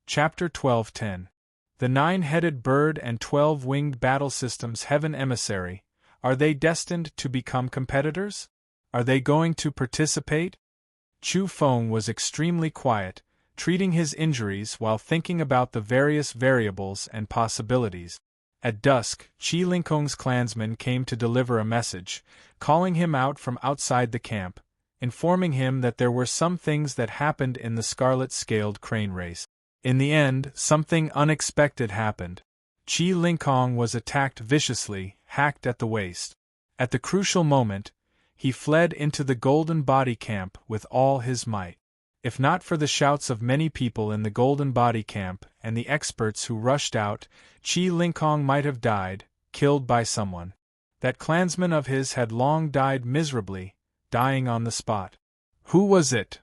Chapter 12:10. The Nine-Headed Bird and 12-Winged Battle Systems Heaven Emissary. Are they destined to become competitors? Are they going to participate? Chu Feng was extremely quiet, treating his injuries while thinking about the various variables and possibilities. At dusk, Qi Lingkong's clansmen came to deliver a message, calling him out from outside the camp, informing him that there were some things that happened in the scarlet-scaled crane race. In the end, something unexpected happened. Qi Lingkong was attacked viciously, hacked at the waist. At the crucial moment, he fled into the Golden Body Camp with all his might. If not for the shouts of many people in the Golden Body Camp and the experts who rushed out, Qi Lingkong might have died, killed by someone. That clansman of his had long died miserably, dying on the spot. Who was it?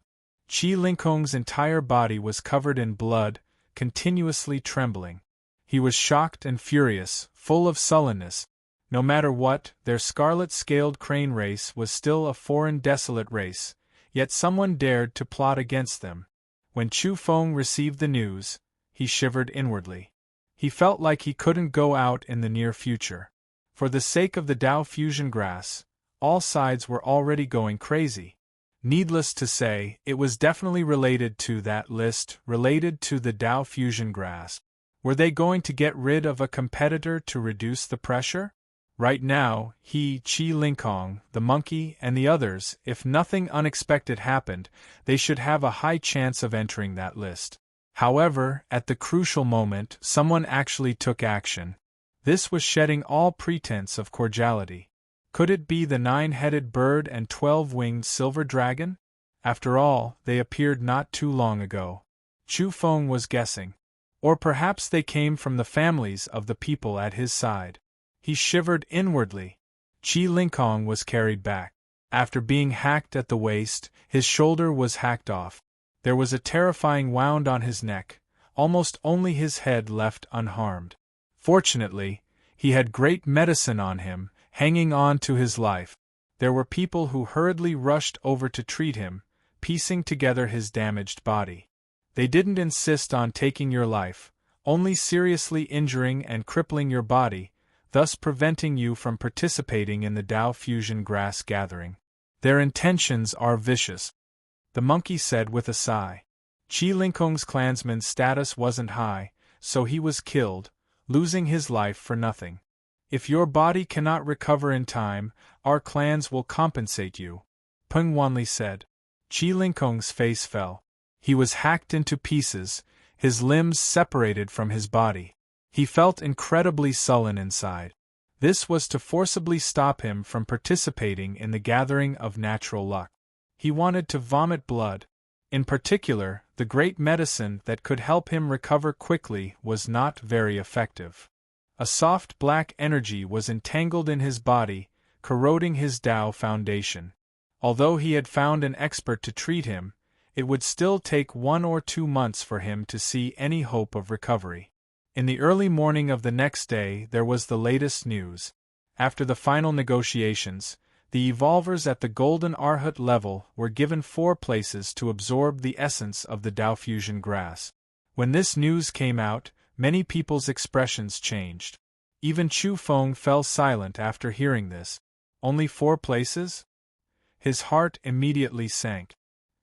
Qi Lingkong's entire body was covered in blood, continuously trembling. He was shocked and furious, full of sullenness. No matter what, their scarlet-scaled crane race was still a foreign desolate race, yet someone dared to plot against them. When Chu Feng received the news, he shivered inwardly. He felt like he couldn't go out in the near future. For the sake of the Dao fusion grass, all sides were already going crazy. Needless to say, it was definitely related to that list, related to the Dao fusion grass. Were they going to get rid of a competitor to reduce the pressure? Right now, he, Qi Lingkong, the monkey, and the others, if nothing unexpected happened, they should have a high chance of entering that list. However, at the crucial moment, someone actually took action. This was shedding all pretense of cordiality. Could it be the Nine-Headed Bird and 12-Winged Silver Dragon? After all, they appeared not too long ago. Chu Feng was guessing. Or perhaps they came from the families of the people at his side. He shivered inwardly. Qi Lingkong was carried back. After being hacked at the waist, his shoulder was hacked off. There was a terrifying wound on his neck, almost only his head left unharmed. Fortunately, he had great medicine on him, hanging on to his life. There were people who hurriedly rushed over to treat him, piecing together his damaged body. They didn't insist on taking your life, only seriously injuring and crippling your body, thus preventing you from participating in the Dao fusion grass gathering. Their intentions are vicious, the monkey said with a sigh. Qi Lingkong's clansman's status wasn't high, so he was killed, losing his life for nothing. If your body cannot recover in time, our clans will compensate you, Peng Wanli said. Qi Lingkong's face fell. He was hacked into pieces, his limbs separated from his body. He felt incredibly sullen inside. This was to forcibly stop him from participating in the gathering of natural luck. He wanted to vomit blood. In particular, the great medicine that could help him recover quickly was not very effective. A soft black energy was entangled in his body, corroding his Dao foundation. Although he had found an expert to treat him, it would still take 1 or 2 months for him to see any hope of recovery. In the early morning of the next day there was the latest news. After the final negotiations, the evolvers at the Golden Arhat level were given 4 places to absorb the essence of the Dao fusion grass. When this news came out, many people's expressions changed. Even Chu Feng fell silent after hearing this. Only 4 places? His heart immediately sank.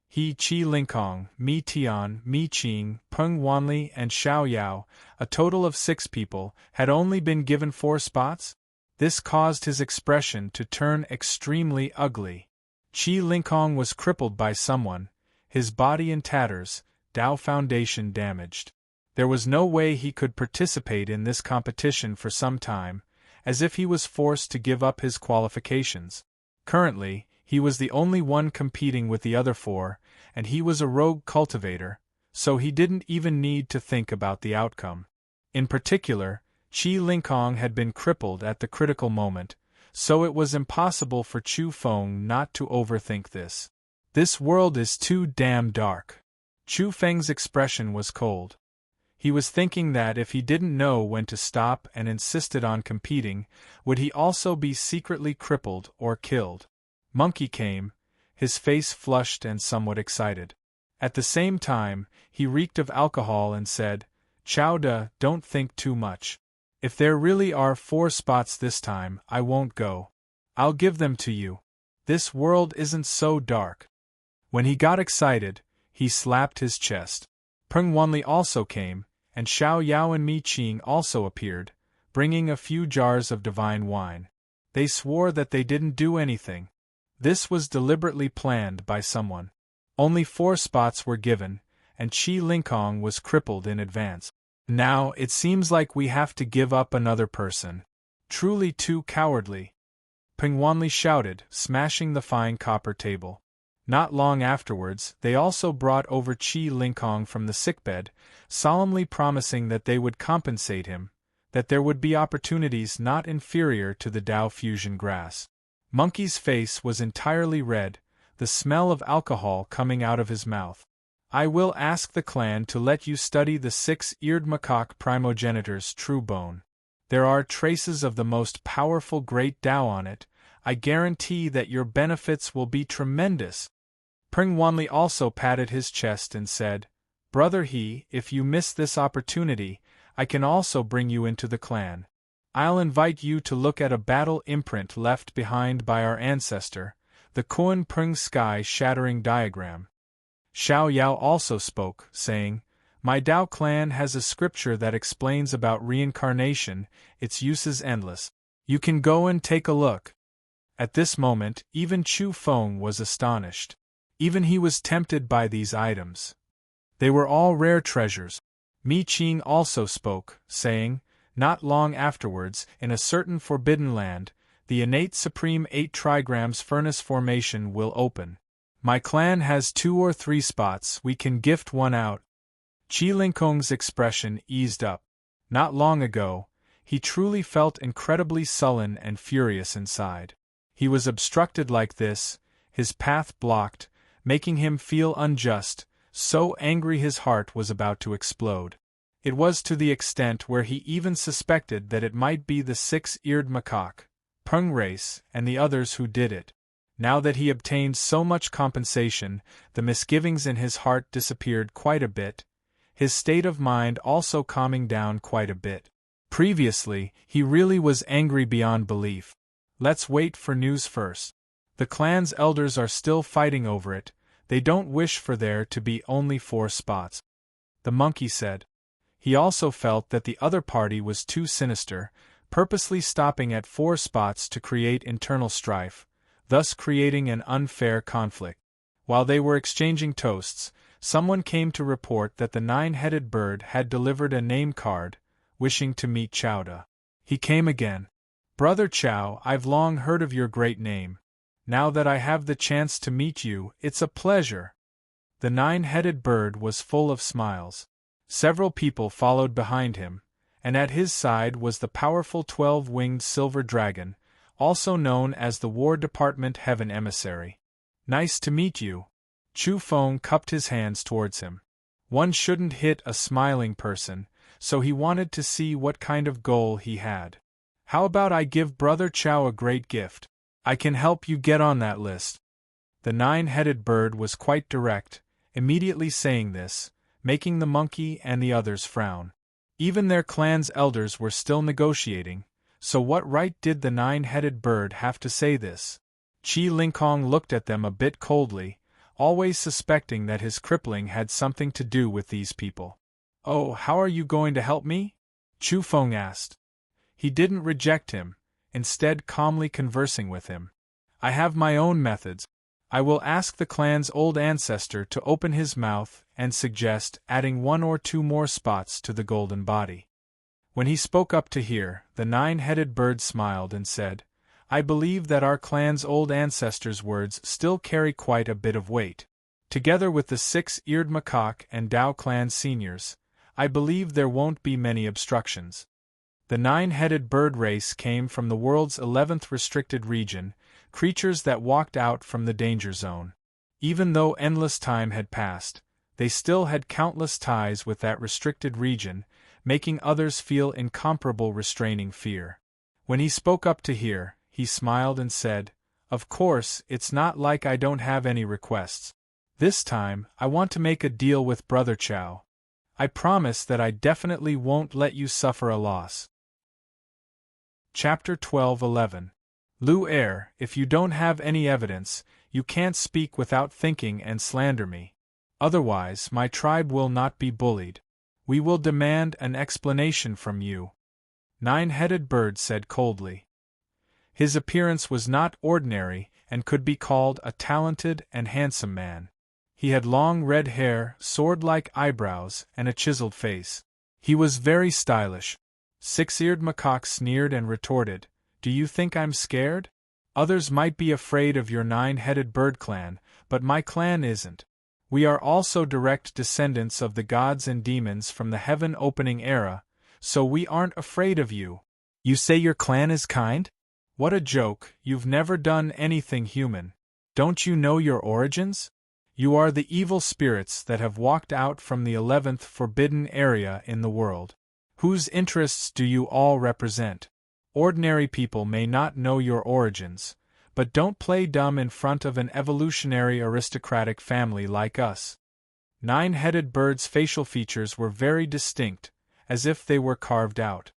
He, Qi Lingkong, Mi Tian, Mi Qing, Peng Wanli, and Xiao Yao, a total of 6 people, had only been given 4 spots? This caused his expression to turn extremely ugly. Qi Lingkong was crippled by someone, his body in tatters, Dao foundation damaged. There was no way he could participate in this competition for some time, as if he was forced to give up his qualifications. Currently, he was the only one competing with the other 4, and he was a rogue cultivator, so he didn't even need to think about the outcome. In particular, Qi Lingkong had been crippled at the critical moment, so it was impossible for Chu Feng not to overthink this. This world is too damn dark. Chu Feng's expression was cold. He was thinking that if he didn't know when to stop and insisted on competing, would he also be secretly crippled or killed? Monkey came, his face flushed and somewhat excited. At the same time, he reeked of alcohol and said, "Chowda, don't think too much. If there really are 4 spots this time, I won't go. I'll give them to you. This world isn't so dark." When he got excited, he slapped his chest. Peng Wanli also came, and Xiao Yao and Mi Qing also appeared, bringing a few jars of divine wine. They swore that they didn't do anything. This was deliberately planned by someone. Only 4 spots were given, and Qi Lingkong was crippled in advance. Now it seems like we have to give up another person. Truly too cowardly. Peng Wanli shouted, smashing the fine copper table. Not long afterwards, they also brought over Qi Lingkong from the sickbed, solemnly promising that they would compensate him, that there would be opportunities not inferior to the Dao fusion grass. Monkey's face was entirely red, the smell of alcohol coming out of his mouth. "I will ask the clan to let you study the 6-eared macaque primogenitor's true bone. There are traces of the most powerful great Dao on it. I guarantee that your benefits will be tremendous." Peng Wanli also patted his chest and said, "Brother He, if you miss this opportunity, I can also bring you into the clan. I'll invite you to look at a battle imprint left behind by our ancestor, the Kuan Peng sky shattering diagram." Xiao Yao also spoke, saying, "My Dao clan has a scripture that explains about reincarnation, its use is endless. You can go and take a look." At this moment, even Chu Feng was astonished. Even he was tempted by these items. They were all rare treasures. Mi Qing also spoke, saying, "Not long afterwards, in a certain forbidden land, the innate supreme 8 trigrams furnace formation will open. My clan has 2 or 3 spots, we can gift one out." Qi Lingkong's expression eased up. Not long ago, he truly felt incredibly sullen and furious inside. He was obstructed like this, his path blocked, making him feel unjust, so angry his heart was about to explode. It was to the extent where he even suspected that it might be the 6-eared macaque, Peng race, and the others who did it. Now that he obtained so much compensation, the misgivings in his heart disappeared quite a bit, his state of mind also calming down quite a bit. Previously, he really was angry beyond belief. Let's wait for news first. The clan's elders are still fighting over it, they don't wish for there to be only 4 spots. The monkey said. He also felt that the other party was too sinister, purposely stopping at 4 spots to create internal strife, thus creating an unfair conflict. While they were exchanging toasts, someone came to report that the 9-headed bird had delivered a name card, wishing to meet Chowda. He came again. "Brother Chow, I've long heard of your great name. Now that I have the chance to meet you, it's a pleasure." The 9-headed bird was full of smiles. Several people followed behind him, and at his side was the powerful 12-winged silver dragon, also known as the War Department Heaven Emissary. "Nice to meet you." Chu Feng cupped his hands towards him. One shouldn't hit a smiling person, so he wanted to see what kind of goal he had. "How about I give Brother Chow a great gift? I can help you get on that list." The 9-headed bird was quite direct, immediately saying this, making the monkey and the others frown. Even their clan's elders were still negotiating, so what right did the 9-headed bird have to say this? Qi Lingkong looked at them a bit coldly, always suspecting that his crippling had something to do with these people. "Oh, how are you going to help me?" Chu Feng asked. He didn't reject him, instead calmly conversing with him. "I have my own methods. I will ask the clan's old ancestor to open his mouth and suggest adding 1 or 2 more spots to the golden body." When he spoke up to hear, the 9-headed bird smiled and said, "I believe that our clan's old ancestors' words still carry quite a bit of weight. Together with the 6-eared macaque and Dao clan seniors, I believe there won't be many obstructions." The 9-headed bird race came from the world's 11th restricted region, creatures that walked out from the danger zone. Even though endless time had passed, they still had countless ties with that restricted region, making others feel incomparable restraining fear. When he spoke up to hear, he smiled and said, "Of course, it's not like I don't have any requests. This time, I want to make a deal with Brother Chow. I promise that I definitely won't let you suffer a loss. Chapter 12:11. Lu Er, if you don't have any evidence, you can't speak without thinking and slander me. Otherwise, my tribe will not be bullied. We will demand an explanation from you. Nine-headed Bird said coldly. His appearance was not ordinary and could be called a talented and handsome man. He had long red hair, sword-like eyebrows, and a chiseled face. He was very stylish. Six-eared Macaque sneered and retorted, "Do you think I'm scared? Others might be afraid of your nine-headed bird clan, but my clan isn't. We are also direct descendants of the gods and demons from the heaven-opening era, so we aren't afraid of you. You say your clan is kind? What a joke, you've never done anything human. Don't you know your origins? You are the evil spirits that have walked out from the 11th forbidden area in the world. Whose interests do you all represent? Ordinary people may not know your origins, but don't play dumb in front of an evolutionary aristocratic family like us." Nine-headed Bird's facial features were very distinct, as if they were carved out.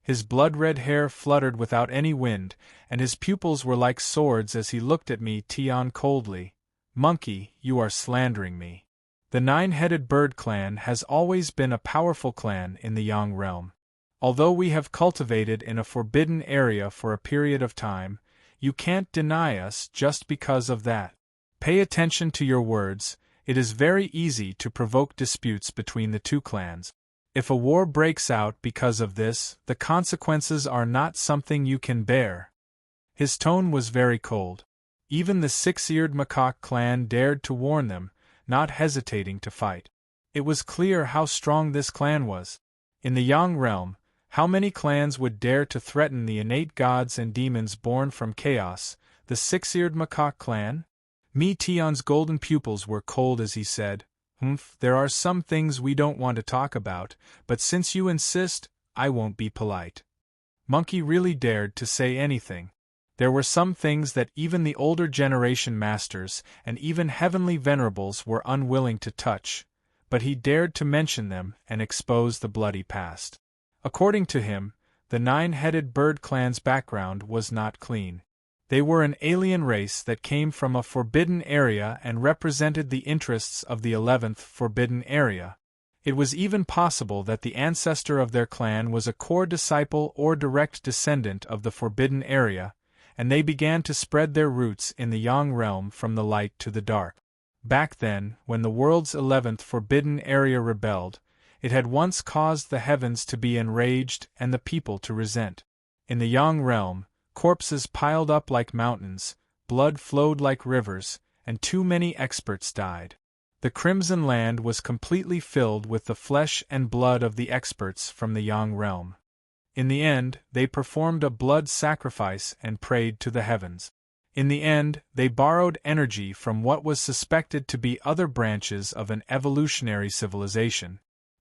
His blood-red hair fluttered without any wind, and his pupils were like swords as he looked at me coldly. "Monkey, you are slandering me. The Nine-Headed Bird clan has always been a powerful clan in the Yang realm. Although we have cultivated in a forbidden area for a period of time, you can't deny us just because of that. Pay attention to your words, it is very easy to provoke disputes between the two clans. If a war breaks out because of this, the consequences are not something you can bear." His tone was very cold. Even the six-eared Macaque clan dared to warn them, not hesitating to fight. It was clear how strong this clan was. In the Yang realm, how many clans would dare to threaten the innate gods and demons born from chaos? The six-eared Macaque clan? Tion's golden pupils were cold as he said, there are some things we don't want to talk about, but since you insist, I won't be polite." Monkey really dared to say anything. There were some things that even the older generation masters and even heavenly venerables were unwilling to touch, but he dared to mention them and expose the bloody past. According to him, the Nine-Headed Bird clan's background was not clean. They were an alien race that came from a forbidden area and represented the interests of the 11th forbidden area. It was even possible that the ancestor of their clan was a core disciple or direct descendant of the forbidden area, and they began to spread their roots in the Yang realm from the light to the dark. Back then, when the world's 11th forbidden area rebelled, it had once caused the heavens to be enraged and the people to resent. In the Yang realm, corpses piled up like mountains, blood flowed like rivers, and too many experts died. The Crimson Land was completely filled with the flesh and blood of the experts from the Yang realm. In the end, they performed a blood sacrifice and prayed to the heavens. In the end, they borrowed energy from what was suspected to be other branches of an evolutionary civilization.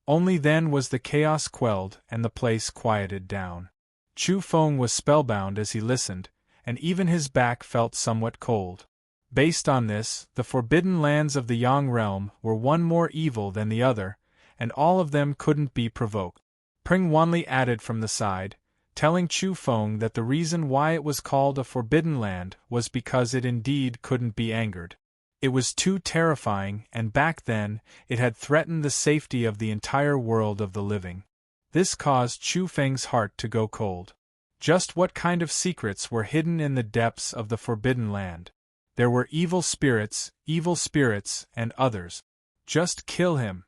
Only then was the chaos quelled and the place quieted down. Chu Feng was spellbound as he listened, and even his back felt somewhat cold. Based on this, the forbidden lands of the Yang realm were one more evil than the other, and all of them couldn't be provoked. Pring Wanli added from the side, telling Chu Feng that the reason why it was called a forbidden land was because it indeed couldn't be angered. It was too terrifying, and back then, it had threatened the safety of the entire world of the living. This caused Chu Feng's heart to go cold. Just what kind of secrets were hidden in the depths of the forbidden land? There were evil spirits, and others. Just kill him.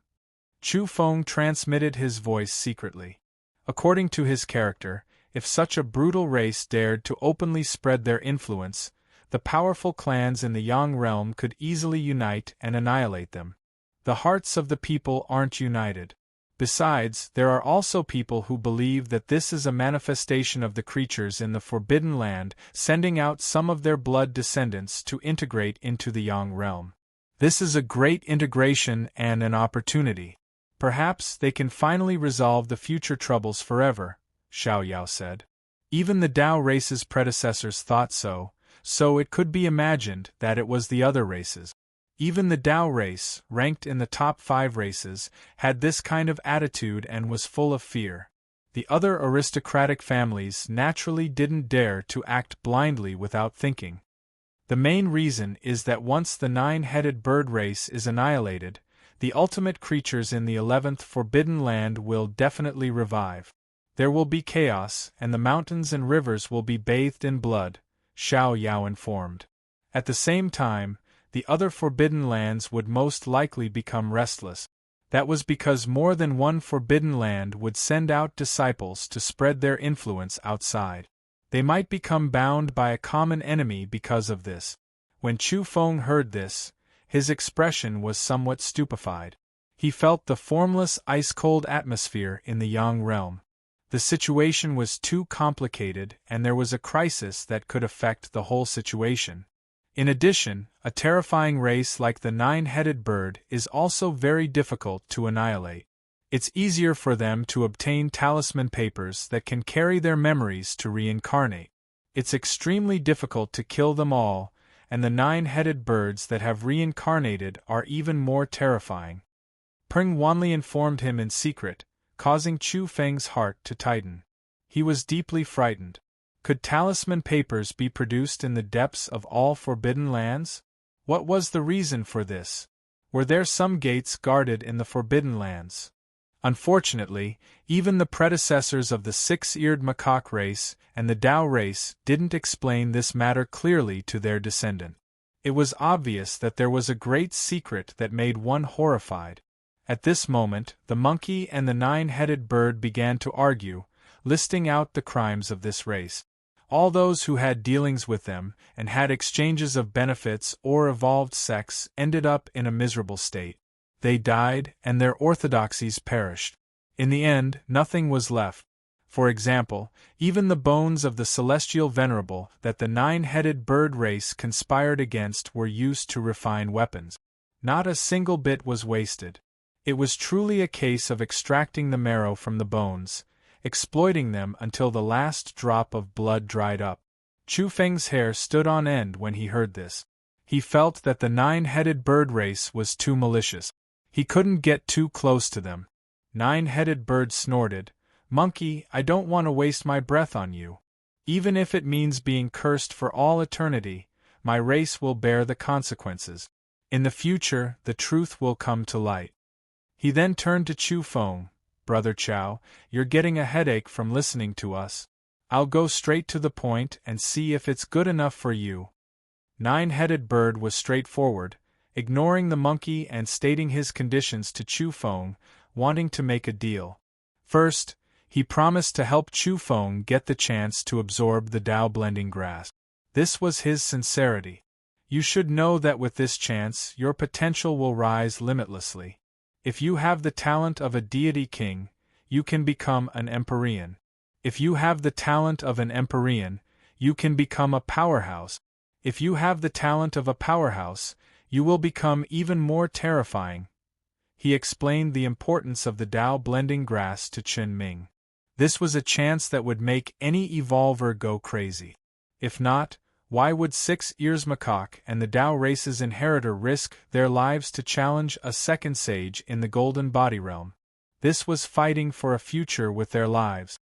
Chu Feng transmitted his voice secretly. According to his character, if such a brutal race dared to openly spread their influence, the powerful clans in the Yang realm could easily unite and annihilate them. The hearts of the people aren't united. Besides, there are also people who believe that this is a manifestation of the creatures in the Forbidden Land sending out some of their blood descendants to integrate into the Yang realm. This is a great integration and an opportunity. Perhaps they can finally resolve the future troubles forever, Xiao Yao said. Even the Dao race's predecessors thought so, so it could be imagined that it was the other races. Even the Tao race, ranked in the top 5 races, had this kind of attitude and was full of fear. The other aristocratic families naturally didn't dare to act blindly without thinking. The main reason is that once the 9-headed bird race is annihilated, the ultimate creatures in the 11th Forbidden Land will definitely revive. There will be chaos, and the mountains and rivers will be bathed in blood, Xiao Yao informed. At the same time, the other Forbidden Lands would most likely become restless. That was because more than one Forbidden Land would send out disciples to spread their influence outside. They might become bound by a common enemy because of this. When Chu Feng heard this, his expression was somewhat stupefied. He felt the formless ice-cold atmosphere in the Yang realm. The situation was too complicated and there was a crisis that could affect the whole situation. In addition, a terrifying race like the 9-headed bird is also very difficult to annihilate. It's easier for them to obtain talisman papers that can carry their memories to reincarnate. It's extremely difficult to kill them all, and the 9-headed birds that have reincarnated are even more terrifying. Peng Wanli informed him in secret, causing Chu Feng's heart to tighten. He was deeply frightened. Could talisman papers be produced in the depths of all Forbidden Lands? What was the reason for this? Were there some gates guarded in the Forbidden Lands? Unfortunately, even the predecessors of the 6-eared macaque race and the Tao race didn't explain this matter clearly to their descendant. It was obvious that there was a great secret that made one horrified. At this moment, the monkey and the 9-headed bird began to argue, listing out the crimes of this race. All those who had dealings with them and had exchanges of benefits or evolved sex ended up in a miserable state. They died, and their orthodoxies perished. In the end, nothing was left. For example, even the bones of the celestial venerable that the 9-headed bird race conspired against were used to refine weapons. Not a single bit was wasted. It was truly a case of extracting the marrow from the bones, exploiting them until the last drop of blood dried up. Chu Feng's hair stood on end when he heard this. He felt that the 9-headed bird race was too malicious. He couldn't get too close to them. 9-headed bird snorted, "Monkey, I don't want to waste my breath on you. Even if it means being cursed for all eternity, my race will bear the consequences. In the future, the truth will come to light." He then turned to Chu Feng. "Brother Chow, you're getting a headache from listening to us. I'll go straight to the point and see if it's good enough for you." 9-headed bird was straightforward, ignoring the monkey and stating his conditions to Chu Feng, wanting to make a deal. First, he promised to help Chu Feng get the chance to absorb the Tao blending grass. This was his sincerity. "You should know that with this chance, your potential will rise limitlessly. If you have the talent of a deity king, you can become an Empyrean. If you have the talent of an Empyrean, you can become a powerhouse. If you have the talent of a powerhouse, you will become even more terrifying." He explained the importance of the Tao blending grass to Chen Ming. This was a chance that would make any evolver go crazy. If not, why would 6-ears macaque and the Tao race's inheritor risk their lives to challenge a second sage in the golden body realm? This was fighting for a future with their lives.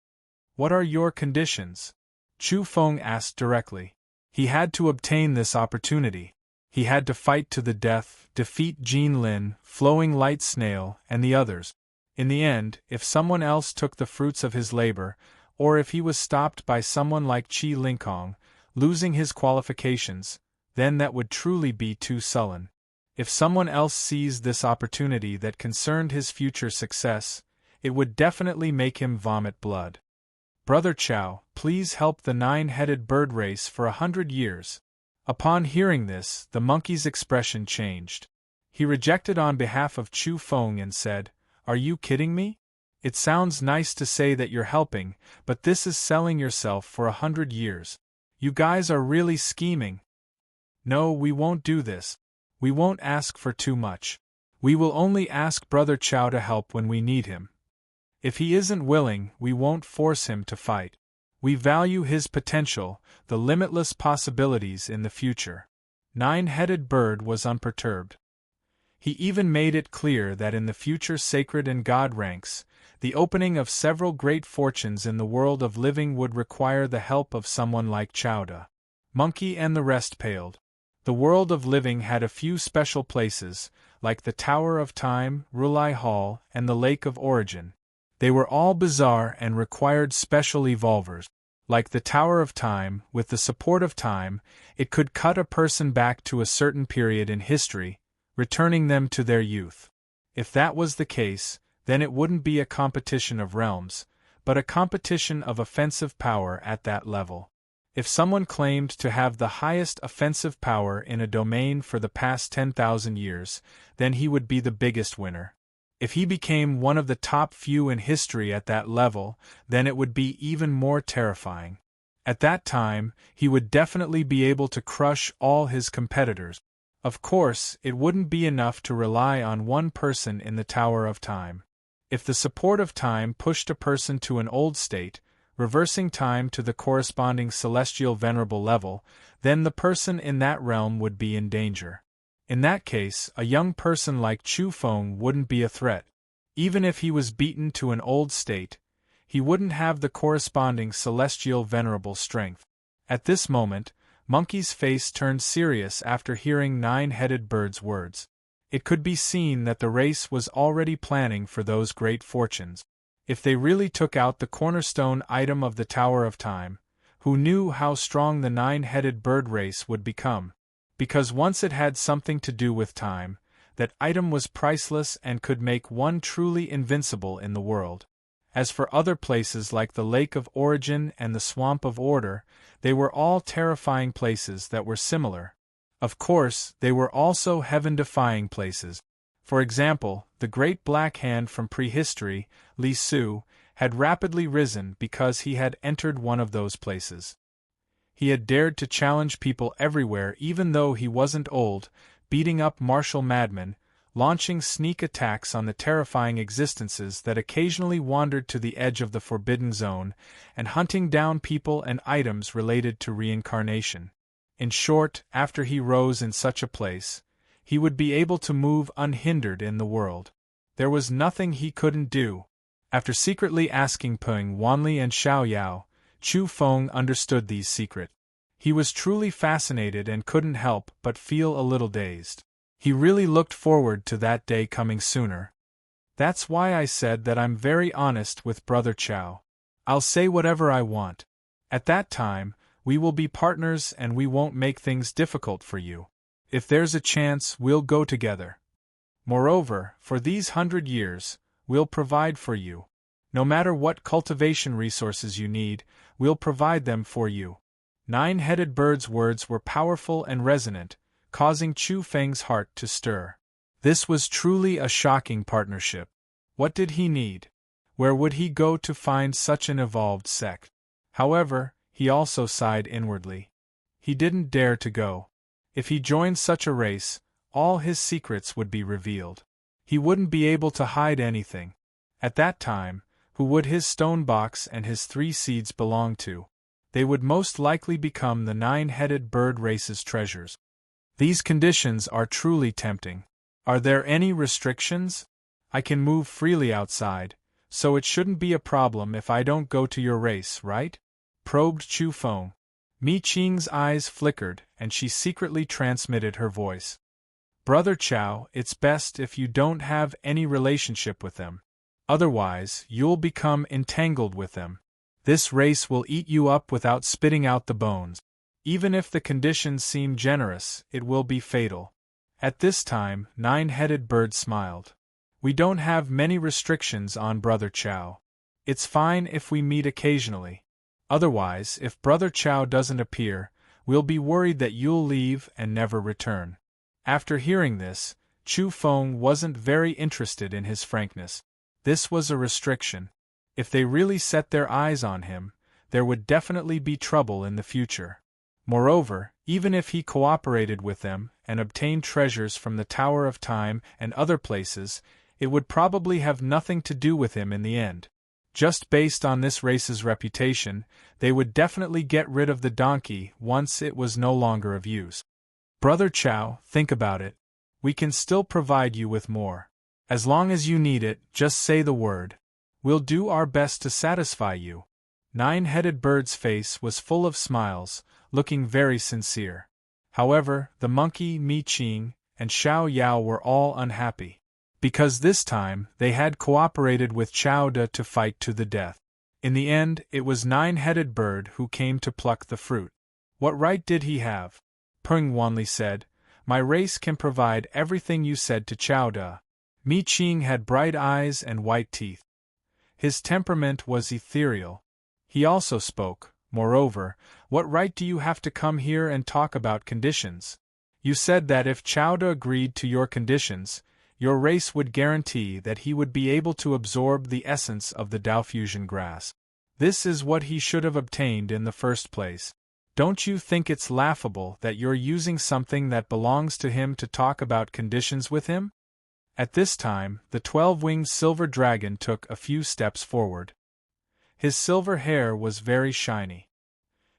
"What are your conditions?" Chu Feng asked directly. He had to obtain this opportunity. He had to fight to the death, defeat Jean Lin, Flowing Light Snail, and the others. In the end, if someone else took the fruits of his labor, or if he was stopped by someone like Qi Lingkong, losing his qualifications, then that would truly be too sullen. If someone else seized this opportunity that concerned his future success, it would definitely make him vomit blood. "Brother Chow, please help the 9-headed bird race for 100 years. Upon hearing this, the monkey's expression changed. He rejected on behalf of Chu Feng and said, "Are you kidding me? It sounds nice to say that you're helping, but this is selling yourself for 100 years. You guys are really scheming." "No, we won't do this. We won't ask for too much. We will only ask Brother Chow to help when we need him. If he isn't willing, we won't force him to fight. We value his potential, the limitless possibilities in the future." 9-headed bird was unperturbed. He even made it clear that in the future sacred and god ranks, the opening of several great fortunes in the world of living would require the help of someone like Chowda. Monkey and the rest paled. The world of living had a few special places, like the Tower of Time, Rulai Hall, and the Lake of Origin. They were all bizarre and required special evolvers. Like the Tower of Time, with the support of time, it could cut a person back to a certain period in history, returning them to their youth. If that was the case, then it wouldn't be a competition of realms, but a competition of offensive power at that level. If someone claimed to have the highest offensive power in a domain for the past 10,000 years, then he would be the biggest winner. If he became one of the top few in history at that level, then it would be even more terrifying. At that time, he would definitely be able to crush all his competitors. Of course, it wouldn't be enough to rely on one person in the Tower of Time. If the support of time pushed a person to an old state, reversing time to the corresponding celestial venerable level, then the person in that realm would be in danger. In that case, a young person like Chu Feng wouldn't be a threat. Even if he was beaten to an old state, he wouldn't have the corresponding celestial venerable strength. At this moment, Monkey's face turned serious after hearing Nine-Headed Bird's words. It could be seen that the race was already planning for those great fortunes. If they really took out the cornerstone item of the Tower of Time, who knew how strong the Nine-Headed Bird race would become? Because once it had something to do with time, that item was priceless and could make one truly invincible in the world. As for other places like the Lake of Origin and the Swamp of Order, they were all terrifying places that were similar. Of course, they were also heaven-defying places. For example, the Great Black Hand from prehistory, Li Su, had rapidly risen because he had entered one of those places. He had dared to challenge people everywhere even though he wasn't old, beating up martial madmen, launching sneak attacks on the terrifying existences that occasionally wandered to the edge of the forbidden zone, and hunting down people and items related to reincarnation. In short, after he rose in such a place, he would be able to move unhindered in the world. There was nothing he couldn't do. After secretly asking Peng Wanli and Xiao Yao, Chu Feng understood these secrets. He was truly fascinated and couldn't help but feel a little dazed. He really looked forward to that day coming sooner. That's why I said that I'm very honest with Brother Chow. I'll say whatever I want. At that time, we will be partners and we won't make things difficult for you. If there's a chance, we'll go together. Moreover, for these 100 years, we'll provide for you. No matter what cultivation resources you need, we'll provide them for you. Nine-Headed Bird's words were powerful and resonant, causing Chu Feng's heart to stir. This was truly a shocking partnership. What did he need? Where would he go to find such an evolved sect? However, he also sighed inwardly. He didn't dare to go. If he joined such a race, all his secrets would be revealed. He wouldn't be able to hide anything. At that time, who would his stone box and his 3 seeds belong to? They would most likely become the Nine-Headed Bird race's treasures. These conditions are truly tempting. Are there any restrictions? I can move freely outside, so it shouldn't be a problem if I don't go to your race, right? Probed Chu Feng. Mi Qing's eyes flickered, and she secretly transmitted her voice. Brother Chow, it's best if you don't have any relationship with them. Otherwise, you'll become entangled with them. This race will eat you up without spitting out the bones. Even if the conditions seem generous, it will be fatal. At this time, Nine-Headed Bird smiled. We don't have many restrictions on Brother Chow. It's fine if we meet occasionally. Otherwise, if Brother Chow doesn't appear, we'll be worried that you'll leave and never return. After hearing this, Chu Feng wasn't very interested in his frankness. This was a restriction. If they really set their eyes on him, there would definitely be trouble in the future. Moreover, even if he cooperated with them and obtained treasures from the Tower of Time and other places, it would probably have nothing to do with him in the end. Just based on this race's reputation, they would definitely get rid of the donkey once it was no longer of use. Brother Chow, think about it. We can still provide you with more. As long as you need it, just say the word. We'll do our best to satisfy you. Nine-headed bird's face was full of smiles, looking very sincere. However, the monkey, Mi Qing, and Xiao Yao were all unhappy. Because this time, they had cooperated with Chao De to fight to the death. In the end, it was Nine-headed bird who came to pluck the fruit. What right did he have? Peng Wanli said, My race can provide everything you said to Chao De. Mi Qing had bright eyes and white teeth. His temperament was ethereal. He also spoke. Moreover, what right do you have to come here and talk about conditions? You said that if Chao De agreed to your conditions, your race would guarantee that he would be able to absorb the essence of the Dao fusion grass. This is what he should have obtained in the first place. Don't you think it's laughable that you're using something that belongs to him to talk about conditions with him? At this time, the 12-winged silver dragon took a few steps forward. His silver hair was very shiny.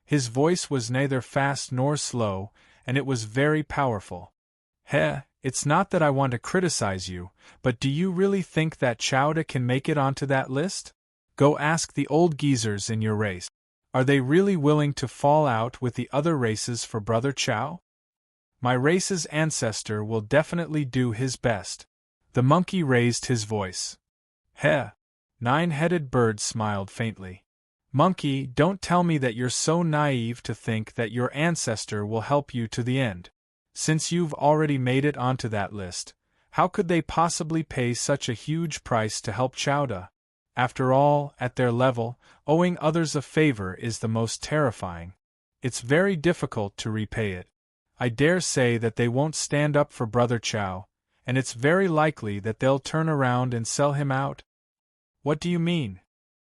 His voice was neither fast nor slow, and it was very powerful. It's not that I want to criticize you, but do you really think that Chao De can make it onto that list? Go ask the old geezers in your race. Are they really willing to fall out with the other races for Brother Chao? My race's ancestor will definitely do his best. The monkey raised his voice. Nine-headed bird smiled faintly. Monkey, don't tell me that you're so naive to think that your ancestor will help you to the end. Since you've already made it onto that list, how could they possibly pay such a huge price to help Chao De? After all, at their level, owing others a favor is the most terrifying. It's very difficult to repay it. I dare say that they won't stand up for Brother Chao, and it's very likely that they'll turn around and sell him out. What do you mean?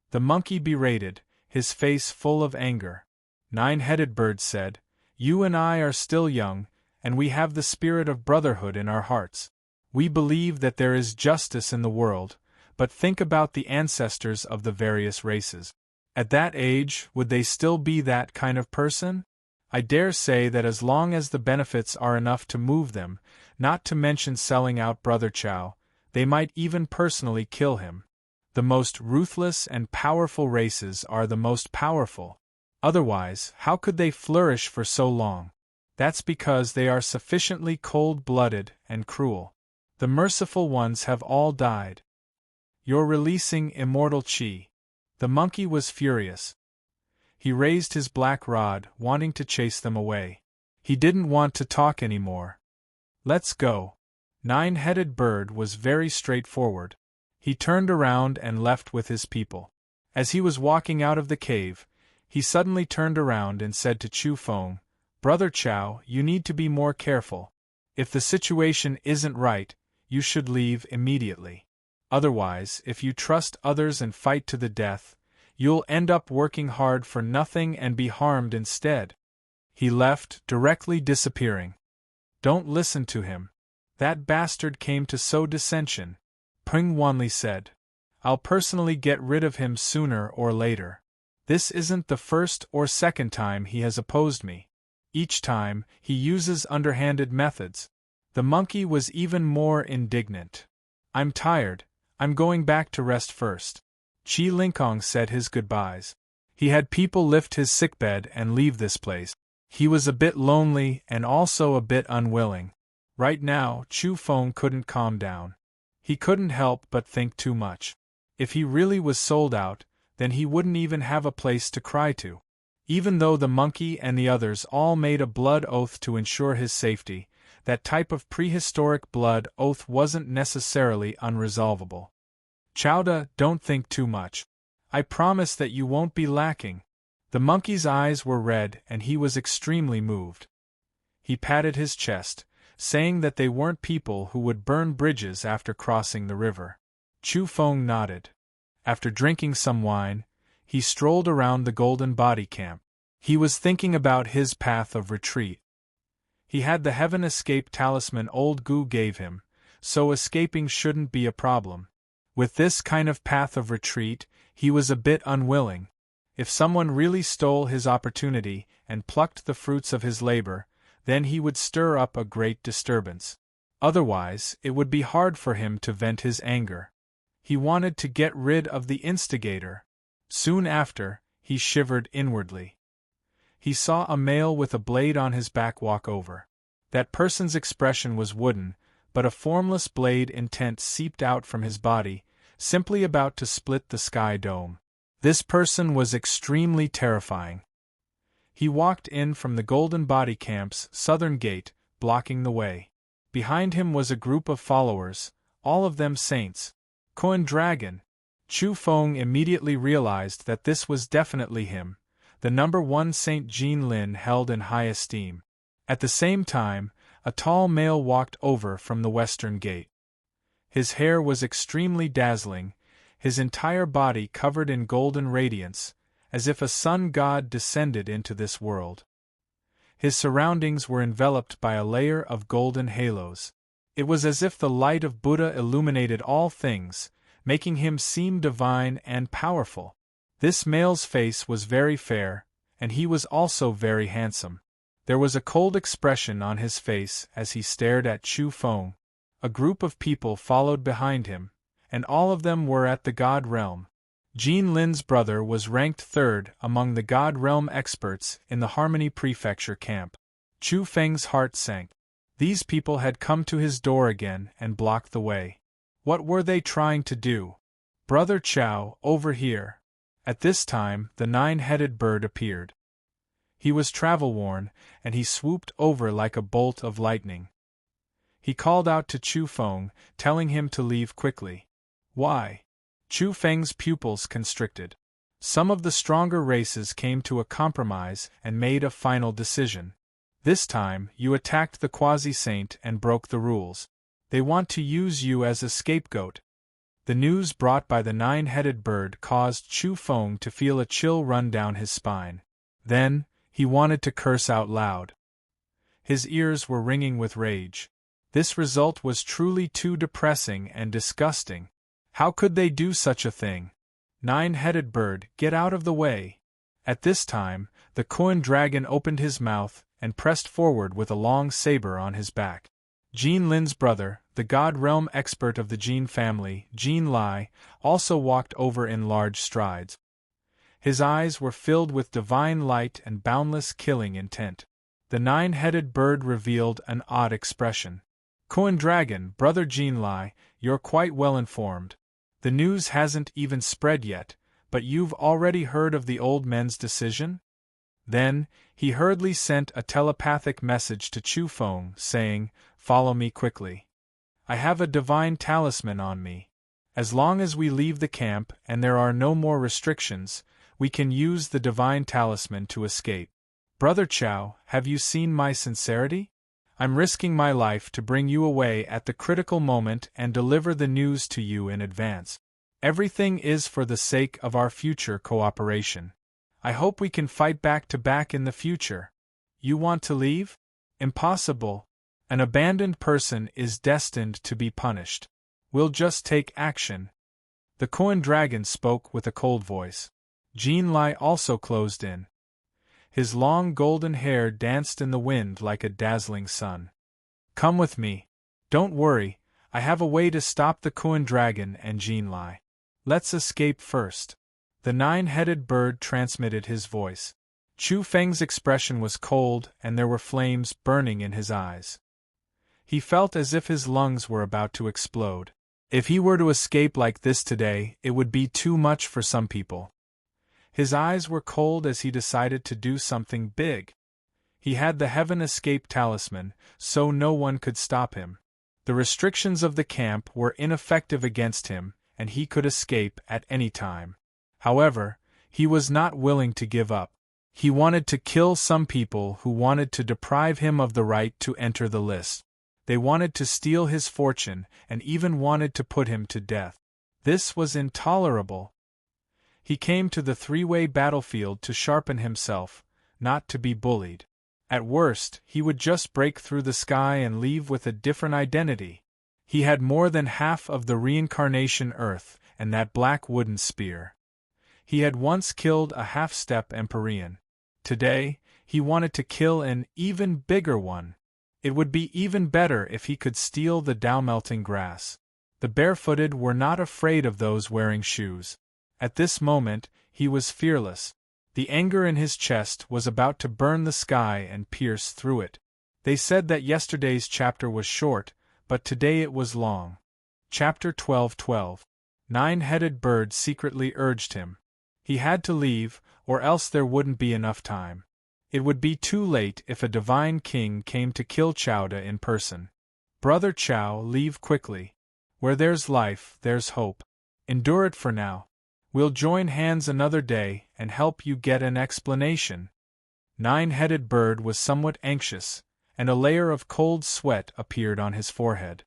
The monkey berated, his face full of anger. Nine-headed bird said, You and I are still young, and we have the spirit of brotherhood in our hearts. We believe that there is justice in the world, but think about the ancestors of the various races. At that age, would they still be that kind of person? I dare say that as long as the benefits are enough to move them, not to mention selling out Brother Chao, they might even personally kill him. The most ruthless and powerful races are the most powerful. Otherwise, how could they flourish for so long? That's because they are sufficiently cold-blooded and cruel. The merciful ones have all died. You're releasing immortal qi. The monkey was furious. He raised his black rod, wanting to chase them away. He didn't want to talk anymore. Let's go. Nine-headed bird was very straightforward. He turned around and left with his people. As he was walking out of the cave, he suddenly turned around and said to Chu Feng, Brother Chao, you need to be more careful. If the situation isn't right, you should leave immediately. Otherwise, if you trust others and fight to the death, you'll end up working hard for nothing and be harmed instead. He left, directly disappearing. Don't listen to him. That bastard came to sow dissension. Peng Wanli said. I'll personally get rid of him sooner or later. This isn't the first or second time he has opposed me. Each time, he uses underhanded methods. The monkey was even more indignant. I'm tired. I'm going back to rest first. Qi Lingkong said his goodbyes. He had people lift his sickbed and leave this place. He was a bit lonely and also a bit unwilling. Right now, Chu Feng couldn't calm down. He couldn't help but think too much. If he really was sold out, then he wouldn't even have a place to cry to. Even though the monkey and the others all made a blood oath to ensure his safety, that type of prehistoric blood oath wasn't necessarily unresolvable. Chao De, don't think too much. I promise that you won't be lacking. The monkey's eyes were red and he was extremely moved. He patted his chest, saying that they weren't people who would burn bridges after crossing the river. Chu Feng nodded. After drinking some wine, he strolled around the Golden Body Camp. He was thinking about his path of retreat. He had the Heaven Escape talisman old Gu gave him, so escaping shouldn't be a problem. With this kind of path of retreat, he was a bit unwilling. If someone really stole his opportunity and plucked the fruits of his labor, then he would stir up a great disturbance. Otherwise, it would be hard for him to vent his anger. He wanted to get rid of the instigator. Soon after, he shivered inwardly. He saw a male with a blade on his back walk over. That person's expression was wooden, but a formless blade intent seeped out from his body, simply about to split the sky dome. This person was extremely terrifying. He walked in from the Golden Body Camp's southern gate, blocking the way. Behind him was a group of followers, all of them saints. Coin Dragon. Chu Feng immediately realized that this was definitely him, the number one Saint Jean Lin held in high esteem. At the same time, a tall male walked over from the western gate. His hair was extremely dazzling, his entire body covered in golden radiance, as if a sun god descended into this world. His surroundings were enveloped by a layer of golden halos. It was as if the light of Buddha illuminated all things, making him seem divine and powerful. This male's face was very fair, and he was also very handsome. There was a cold expression on his face as he stared at Chu Feng. A group of people followed behind him, and all of them were at the God Realm. Jean Lin's brother was ranked third among the God Realm experts in the Harmony Prefecture camp. Chu Feng's heart sank. These people had come to his door again and blocked the way. What were they trying to do? Brother Chow, over here. At this time, the nine-headed bird appeared. He was travel-worn, and he swooped over like a bolt of lightning. He called out to Chu Feng, telling him to leave quickly. Why? Chu Feng's pupils constricted. Some of the stronger races came to a compromise and made a final decision. This time, you attacked the quasi-saint and broke the rules. They want to use you as a scapegoat. The news brought by the nine-headed bird caused Chu Feng to feel a chill run down his spine. Then, he wanted to curse out loud. His ears were ringing with rage. This result was truly too depressing and disgusting. How could they do such a thing? Nine-headed bird, get out of the way. At this time, the Coin Dragon opened his mouth and pressed forward with a long saber on his back. Jean Lin's brother, the God Realm expert of the Jean family, Jean Lai, also walked over in large strides. His eyes were filled with divine light and boundless killing intent. The nine-headed bird revealed an odd expression. Coin Dragon, brother Jean Lai, you're quite well informed. The news hasn't even spread yet, but you've already heard of the old men's decision? Then, he hurriedly sent a telepathic message to Chu Feng, saying, Follow me quickly. I have a divine talisman on me. As long as we leave the camp and there are no more restrictions, we can use the divine talisman to escape. Brother Chow, have you seen my sincerity? I'm risking my life to bring you away at the critical moment and deliver the news to you in advance. Everything is for the sake of our future cooperation. I hope we can fight back to back in the future. You want to leave? Impossible. An abandoned person is destined to be punished. We'll just take action. The Coin Dragon spoke with a cold voice. Jean Lai also closed in. His long golden hair danced in the wind like a dazzling sun. Come with me. Don't worry, I have a way to stop the Coin Dragon and Jean Lai. Let's escape first. The nine-headed bird transmitted his voice. Chu Feng's expression was cold and there were flames burning in his eyes. He felt as if his lungs were about to explode. If he were to escape like this today, it would be too much for some people. His eyes were cold as he decided to do something big. He had the Heaven Escape Talisman, so no one could stop him. The restrictions of the camp were ineffective against him, and he could escape at any time. However, he was not willing to give up. He wanted to kill some people who wanted to deprive him of the right to enter the list. They wanted to steal his fortune and even wanted to put him to death. This was intolerable. He came to the three-way battlefield to sharpen himself, not to be bullied. At worst, he would just break through the sky and leave with a different identity. He had more than half of the reincarnation earth and that black wooden spear. He had once killed a half-step Empyrean. Today, he wanted to kill an even bigger one. It would be even better if he could steal the Tao-melting grass. The barefooted were not afraid of those wearing shoes. At this moment, he was fearless. The anger in his chest was about to burn the sky and pierce through it. They said that yesterday's chapter was short, but today it was long. Chapter 12:12. Nine-headed bird secretly urged him. He had to leave, or else there wouldn't be enough time. It would be too late if a divine king came to kill Chowda in person. Brother Chow, leave quickly. Where there's life, there's hope. Endure it for now. We'll join hands another day and help you get an explanation. Nine-headed bird was somewhat anxious, and a layer of cold sweat appeared on his forehead.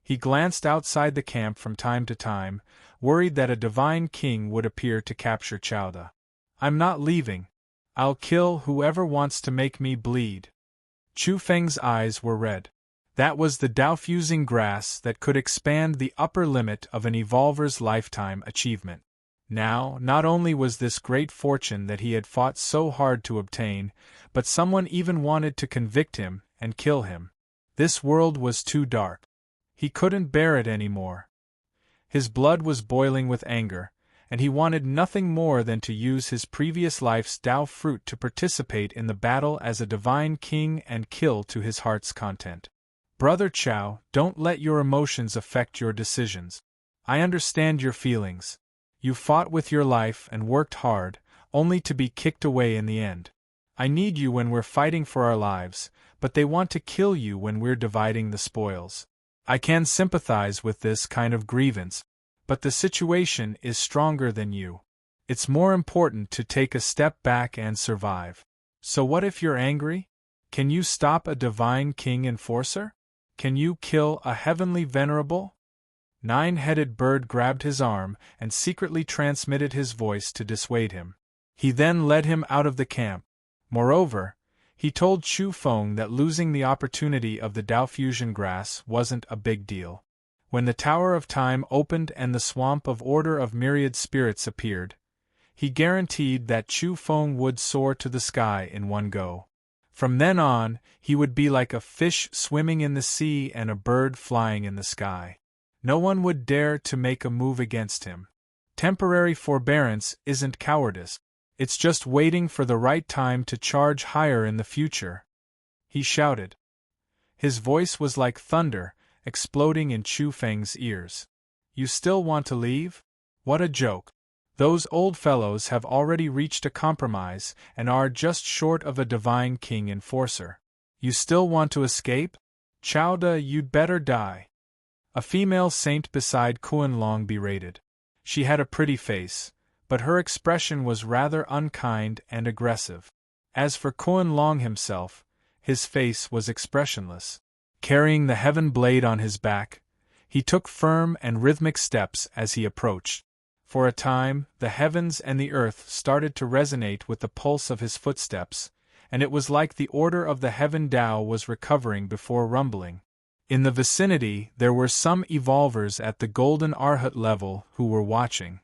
He glanced outside the camp from time to time, worried that a divine king would appear to capture Chowda. I'm not leaving. I'll kill whoever wants to make me bleed. Chu Feng's eyes were red. That was the Tao-fusing grass that could expand the upper limit of an evolver's lifetime achievement. Now, not only was this great fortune that he had fought so hard to obtain, but someone even wanted to convict him and kill him. This world was too dark. He couldn't bear it anymore. His blood was boiling with anger, and he wanted nothing more than to use his previous life's Tao fruit to participate in the battle as a divine king and kill to his heart's content. Brother Chow, don't let your emotions affect your decisions. I understand your feelings. You fought with your life and worked hard, only to be kicked away in the end. I need you when we're fighting for our lives, but they want to kill you when we're dividing the spoils. I can sympathize with this kind of grievance, but the situation is stronger than you. It's more important to take a step back and survive. So what if you're angry? Can you stop a divine king enforcer? Can you kill a heavenly venerable? Nine-headed bird grabbed his arm and secretly transmitted his voice to dissuade him. He then led him out of the camp. Moreover, he told Chu Feng that losing the opportunity of the Tao fusion grass wasn't a big deal. When the Tower of Time opened and the swamp of Order of Myriad Spirits appeared, he guaranteed that Chu Feng would soar to the sky in one go. From then on, he would be like a fish swimming in the sea and a bird flying in the sky. No one would dare to make a move against him. Temporary forbearance isn't cowardice. It's just waiting for the right time to charge higher in the future. He shouted. His voice was like thunder, exploding in Chu Feng's ears. You still want to leave? What a joke. Those old fellows have already reached a compromise and are just short of a divine king enforcer. You still want to escape? Chowda, you'd better die. A female saint beside Kuan Long berated. She had a pretty face, but her expression was rather unkind and aggressive. As for Kuan Long himself, his face was expressionless. Carrying the heaven blade on his back, he took firm and rhythmic steps as he approached. For a time, the heavens and the earth started to resonate with the pulse of his footsteps, and it was like the order of the heaven Tao was recovering before rumbling. In the vicinity, there were some evolvers at the Golden Arhat level who were watching.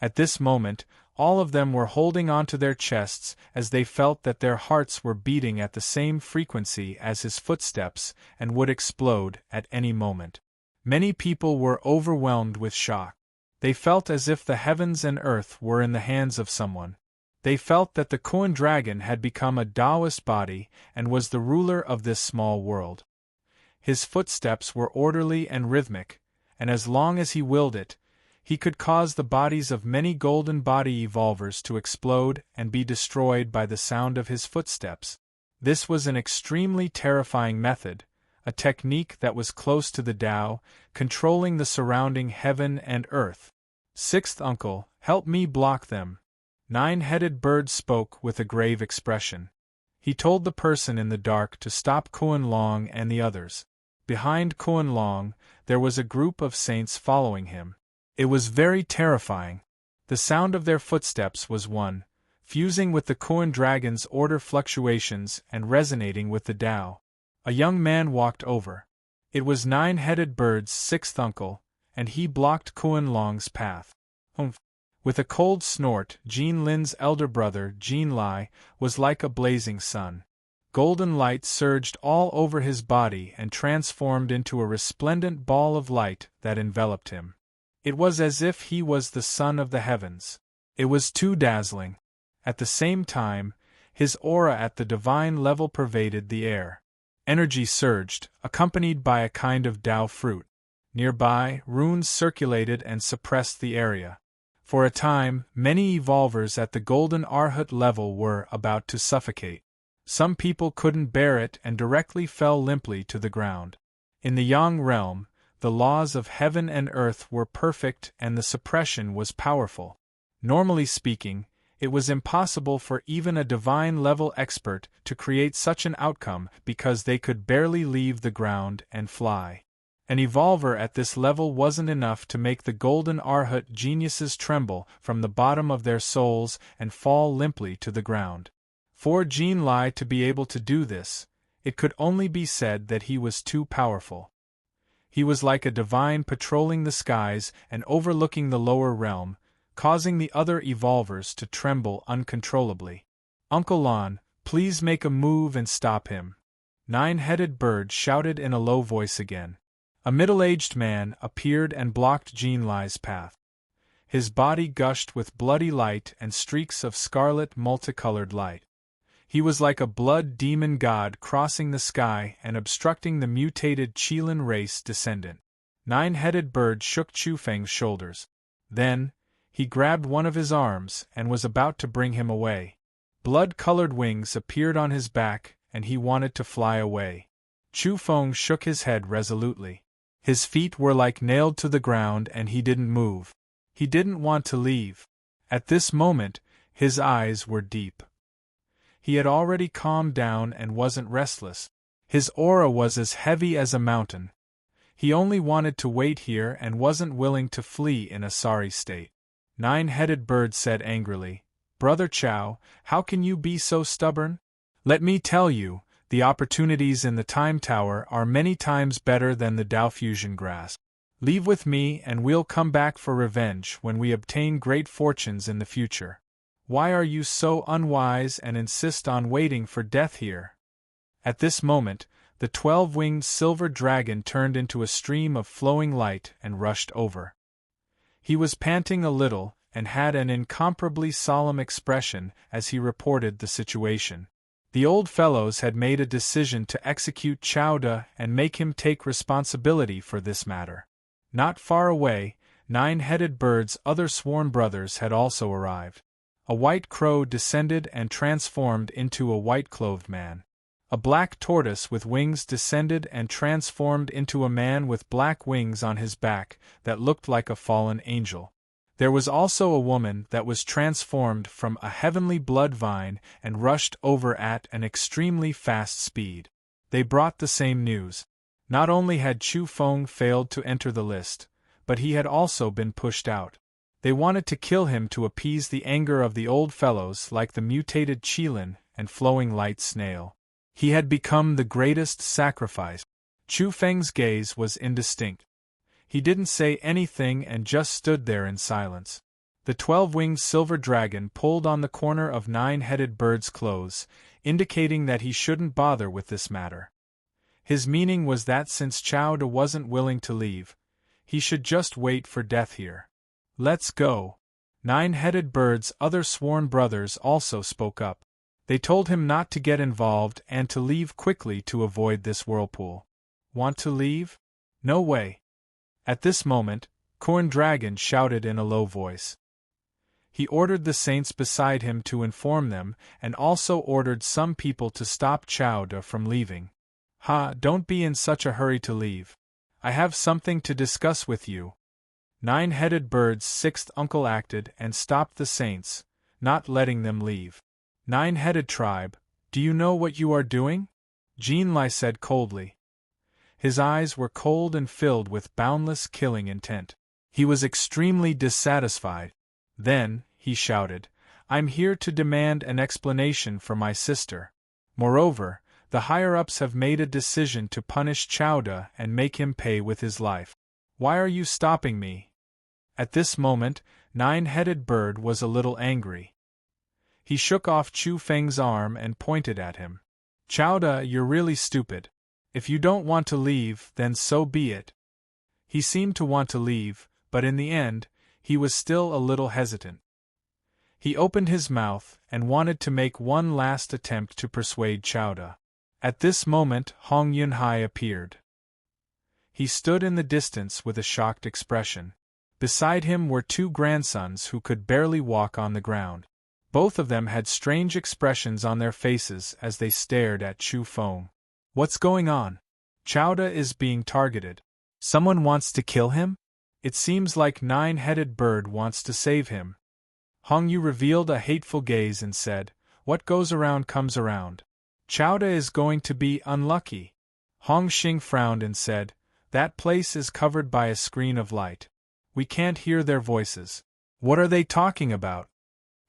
At this moment, all of them were holding onto their chests as they felt that their hearts were beating at the same frequency as his footsteps and would explode at any moment. Many people were overwhelmed with shock. They felt as if the heavens and earth were in the hands of someone. They felt that the Kuan dragon had become a Taoist body and was the ruler of this small world. His footsteps were orderly and rhythmic, and as long as he willed it, he could cause the bodies of many golden body evolvers to explode and be destroyed by the sound of his footsteps. This was an extremely terrifying method, a technique that was close to the Tao, controlling the surrounding heaven and earth. Sixth uncle, help me block them. Nine-headed bird spoke with a grave expression. He told the person in the dark to stop Kuan Long and the others. Behind Kuan Long, there was a group of saints following him. It was very terrifying. The sound of their footsteps was one, fusing with the Kuan dragon's order fluctuations and resonating with the Tao. A young man walked over. It was Nine-headed bird's sixth uncle, and he blocked Kuan Long's path. Humph! With a cold snort, Jean Lin's elder brother, Jean Lai, was like a blazing sun. Golden light surged all over his body and transformed into a resplendent ball of light that enveloped him. It was as if he was the sun of the heavens. It was too dazzling. At the same time, his aura at the divine level pervaded the air. Energy surged, accompanied by a kind of Tao fruit. Nearby, runes circulated and suppressed the area. For a time, many evolvers at the Golden Arhat level were about to suffocate. Some people couldn't bear it and directly fell limply to the ground. In the Yang realm, the laws of heaven and earth were perfect and the suppression was powerful. Normally speaking, it was impossible for even a divine-level expert to create such an outcome because they could barely leave the ground and fly. An evolver at this level wasn't enough to make the Golden Arhat geniuses tremble from the bottom of their souls and fall limply to the ground. For Jean Lai to be able to do this, it could only be said that he was too powerful. He was like a divine patrolling the skies and overlooking the lower realm, causing the other evolvers to tremble uncontrollably. "Uncle Lon, please make a move and stop him," Nine-Headed Bird shouted in a low voice again. A middle-aged man appeared and blocked Jean Lai's path. His body gushed with bloody light and streaks of scarlet multicolored light. He was like a blood demon god crossing the sky and obstructing the mutated Qilin race descendant. Nine-Headed Bird shook Chu Feng's shoulders. Then, he grabbed one of his arms and was about to bring him away. Blood-colored wings appeared on his back and he wanted to fly away. Chu Feng shook his head resolutely. His feet were like nailed to the ground and he didn't move. He didn't want to leave. At this moment, his eyes were deep. He had already calmed down and wasn't restless. His aura was as heavy as a mountain. He only wanted to wait here and wasn't willing to flee in a sorry state. Nine-Headed Bird said angrily, "Brother Chow, how can you be so stubborn? Let me tell you, the opportunities in the Time Tower are many times better than the Tao Fusion grass. Leave with me and we'll come back for revenge when we obtain great fortunes in the future. Why are you so unwise and insist on waiting for death here?" At this moment, the 12-winged silver dragon turned into a stream of flowing light and rushed over. He was panting a little and had an incomparably solemn expression as he reported the situation. The old fellows had made a decision to execute Chowda and make him take responsibility for this matter. Not far away, Nine-Headed Bird's other sworn brothers had also arrived. A white crow descended and transformed into a white-clothed man. A black tortoise with wings descended and transformed into a man with black wings on his back that looked like a fallen angel. There was also a woman that was transformed from a heavenly blood vine and rushed over at an extremely fast speed. They brought the same news. Not only had Chu Feng failed to enter the list, but he had also been pushed out. They wanted to kill him to appease the anger of the old fellows like the mutated Qilin and flowing light snail. He had become the greatest sacrifice. Chu Feng's gaze was indistinct. He didn't say anything and just stood there in silence. The 12-winged silver dragon pulled on the corner of Nine-Headed Bird's clothes, indicating that he shouldn't bother with this matter. His meaning was that since Chowda wasn't willing to leave, he should just wait for death here. "Let's go." Nine-Headed Bird's other sworn brothers also spoke up. They told him not to get involved and to leave quickly to avoid this whirlpool. "Want to leave? No way." At this moment, Corn Dragon shouted in a low voice. He ordered the saints beside him to inform them and also ordered some people to stop Chowda from leaving. Don't be in such a hurry to leave. I have something to discuss with you." Nine-Headed Bird's sixth uncle acted and stopped the saints, not letting them leave. "Nine-Headed Tribe, do you know what you are doing?" Jean Lai said coldly. His eyes were cold and filled with boundless killing intent. He was extremely dissatisfied. Then, he shouted, "I'm here to demand an explanation for my sister. Moreover, the higher-ups have made a decision to punish Chowda and make him pay with his life. Why are you stopping me?" At this moment, Nine-Headed Bird was a little angry. He shook off Chu Feng's arm and pointed at him. Chowda, you're really stupid. If you don't want to leave, then so be it. He seemed to want to leave, but in the end, he was still a little hesitant. He opened his mouth and wanted to make one last attempt to persuade Chowda. At this moment, Hong Yunhai appeared. He stood in the distance with a shocked expression. Beside him were two grandsons who could barely walk on the ground. Both of them had strange expressions on their faces as they stared at Chu Feng. What's going on? Chowda is being targeted. Someone wants to kill him? It seems like Nine-Headed Bird wants to save him. Hong Yu revealed a hateful gaze and said, "What goes around comes around. Chowda is going to be unlucky." Hong Xing frowned and said, "That place is covered by a screen of light. We can't hear their voices. What are they talking about?"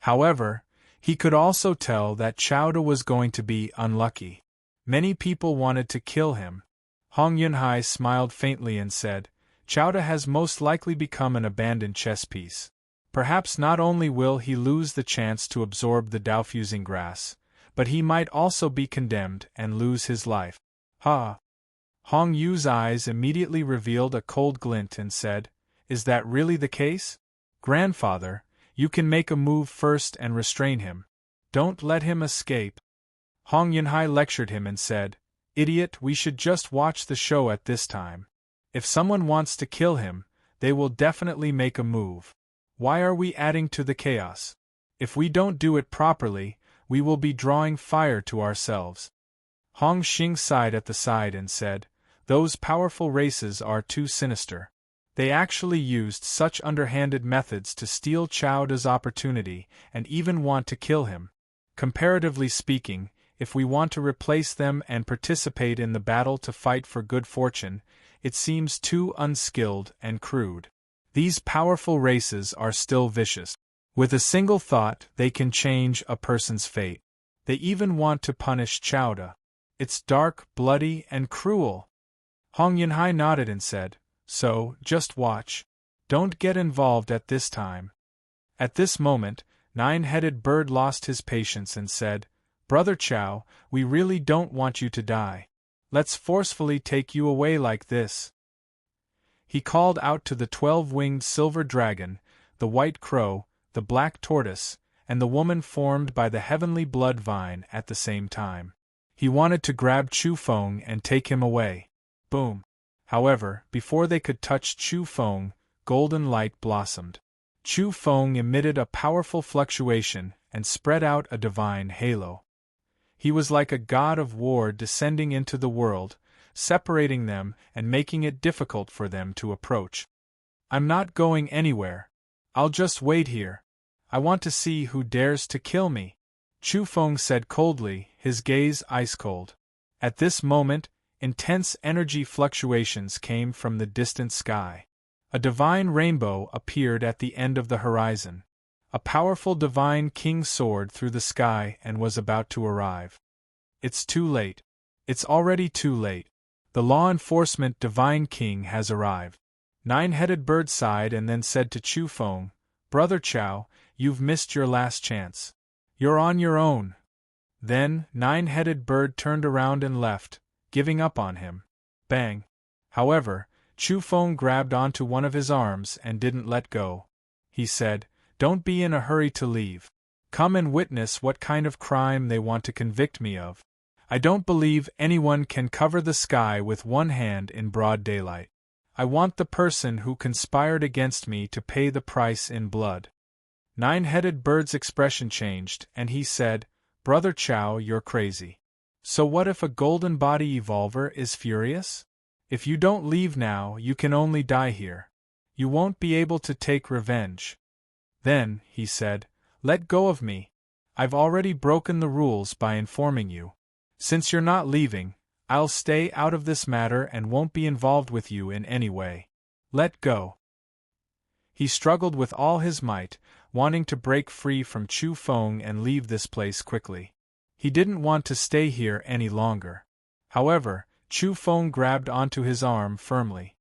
However, he could also tell that Chowda was going to be unlucky. Many people wanted to kill him. Hong Yunhai smiled faintly and said, "Chowda has most likely become an abandoned chess piece. Perhaps not only will he lose the chance to absorb the Daofusing grass, but he might also be condemned and lose his life." Ha! Hong Yu's eyes immediately revealed a cold glint and said, "Is that really the case? Grandfather, you can make a move first and restrain him. Don't let him escape." Hong Yunhai lectured him and said, "Idiot, we should just watch the show at this time. If someone wants to kill him, they will definitely make a move. Why are we adding to the chaos? If we don't do it properly, we will be drawing fire to ourselves." Hong Xing sighed at the side and said, "Those powerful races are too sinister. They actually used such underhanded methods to steal Chowda's opportunity and even want to kill him. Comparatively speaking, if we want to replace them and participate in the battle to fight for good fortune, it seems too unskilled and crude. These powerful races are still vicious. With a single thought, they can change a person's fate. They even want to punish Chowda. It's dark, bloody, and cruel." Hong Yunhai nodded and said, "So, just watch. Don't get involved at this time." At this moment, Nine-Headed Bird lost his patience and said, "Brother Chow, we really don't want you to die. Let's forcefully take you away like this." He called out to the 12-winged silver dragon, the white crow, the black tortoise, and the woman formed by the heavenly blood vine at the same time. He wanted to grab Chu Feng and take him away. Boom! However, before they could touch Chu Feng, golden light blossomed. Chu Feng emitted a powerful fluctuation and spread out a divine halo. He was like a god of war descending into the world, separating them and making it difficult for them to approach. "I'm not going anywhere. I'll just wait here. I want to see who dares to kill me," Chu Feng said coldly, his gaze ice-cold. At this moment, intense energy fluctuations came from the distant sky. A divine rainbow appeared at the end of the horizon. A powerful divine king soared through the sky and was about to arrive. "It's too late. It's already too late. The law enforcement divine king has arrived." Nine-Headed Bird sighed and then said to Chu Feng, "Brother Chow, you've missed your last chance. You're on your own." Then, Nine-Headed Bird turned around and left, giving up on him. Bang! However, Chu Feng grabbed onto one of his arms and didn't let go. He said, "Don't be in a hurry to leave. Come and witness what kind of crime they want to convict me of. I don't believe anyone can cover the sky with one hand in broad daylight. I want the person who conspired against me to pay the price in blood." Nine-Headed Bird's expression changed, and he said, "Brother Chow, you're crazy. So what if a golden body evolver is furious? If you don't leave now, you can only die here. You won't be able to take revenge." Then, he said, "Let go of me. I've already broken the rules by informing you. Since you're not leaving, I'll stay out of this matter and won't be involved with you in any way. Let go." He struggled with all his might, wanting to break free from Chu Feng and leave this place quickly. He didn't want to stay here any longer. However, Chu Feng grabbed onto his arm firmly.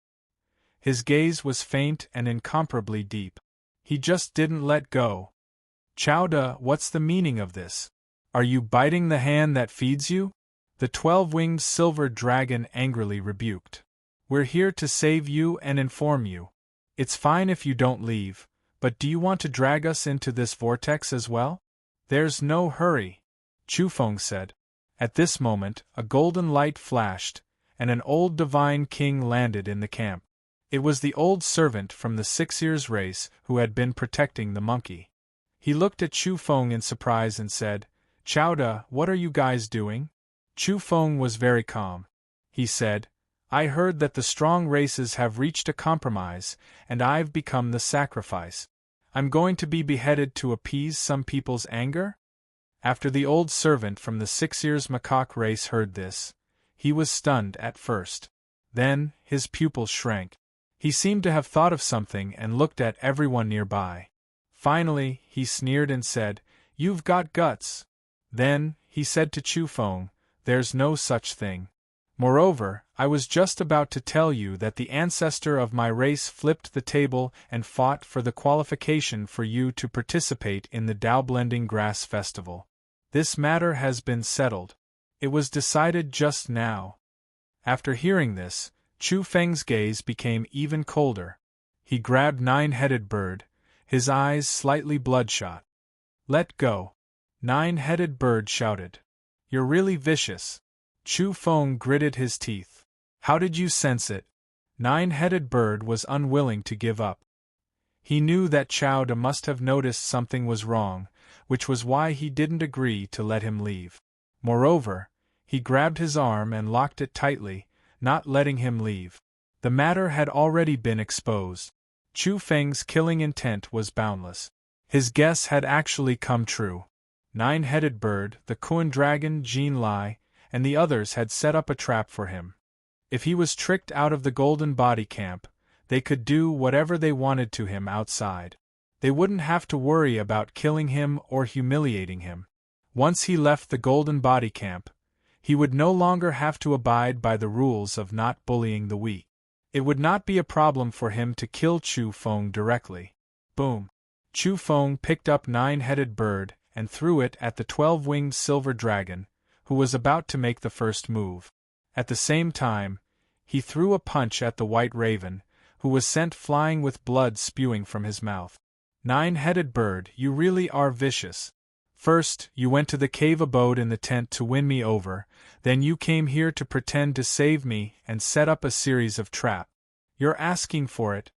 His gaze was faint and incomparably deep. He just didn't let go. "Chowda, what's the meaning of this? Are you biting the hand that feeds you?" the 12-winged silver dragon angrily rebuked. "We're here to save you and inform you. It's fine if you don't leave, but do you want to drag us into this vortex as well?" "There's no hurry," Chufeng said. At this moment, a golden light flashed, and an old divine king landed in the camp. It was the old servant from the 6 Years race who had been protecting the monkey. He looked at Chufeng in surprise and said, "Chowda, what are you guys doing?" Chufeng was very calm. He said, "I heard that the strong races have reached a compromise, and I've become the sacrifice. I'm going to be beheaded to appease some people's anger?" After the old servant from the 6 Years macaque race heard this, he was stunned at first. Then, his pupils shrank. He seemed to have thought of something and looked at everyone nearby. Finally, he sneered and said, "You've got guts." Then, he said to Chufeng, "There's no such thing. Moreover, I was just about to tell you that the ancestor of my race flipped the table and fought for the qualification for you to participate in the Dao-blending Grass Festival. This matter has been settled. It was decided just now." After hearing this, Chufeng's gaze became even colder. He grabbed Nine-Headed Bird, his eyes slightly bloodshot. "Let go!" Nine-Headed Bird shouted. "You're really vicious." Chufeng gritted his teeth. "How did you sense it?" Nine-Headed Bird was unwilling to give up. He knew that Chowda must have noticed something was wrong, which was why he didn't agree to let him leave. Moreover, he grabbed his arm and locked it tightly, not letting him leave. The matter had already been exposed. Chufeng's killing intent was boundless. His guess had actually come true. Nine-Headed Bird, the Kuan Dragon Jin Lai, and the others had set up a trap for him. If he was tricked out of the Golden Body Camp, they could do whatever they wanted to him outside. They wouldn't have to worry about killing him or humiliating him. Once he left the Golden Body Camp, he would no longer have to abide by the rules of not bullying the weak. It would not be a problem for him to kill Chufeng directly. Boom! Chufeng picked up Nine-Headed Bird and threw it at the 12-winged silver dragon, who was about to make the first move. At the same time, he threw a punch at the white raven, who was sent flying with blood spewing from his mouth. "Nine-Headed Bird, you really are vicious. First, you went to the cave abode in the tent to win me over, then you came here to pretend to save me and set up a series of traps. You're asking for it."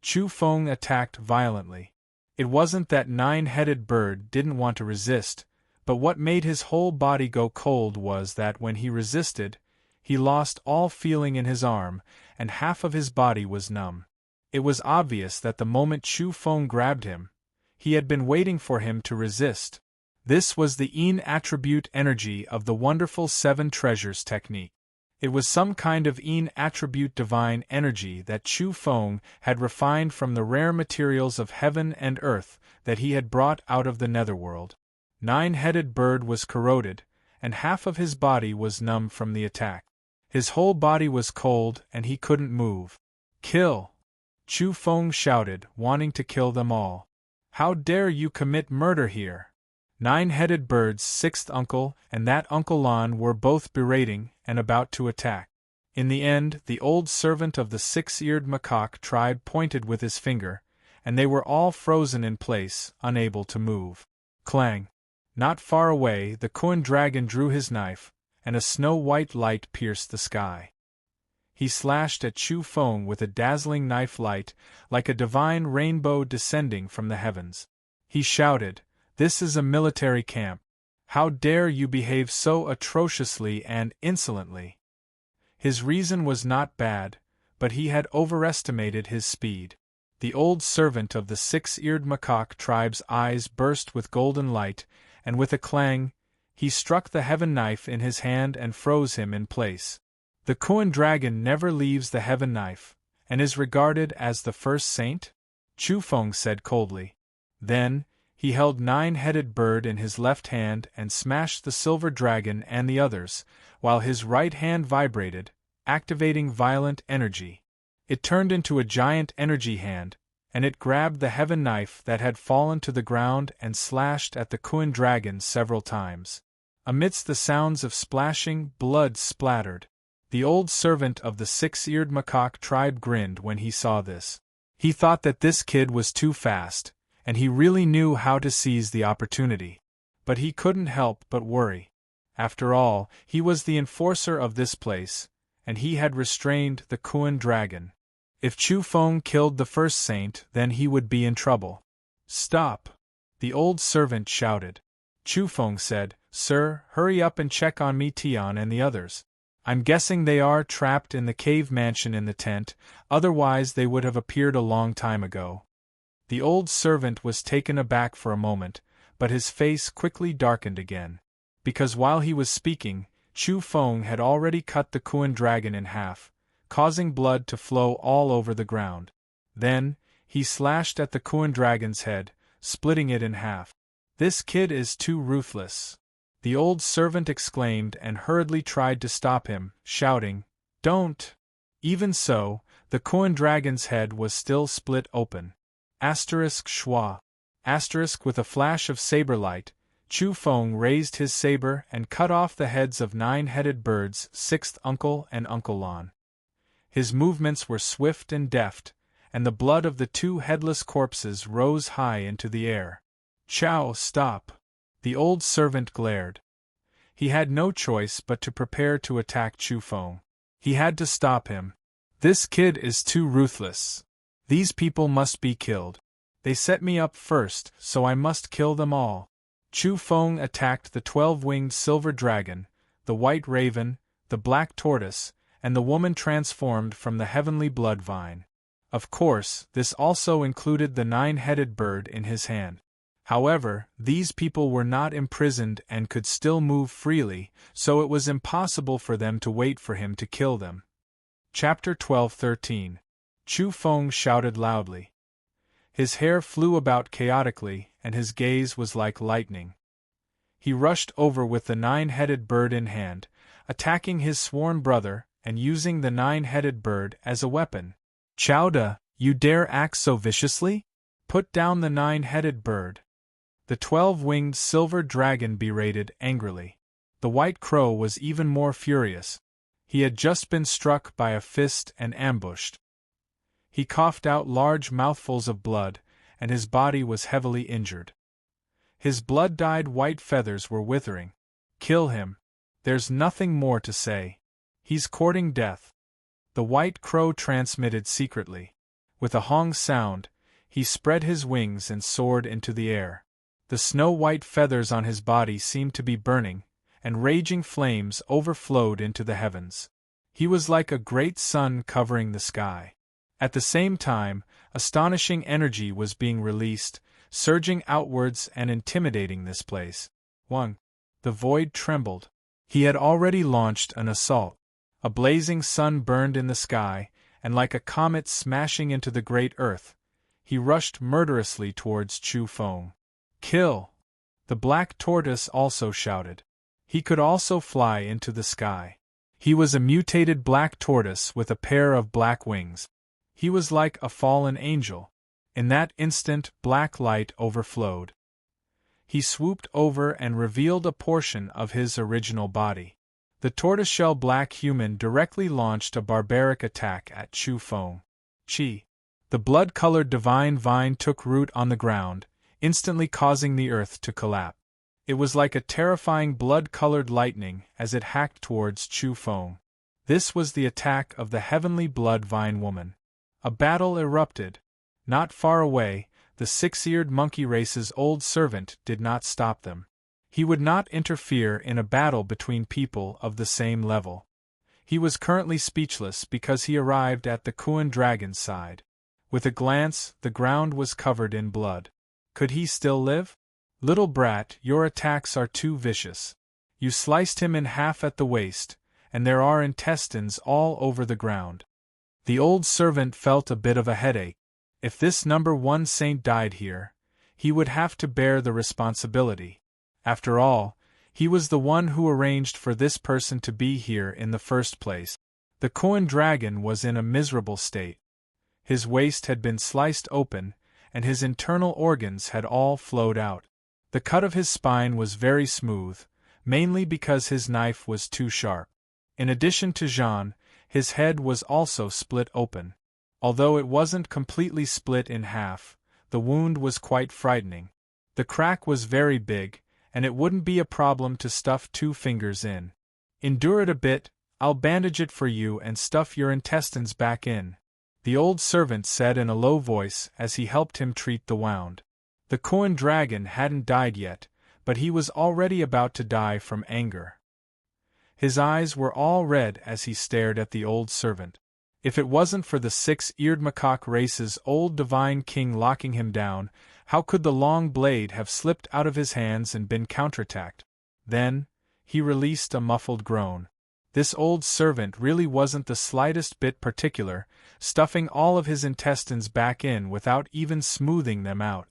Chufeng attacked violently. It wasn't that Nine-Headed Bird didn't want to resist, but what made his whole body go cold was that when he resisted, he lost all feeling in his arm, and half of his body was numb. It was obvious that the moment Chufeng grabbed him, he had been waiting for him to resist. This was the Yin attribute energy of the wonderful 7 treasures technique. It was some kind of Yin attribute divine energy that Chufeng had refined from the rare materials of heaven and earth that he had brought out of the netherworld. Nine-Headed Bird was corroded, and half of his body was numb from the attack. His whole body was cold and he couldn't move. "Kill!" Chufeng shouted, wanting to kill them all. "How dare you commit murder here?" Nine-Headed Bird's 6th uncle and that Uncle Lon were both berating and about to attack. In the end, the old servant of the 6-eared macaque tribe pointed with his finger, and they were all frozen in place, unable to move. Clang! Not far away, the Kuan Dragon drew his knife, and a snow-white light pierced the sky. He slashed at Chufeng with a dazzling knife light, like a divine rainbow descending from the heavens. He shouted, "This is a military camp. How dare you behave so atrociously and insolently?" His reason was not bad, but he had overestimated his speed. The old servant of the 6-eared macaque tribe's eyes burst with golden light, and with a clang, he struck the heaven knife in his hand and froze him in place. The Kuan Dragon never leaves the heaven knife, and is regarded as the first saint? Chufeng said coldly. Then, he held Nine-Headed Bird in his left hand and smashed the silver dragon and the others, while his right hand vibrated, activating violent energy. It turned into a giant energy hand, and it grabbed the heaven knife that had fallen to the ground and slashed at the Kuan Dragon several times. Amidst the sounds of splashing, blood splattered. The old servant of the six-eared macaque tribe grinned when he saw this. He thought that this kid was too fast, and he really knew how to seize the opportunity. But he couldn't help but worry. After all, he was the enforcer of this place, and he had restrained the Kuan dragon. If Chu Feng killed the first saint, then he would be in trouble. "Stop!" the old servant shouted. Chu Feng said, "Sir, hurry up and check on Mi Tian and the others. I'm guessing they are trapped in the cave mansion in the tent, otherwise they would have appeared a long time ago." The old servant was taken aback for a moment, but his face quickly darkened again. Because while he was speaking, Chu Feng had already cut the Kuan dragon in half, causing blood to flow all over the ground. Then, he slashed at the Kuan dragon's head, splitting it in half. "This kid is too ruthless," the old servant exclaimed and hurriedly tried to stop him, shouting, "Don't!" Even so, the Kuan dragon's head was still split open. Schwa. With a flash of saber light, Chu Feng raised his saber and cut off the heads of 9-headed birds' sixth uncle and Uncle Lan. His movements were swift and deft, and the blood of the two headless corpses rose high into the air. "Chow, stop!" the old servant glared. He had no choice but to prepare to attack Chu Feng. He had to stop him. "This kid is too ruthless. These people must be killed. They set me up first, so I must kill them all." Chu Feng attacked the 12-winged silver dragon, the white raven, the black tortoise, and the woman transformed from the heavenly blood vine. Of course, this also included the 9-headed bird in his hand. However, these people were not imprisoned and could still move freely, so it was impossible for them to wait for him to kill them. Chapter 12-13. Chu Feng shouted loudly. His hair flew about chaotically, and his gaze was like lightning. He rushed over with the 9-headed bird in hand, attacking his sworn brother and using the 9-headed bird as a weapon. "Chowda, you dare act so viciously? Put down the 9-headed bird!" The 12-winged silver dragon berated angrily. The white crow was even more furious. He had just been struck by a fist and ambushed. He coughed out large mouthfuls of blood, and his body was heavily injured. His blood-dyed white feathers were withering. "Kill him. There's nothing more to say. He's courting death." The white crow transmitted secretly. With a hong sound, he spread his wings and soared into the air. The snow-white feathers on his body seemed to be burning, and raging flames overflowed into the heavens. He was like a great sun covering the sky. At the same time, astonishing energy was being released, surging outwards and intimidating this place. 1. The void trembled. He had already launched an assault. A blazing sun burned in the sky, and like a comet smashing into the great earth, he rushed murderously towards Chu Feng. "Kill!" The black tortoise also shouted. He could also fly into the sky. He was a mutated black tortoise with a pair of black wings. He was like a fallen angel. In that instant, black light overflowed. He swooped over and revealed a portion of his original body. The tortoiseshell black human directly launched a barbaric attack at Chu Feng. Chi. The blood-colored divine vine took root on the ground, instantly causing the earth to collapse. It was like a terrifying blood-colored lightning as it hacked towards Chu Feng. This was the attack of the heavenly blood vine woman. A battle erupted. Not far away, the six-eared monkey race's old servant did not stop them. He would not interfere in a battle between people of the same level. He was currently speechless because he arrived at the Kuan dragon's side. With a glance, the ground was covered in blood. Could he still live? "Little brat, your attacks are too vicious. You sliced him in half at the waist, and there are intestines all over the ground." The old servant felt a bit of a headache. If this number 1 saint died here, he would have to bear the responsibility. After all, he was the one who arranged for this person to be here in the first place. The Kuan dragon was in a miserable state. His waist had been sliced open, and his internal organs had all flowed out. The cut of his spine was very smooth, mainly because his knife was too sharp. In addition to Jean, his head was also split open. Although it wasn't completely split in half, the wound was quite frightening. The crack was very big, and it wouldn't be a problem to stuff 2 fingers in. Endure it a bit, I'll bandage it for you and stuff your intestines back in, the old servant said in a low voice as he helped him treat the wound. The coin dragon hadn't died yet, but he was already about to die from anger. His eyes were all red as he stared at the old servant. If it wasn't for the 6-eared macaque race's old divine king locking him down, how could the long blade have slipped out of his hands and been counterattacked? Then, he released a muffled groan. This old servant really wasn't the slightest bit particular, stuffing all of his intestines back in without even smoothing them out.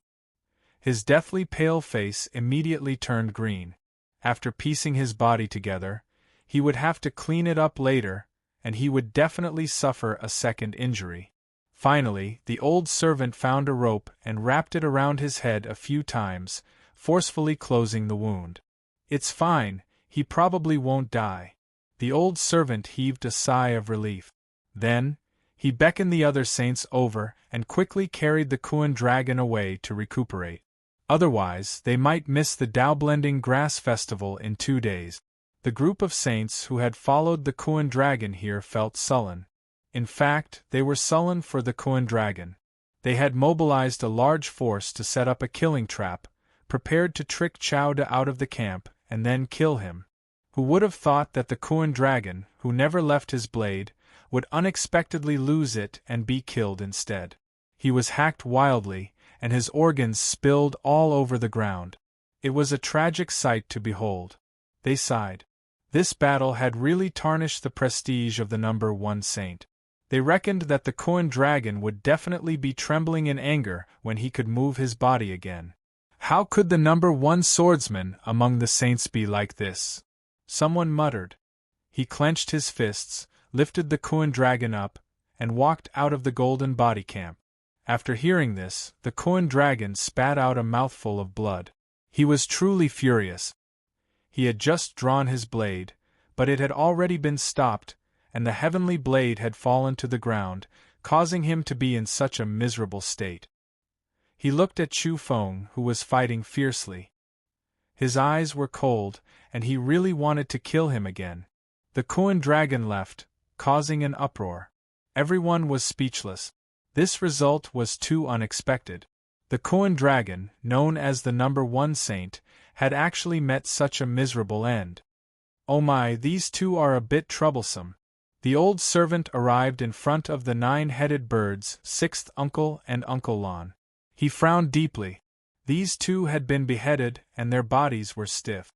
His deathly pale face immediately turned green. After piecing his body together, he would have to clean it up later, and he would definitely suffer a second injury. Finally, the old servant found a rope and wrapped it around his head a few times, forcefully closing the wound. It's fine, he probably won't die. The old servant heaved a sigh of relief. Then, he beckoned the other saints over and quickly carried the Kuan dragon away to recuperate. Otherwise, they might miss the Dao-blending grass festival in 2 days. The group of saints who had followed the Kuan dragon here felt sullen. In fact, they were sullen for the Kuan dragon. They had mobilized a large force to set up a killing trap, prepared to trick Chao Da out of the camp and then kill him. Who would have thought that the Kuan dragon, who never left his blade, would unexpectedly lose it and be killed instead? He was hacked wildly, and his organs spilled all over the ground. It was a tragic sight to behold. They sighed. This battle had really tarnished the prestige of the number 1 saint. They reckoned that the Kuan dragon would definitely be trembling in anger when he could move his body again. How could the number 1 swordsman among the saints be like this? Someone muttered. He clenched his fists, lifted the Kuan dragon up, and walked out of the golden body camp. After hearing this, the Kuan dragon spat out a mouthful of blood. He was truly furious. He had just drawn his blade, but it had already been stopped, and the heavenly blade had fallen to the ground, causing him to be in such a miserable state. He looked at Chu Feng, who was fighting fiercely. His eyes were cold, and he really wanted to kill him again. The Kuan dragon left, causing an uproar. Everyone was speechless. This result was too unexpected. The Kuan dragon, known as the number 1 saint, had actually met such a miserable end. Oh my, these two are a bit troublesome. The old servant arrived in front of the 9-headed bird's 6th uncle and Uncle Lon. He frowned deeply. These two had been beheaded, and their bodies were stiff.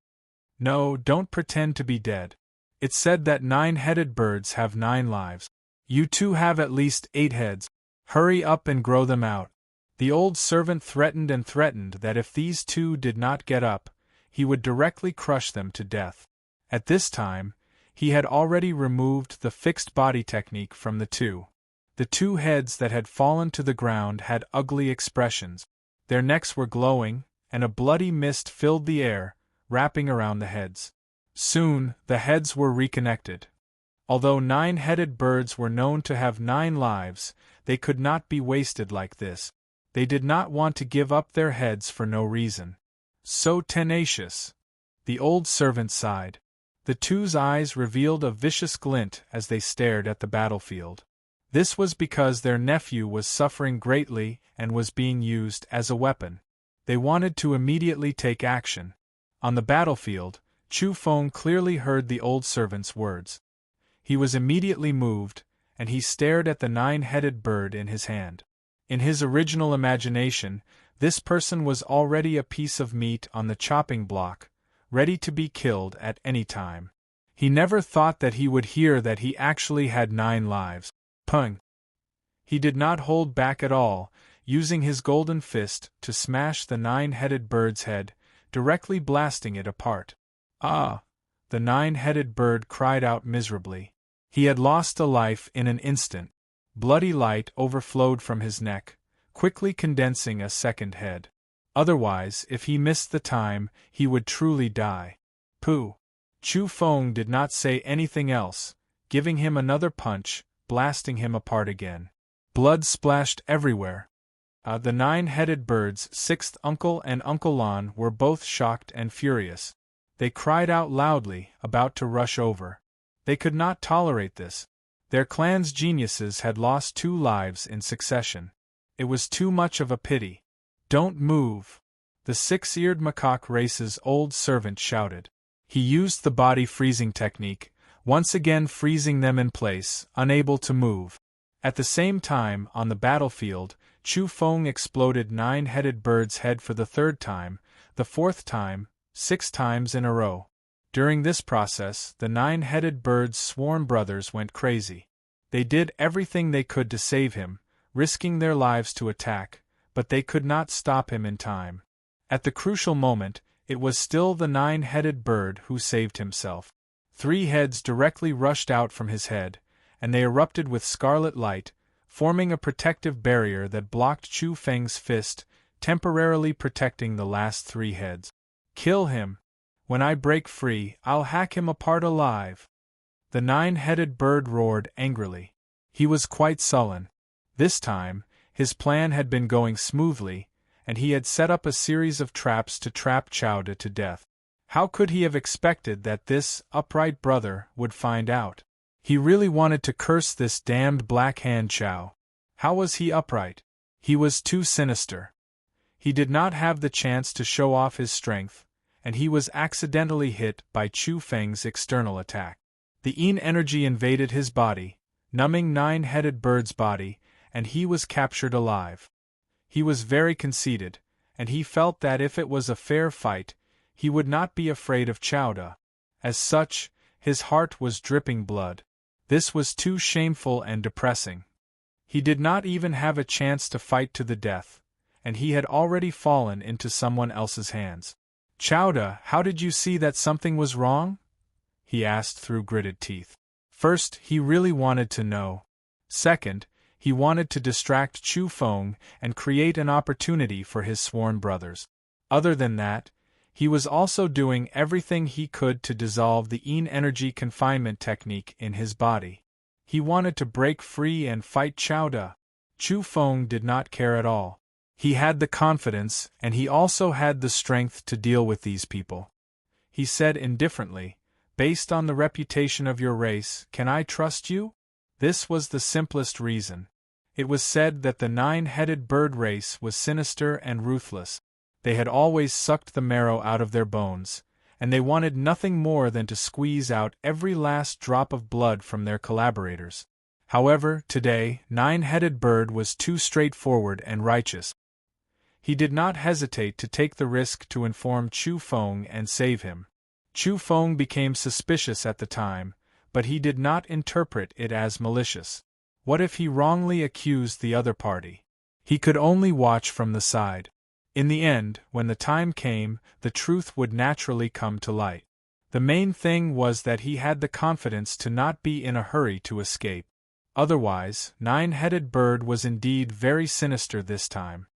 No, don't pretend to be dead. It's said that 9-headed birds have 9 lives. You two have at least 8 heads. Hurry up and grow them out. The old servant threatened and threatened that if these two did not get up, he would directly crush them to death. At this time, he had already removed the fixed body technique from the two. The 2 heads that had fallen to the ground had ugly expressions. Their necks were glowing, and a bloody mist filled the air, wrapping around the heads. Soon, the heads were reconnected. Although 9-headed birds were known to have 9 lives, they could not be wasted like this. They did not want to give up their heads for no reason. So tenacious. The old servant sighed. The two's eyes revealed a vicious glint as they stared at the battlefield. This was because their nephew was suffering greatly and was being used as a weapon. They wanted to immediately take action. On the battlefield, Chu Feng clearly heard the old servant's words. He was immediately moved, and he stared at the 9-headed bird in his hand. In his original imagination, this person was already a piece of meat on the chopping block, ready to be killed at any time. He never thought that he would hear that he actually had 9 lives. Pung! He did not hold back at all, using his golden fist to smash the 9-headed bird's head, directly blasting it apart. Ah! The 9-headed bird cried out miserably. He had lost a life in an instant. Bloody light overflowed from his neck, quickly condensing a second head. Otherwise, if he missed the time, he would truly die. Pooh! Chu Feng did not say anything else, giving him another punch, blasting him apart again. Blood splashed everywhere. The 9-headed bird's sixth uncle and Uncle Lon were both shocked and furious. They cried out loudly, about to rush over. They could not tolerate this. Their clan's geniuses had lost 2 lives in succession. It was too much of a pity. Don't move! The 6-eared macaque race's old servant shouted. He used the body freezing technique, once again freezing them in place, unable to move. At the same time, on the battlefield, Chu Feng exploded 9-headed bird's head for the 3rd time, the 4th time, 6 times in a row. During this process, the 9-headed bird's sworn brothers went crazy. They did everything they could to save him, risking their lives to attack, but they could not stop him in time. At the crucial moment, it was still the 9-headed bird who saved himself. 3 heads directly rushed out from his head, and they erupted with scarlet light, forming a protective barrier that blocked Chu Feng's fist, temporarily protecting the last 3 heads. Kill him! When I break free, I'll hack him apart alive! The 9-headed bird roared angrily. He was quite sullen. This time, his plan had been going smoothly, and he had set up a series of traps to trap Chowda to death. How could he have expected that this upright brother would find out? He really wanted to curse this damned Black Hand Chow. How was he upright? He was too sinister. He did not have the chance to show off his strength, and he was accidentally hit by Chu Feng's external attack. The Yin energy invaded his body, numbing 9-headed bird's body, and he was captured alive. He was very conceited, and he felt that if it was a fair fight, he would not be afraid of Chowda. As such, his heart was dripping blood. This was too shameful and depressing. He did not even have a chance to fight to the death, and he had already fallen into someone else's hands. Chowda, how did you see that something was wrong? He asked through gritted teeth. First, he really wanted to know. Second, he wanted to distract Chu Feng and create an opportunity for his sworn brothers. Other than that, he was also doing everything he could to dissolve the Yin energy confinement technique in his body. He wanted to break free and fight Chowda. Chu Feng did not care at all. He had the confidence, and he also had the strength to deal with these people. He said indifferently, "Based on the reputation of your race, can I trust you?" This was the simplest reason. It was said that the 9-headed bird race was sinister and ruthless. They had always sucked the marrow out of their bones, and they wanted nothing more than to squeeze out every last drop of blood from their collaborators. However, today, 9-headed bird was too straightforward and righteous. He did not hesitate to take the risk to inform Chu Feng and save him. Chu Feng became suspicious at the time, but he did not interpret it as malicious. What if he wrongly accused the other party? He could only watch from the side. In the end, when the time came, the truth would naturally come to light. The main thing was that he had the confidence to not be in a hurry to escape. Otherwise, 9-headed bird was indeed very sinister this time.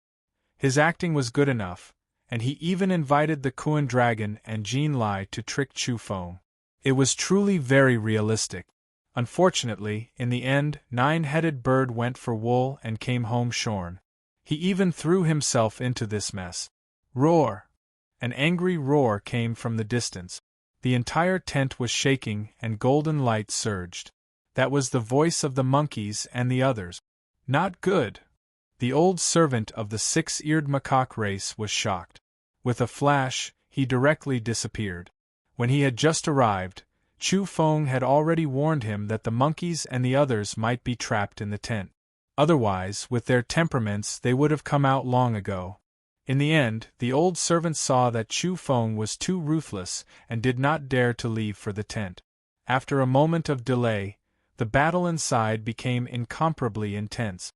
His acting was good enough, and he even invited the Kuan Dragon and Jean Lai to trick Chu Feng. It was truly very realistic. Unfortunately, in the end, 9-headed bird went for wool and came home shorn. He even threw himself into this mess. Roar! An angry roar came from the distance. The entire tent was shaking and golden light surged. That was the voice of the monkeys and the others. Not good! The old servant of the 6-eared macaque race was shocked. With a flash, he directly disappeared. When he had just arrived, Chu Feng had already warned him that the monkeys and the others might be trapped in the tent. Otherwise, with their temperaments, they would have come out long ago. In the end, the old servant saw that Chu Feng was too ruthless and did not dare to leave for the tent. After a moment of delay, the battle inside became incomparably intense.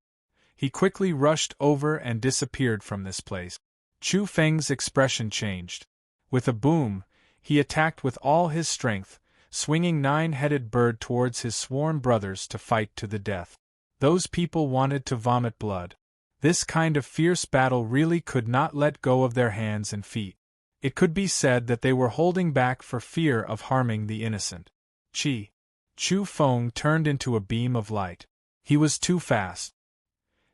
He quickly rushed over and disappeared from this place. Chu Feng's expression changed. With a boom, he attacked with all his strength, swinging 9-headed bird towards his sworn brothers to fight to the death. Those people wanted to vomit blood. This kind of fierce battle really could not let go of their hands and feet. It could be said that they were holding back for fear of harming the innocent. Chu Feng turned into a beam of light. He was too fast.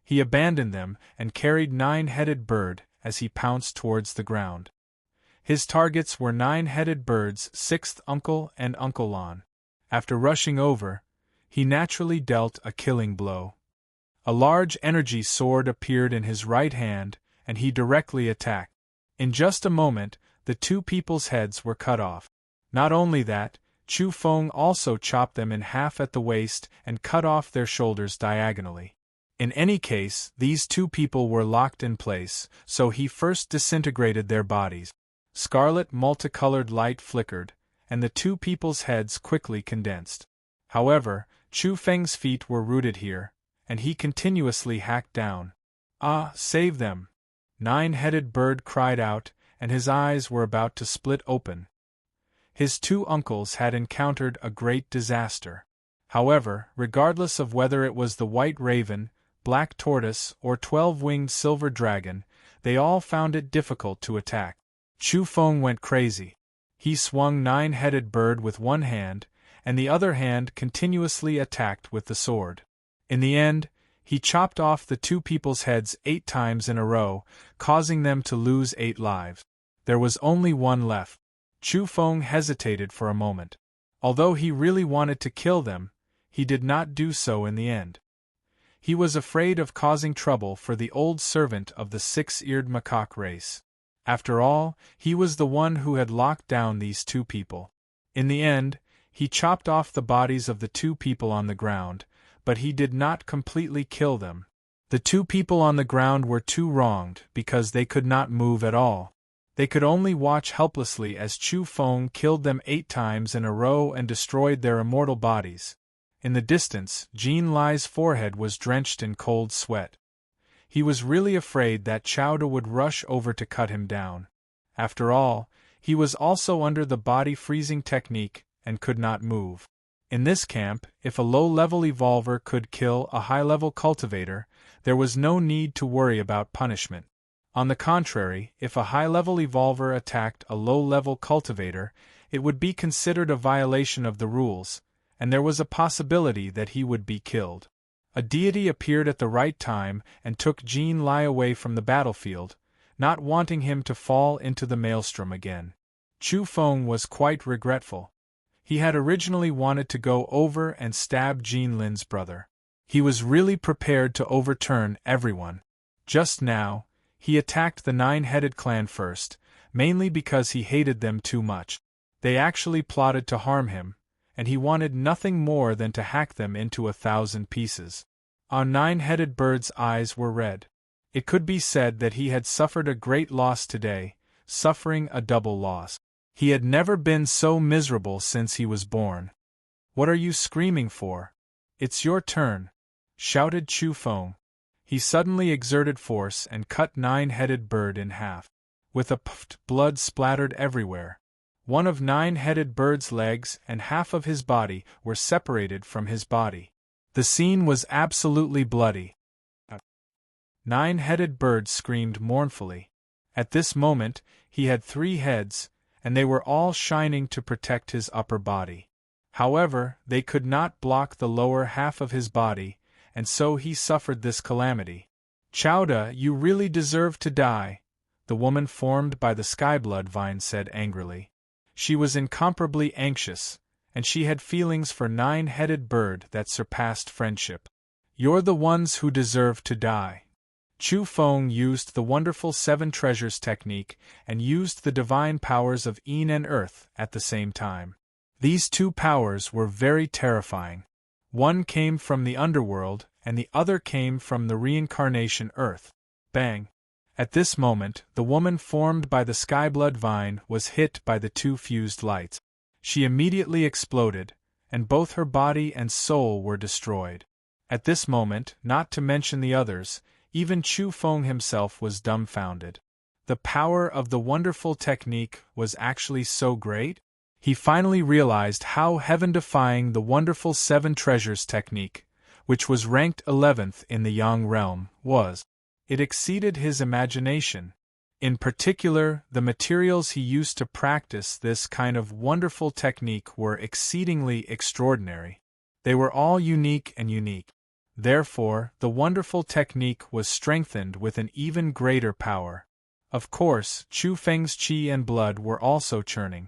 He abandoned them and carried Nine-Headed Bird as he pounced towards the ground. His targets were Nine-Headed Bird's sixth uncle and Uncle Lon. After rushing over, he naturally dealt a killing blow. A large energy sword appeared in his right hand, and he directly attacked. In just a moment, the two people's heads were cut off. Not only that, Chu Feng also chopped them in half at the waist and cut off their shoulders diagonally. In any case, these two people were locked in place, so he first disintegrated their bodies. Scarlet multicolored light flickered, and the two people's heads quickly condensed. However, Chu Feng's feet were rooted here, and he continuously hacked down. "Ah, save them!" Nine-Headed Bird cried out, and his eyes were about to split open. His two uncles had encountered a great disaster. However, regardless of whether it was the White Raven, Black Tortoise, or 12-winged Silver Dragon, they all found it difficult to attack. Chu Feng went crazy. He swung Nine-Headed Bird with one hand, and the other hand continuously attacked with the sword. In the end, he chopped off the two people's heads 8 times in a row, causing them to lose 8 lives. There was only one left. Chu Feng hesitated for a moment. Although he really wanted to kill them, he did not do so in the end. He was afraid of causing trouble for the old servant of the 6-eared macaque race. After all, he was the one who had locked down these two people. In the end, he chopped off the bodies of the two people on the ground, but he did not completely kill them. The two people on the ground were too wronged because they could not move at all. They could only watch helplessly as Chu Feng killed them 8 times in a row and destroyed their immortal bodies. In the distance, Jean Lai's forehead was drenched in cold sweat. He was really afraid that Chowda would rush over to cut him down. After all, he was also under the body freezing technique and could not move. In this camp, if a low-level evolver could kill a high-level cultivator, there was no need to worry about punishment. On the contrary, if a high-level evolver attacked a low-level cultivator, it would be considered a violation of the rules, and there was a possibility that he would be killed. A deity appeared at the right time and took Jean Lai away from the battlefield, not wanting him to fall into the maelstrom again. Chu Feng was quite regretful. He had originally wanted to go over and stab Jean Lin's brother. He was really prepared to overturn everyone. Just now, he attacked the Nine-Headed Clan first, mainly because he hated them too much. They actually plotted to harm him, and he wanted nothing more than to hack them into 1,000 pieces. Our Nine-Headed Bird's eyes were red. It could be said that he had suffered a great loss today, suffering a double loss. He had never been so miserable since he was born. "What are you screaming for? It's your turn," shouted Chu Feng. He suddenly exerted force and cut Nine-Headed Bird in half. With a puff, blood splattered everywhere. One of Nine-Headed Bird's legs and half of his body were separated from his body. The scene was absolutely bloody. Nine-Headed Bird screamed mournfully. At this moment, he had 3 heads, and they were all shining to protect his upper body. However, they could not block the lower half of his body, and so he suffered this calamity. "Chowda, you really deserve to die," the woman formed by the Skyblood vine said angrily. She was incomparably anxious, and she had feelings for Nine-Headed Bird that surpassed friendship. "You're the ones who deserve to die." Chu Feng used the wonderful 7 treasures technique and used the divine powers of Yin and Earth at the same time. These 2 powers were very terrifying. One came from the underworld, and the other came from the reincarnation Earth. Bang! At this moment, the woman formed by the Skyblood vine was hit by the 2 fused lights. She immediately exploded, and both her body and soul were destroyed. At this moment, not to mention the others, even Chu Feng himself was dumbfounded. The power of the wonderful technique was actually so great? He finally realized how heaven-defying the wonderful 7 treasures technique, which was ranked 11th in the Yang realm, was. It exceeded his imagination. In particular, the materials he used to practice this kind of wonderful technique were exceedingly extraordinary. They were all unique and unique. Therefore, the wonderful technique was strengthened with an even greater power. Of course, Chu Feng's qi and blood were also churning.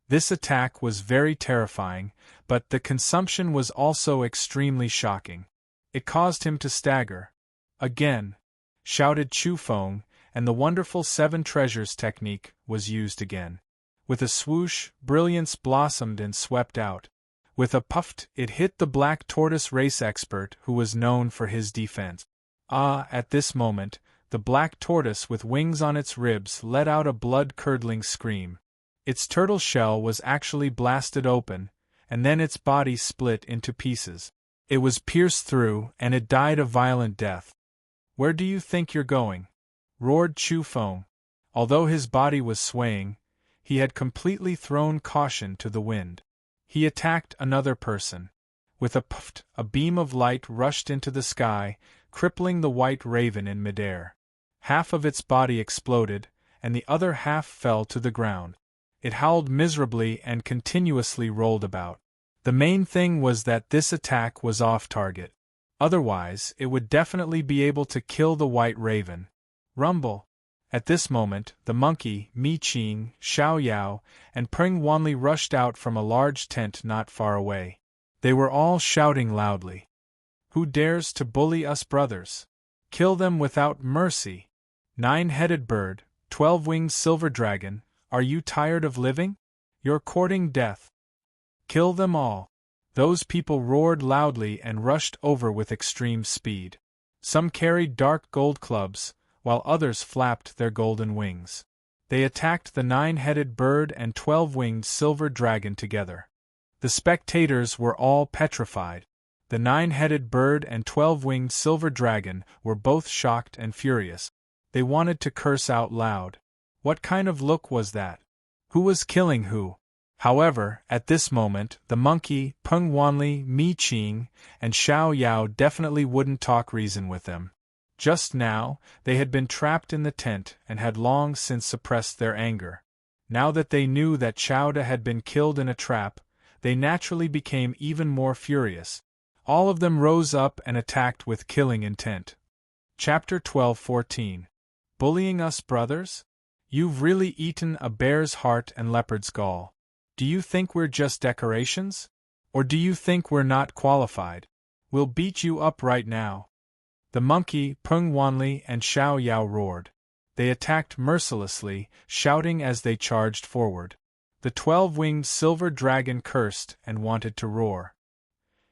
This attack was very terrifying, but the consumption was also extremely shocking. It caused him to stagger. Again, shouted Chu Feng, and the wonderful seven treasures technique was used again. With a swoosh, brilliance blossomed and swept out. With a puff, it hit the black tortoise race expert who was known for his defense. At this moment, the black tortoise with wings on its ribs let out a blood-curdling scream. Its turtle shell was actually blasted open, and then its body split into pieces. It was pierced through, and it died a violent death. "Where do you think you're going?" roared Chu Feng. Although his body was swaying, he had completely thrown caution to the wind. He attacked another person. With a puff, a beam of light rushed into the sky, crippling the white raven in midair. Half of its body exploded, and the other half fell to the ground. It howled miserably and continuously rolled about. The main thing was that this attack was off target. Otherwise, it would definitely be able to kill the white raven. Rumble! At this moment, the monkey, Mi Qing, Xiao Yao, and Peng Wanli rushed out from a large tent not far away. They were all shouting loudly. "Who dares to bully us brothers? Kill them without mercy! 9-headed bird, 12-winged silver dragon, are you tired of living? You're courting death. Kill them all!" Those people roared loudly and rushed over with extreme speed. Some carried dark gold clubs, while others flapped their golden wings. They attacked the 9-headed bird and 12-winged silver dragon together. The spectators were all petrified. The 9-headed bird and 12-winged silver dragon were both shocked and furious. They wanted to curse out loud. What kind of look was that? Who was killing who? However, at this moment, the monkey, Peng Wanli, Mi Qing, and Xiao Yao definitely wouldn't talk reason with them. Just now, they had been trapped in the tent and had long since suppressed their anger. Now that they knew that Chowda had been killed in a trap, they naturally became even more furious. All of them rose up and attacked with killing intent. Chapter 12:14. Bullying us, brothers? You've really eaten a bear's heart and leopard's gall. Do you think we're just decorations? Or do you think we're not qualified? We'll beat you up right now. The monkey, Peng Wanli, and Xiao Yao roared. They attacked mercilessly, shouting as they charged forward. The 12-winged silver dragon cursed and wanted to roar.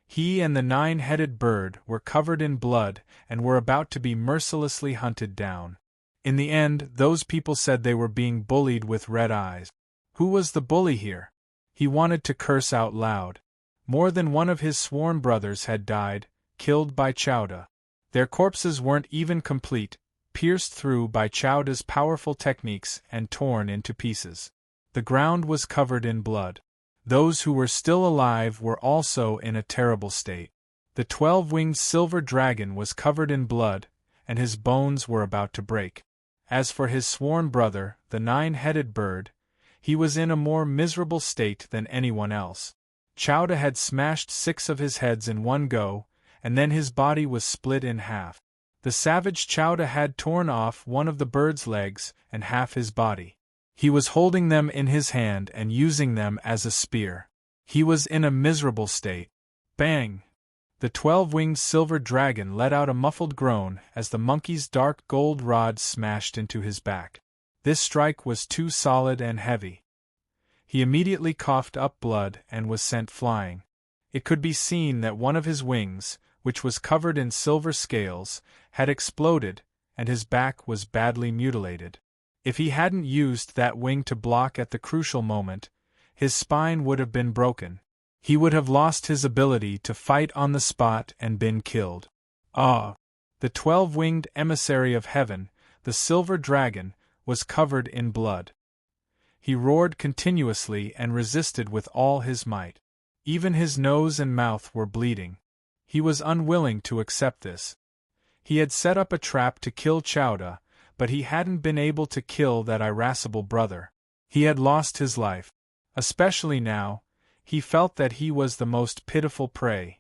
He and the 9-headed bird were covered in blood and were about to be mercilessly hunted down. In the end, those people said they were being bullied with red eyes. Who was the bully here? He wanted to curse out loud. More than one of his sworn brothers had died, killed by Chowda. Their corpses weren't even complete, pierced through by Chowda's powerful techniques and torn into pieces. The ground was covered in blood. Those who were still alive were also in a terrible state. The 12-winged silver dragon was covered in blood, and his bones were about to break. As for his sworn brother, the 9-headed bird, he was in a more miserable state than anyone else. Chowda had smashed 6 of his heads in one go, and then his body was split in half. The savage Chowda had torn off one of the bird's legs and half his body. He was holding them in his hand and using them as a spear. He was in a miserable state. Bang! The 12-winged silver dragon let out a muffled groan as the monkey's dark gold rod smashed into his back. This strike was too solid and heavy. He immediately coughed up blood and was sent flying. It could be seen that one of his wings, which was covered in silver scales, had exploded, and his back was badly mutilated. If he hadn't used that wing to block at the crucial moment, his spine would have been broken. He would have lost his ability to fight on the spot and been killed. The 12-winged emissary of heaven, the silver dragon, was covered in blood. He roared continuously and resisted with all his might. Even his nose and mouth were bleeding. He was unwilling to accept this. He had set up a trap to kill Chowda, but he hadn't been able to kill that irascible brother. He had lost his life. Especially now, he felt that he was the most pitiful prey.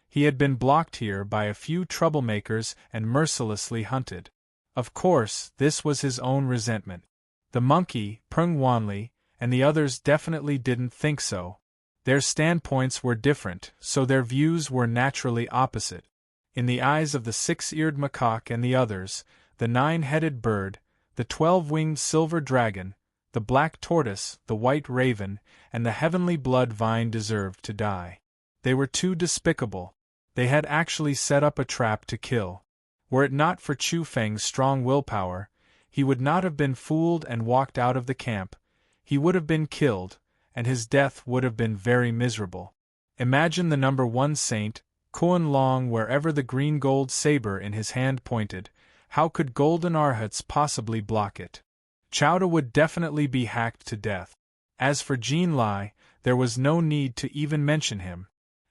He had been blocked here by a few troublemakers and mercilessly hunted. Of course, this was his own resentment. The monkey, Peng Wanli, and the others definitely didn't think so. Their standpoints were different, so their views were naturally opposite. In the eyes of the six-eared macaque and the others, the nine-headed bird, the 12-winged silver dragon, the black tortoise, the white raven, and the heavenly blood vine deserved to die. They were too despicable. They had actually set up a trap to kill. Were it not for Chu Feng's strong willpower, he would not have been fooled and walked out of the camp. He would have been killed, and his death would have been very miserable. Imagine the number 1 saint, Kuan Long, wherever the green gold saber in his hand pointed. How could golden arhats possibly block it? Chowda would definitely be hacked to death. As for Jin Lai, there was no need to even mention him.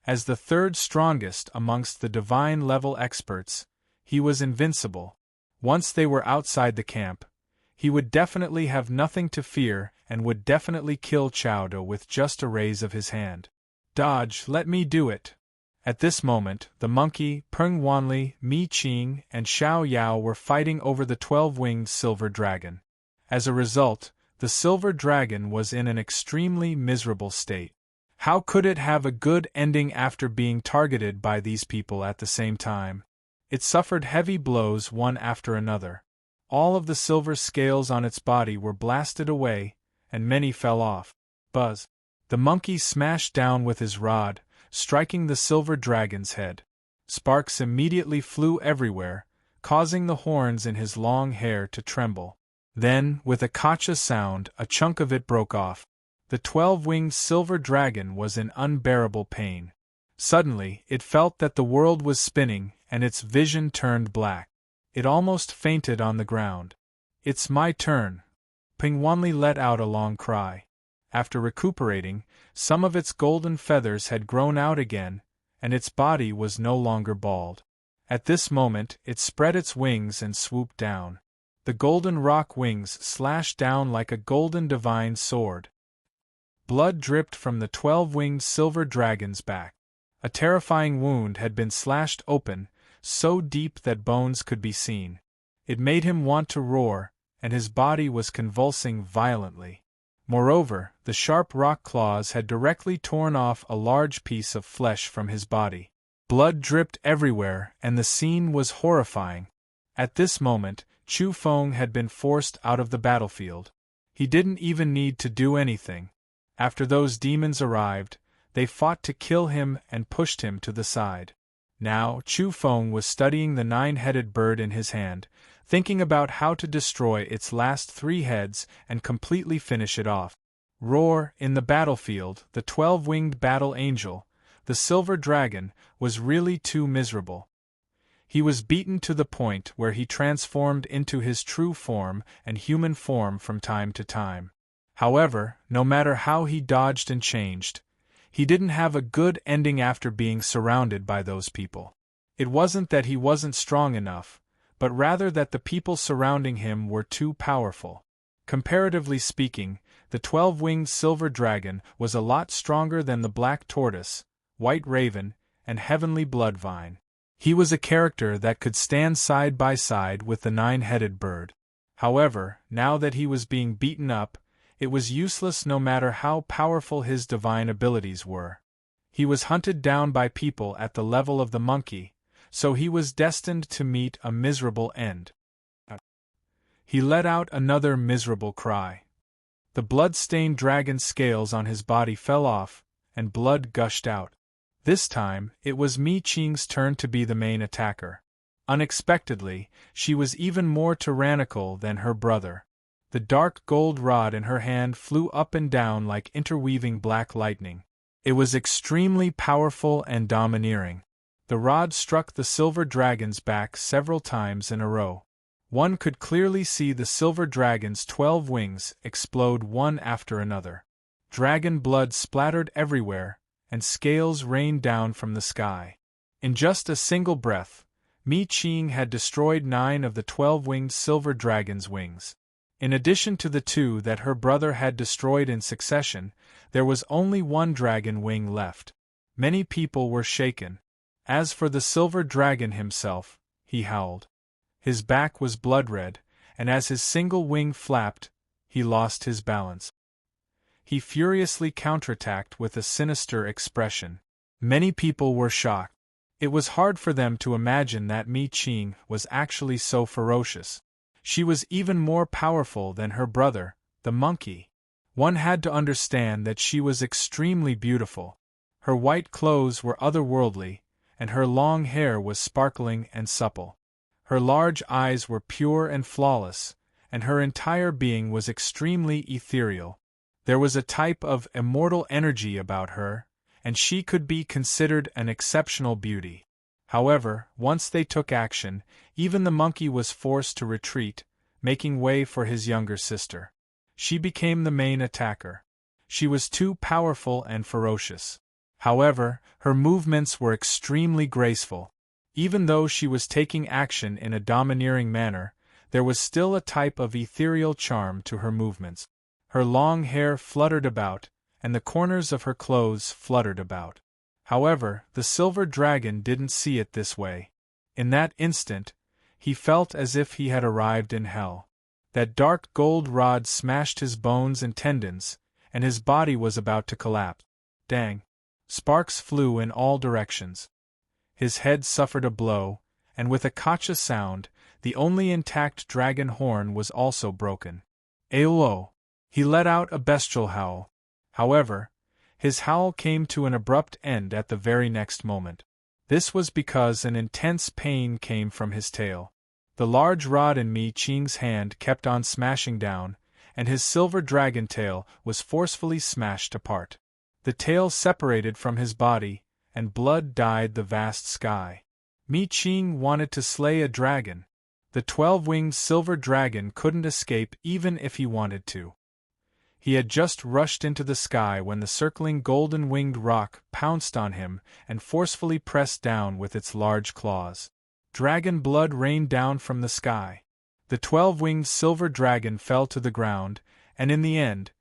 As the third strongest amongst the divine-level experts, he was invincible. Once they were outside the camp, he would definitely have nothing to fear and would definitely kill Chowda with just a raise of his hand. Dodge, let me do it. At this moment, the monkey, Peng Wanli, Mi Qing, and Xiao Yao were fighting over the 12-winged silver dragon. As a result, the silver dragon was in an extremely miserable state. How could it have a good ending after being targeted by these people at the same time? It suffered heavy blows one after another. All of the silver scales on its body were blasted away, and many fell off. Buzz! The monkey smashed down with his rod, striking the silver dragon's head. Sparks immediately flew everywhere, causing the horns in his long hair to tremble. Then, with a kacha sound, a chunk of it broke off. The 12-winged silver dragon was in unbearable pain. Suddenly, it felt that the world was spinning, and its vision turned black. It almost fainted on the ground. It's my turn. Peng Wanli let out a long cry. After recuperating, some of its golden feathers had grown out again, and its body was no longer bald. At this moment, it spread its wings and swooped down. The golden rock wings slashed down like a golden divine sword. Blood dripped from the 12-winged silver dragon's back. A terrifying wound had been slashed open, so deep that bones could be seen. It made him want to roar, and his body was convulsing violently. Moreover, the sharp rock claws had directly torn off a large piece of flesh from his body. Blood dripped everywhere, and the scene was horrifying. At this moment, Chu Feng had been forced out of the battlefield. He didn't even need to do anything. After those demons arrived, they fought to kill him and pushed him to the side. Now, Chu Feng was studying the 9-headed bird in his hand, thinking about how to destroy its last 3 heads and completely finish it off. Roar, in the battlefield, the 12-winged battle angel, the silver dragon, was really too miserable. He was beaten to the point where he transformed into his true form and human form from time to time. However, no matter how he dodged and changed, he didn't have a good ending after being surrounded by those people. It wasn't that he wasn't strong enough, but rather that the people surrounding him were too powerful. Comparatively speaking, the 12-winged silver dragon was a lot stronger than the black tortoise, white raven, and heavenly blood vine. He was a character that could stand side by side with the 9-headed bird. However, now that he was being beaten up, it was useless no matter how powerful his divine abilities were. He was hunted down by people at the level of the monkey, so he was destined to meet a miserable end. He let out another miserable cry. The blood-stained dragon scales on his body fell off, and blood gushed out. This time, it was Mi Qing's turn to be the main attacker. Unexpectedly, she was even more tyrannical than her brother. The dark gold rod in her hand flew up and down like interweaving black lightning. It was extremely powerful and domineering. The rod struck the silver dragon's back several times in a row. One could clearly see the silver dragon's 12 wings explode one after another. Dragon blood splattered everywhere, and scales rained down from the sky. In just a single breath, Mi Qing had destroyed 9 of the 12-winged silver dragon's wings. In addition to the 2 that her brother had destroyed in succession, there was only 1 dragon wing left. Many people were shaken. As for the silver dragon himself, he howled. His back was blood-red, and as his single wing flapped, he lost his balance. He furiously counterattacked with a sinister expression. Many people were shocked. It was hard for them to imagine that Mi Qing was actually so ferocious. She was even more powerful than her brother, the monkey. One had to understand that she was extremely beautiful. Her white clothes were otherworldly, and her long hair was sparkling and supple. Her large eyes were pure and flawless, and her entire being was extremely ethereal. There was a type of immortal energy about her, and she could be considered an exceptional beauty. However, once they took action, even the monkey was forced to retreat, making way for his younger sister. She became the main attacker. She was too powerful and ferocious. However, her movements were extremely graceful. Even though she was taking action in a domineering manner, there was still a type of ethereal charm to her movements. Her long hair fluttered about, and the corners of her clothes fluttered about. However, the silver dragon didn't see it this way. In that instant, he felt as if he had arrived in hell. That dark gold rod smashed his bones and tendons, and his body was about to collapse. Dang! Sparks flew in all directions. His head suffered a blow, and with a kacha sound, the only intact dragon horn was also broken. Aolo! He let out a bestial howl. However, his howl came to an abrupt end at the very next moment. This was because an intense pain came from his tail. The large rod in Mi Qing's hand kept on smashing down, and his silver dragon tail was forcefully smashed apart. The tail separated from his body, and blood dyed the vast sky. Mi Qing wanted to slay a dragon. The 12-winged silver dragon couldn't escape even if he wanted to. He had just rushed into the sky when the circling golden-winged rock pounced on him and forcefully pressed down with its large claws. Dragon blood rained down from the sky. The 12-winged silver dragon fell to the ground, and in the end,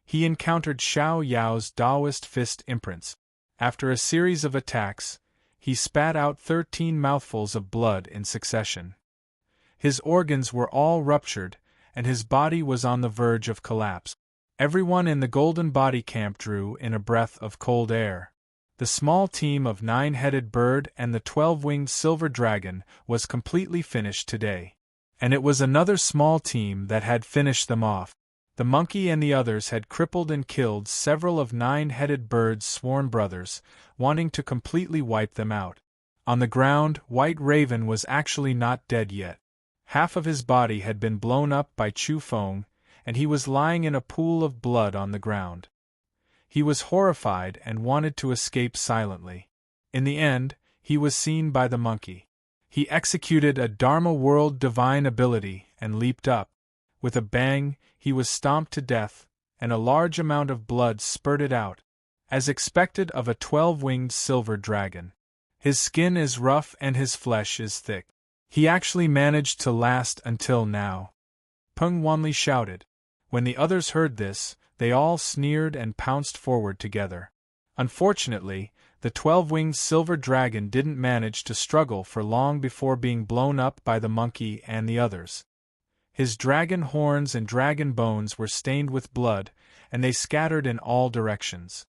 he encountered Xiao Yao's Taoist fist imprints. After a series of attacks, he spat out 13 mouthfuls of blood in succession. His organs were all ruptured, and his body was on the verge of collapse. Everyone in the Golden Body Camp drew in a breath of cold air. The small team of 9-headed bird and the 12-winged silver dragon was completely finished today. And it was another small team that had finished them off. The monkey and the others had crippled and killed several of 9-headed bird's sworn brothers, wanting to completely wipe them out. On the ground, White Raven was actually not dead yet. Half of his body had been blown up by Chu Feng, and he was lying in a pool of blood on the ground. He was horrified and wanted to escape silently. In the end, he was seen by the monkey. He executed a Dharma World divine ability and leaped up. With a bang, he was stomped to death, and a large amount of blood spurted out, as expected of a 12-winged silver dragon. His skin is rough and his flesh is thick. He actually managed to last until now. Peng Wanli shouted. When the others heard this, they all sneered and pounced forward together. Unfortunately, the 12-winged silver dragon didn't manage to struggle for long before being blown up by the monkey and the others. His dragon horns and dragon bones were stained with blood, and they scattered in all directions.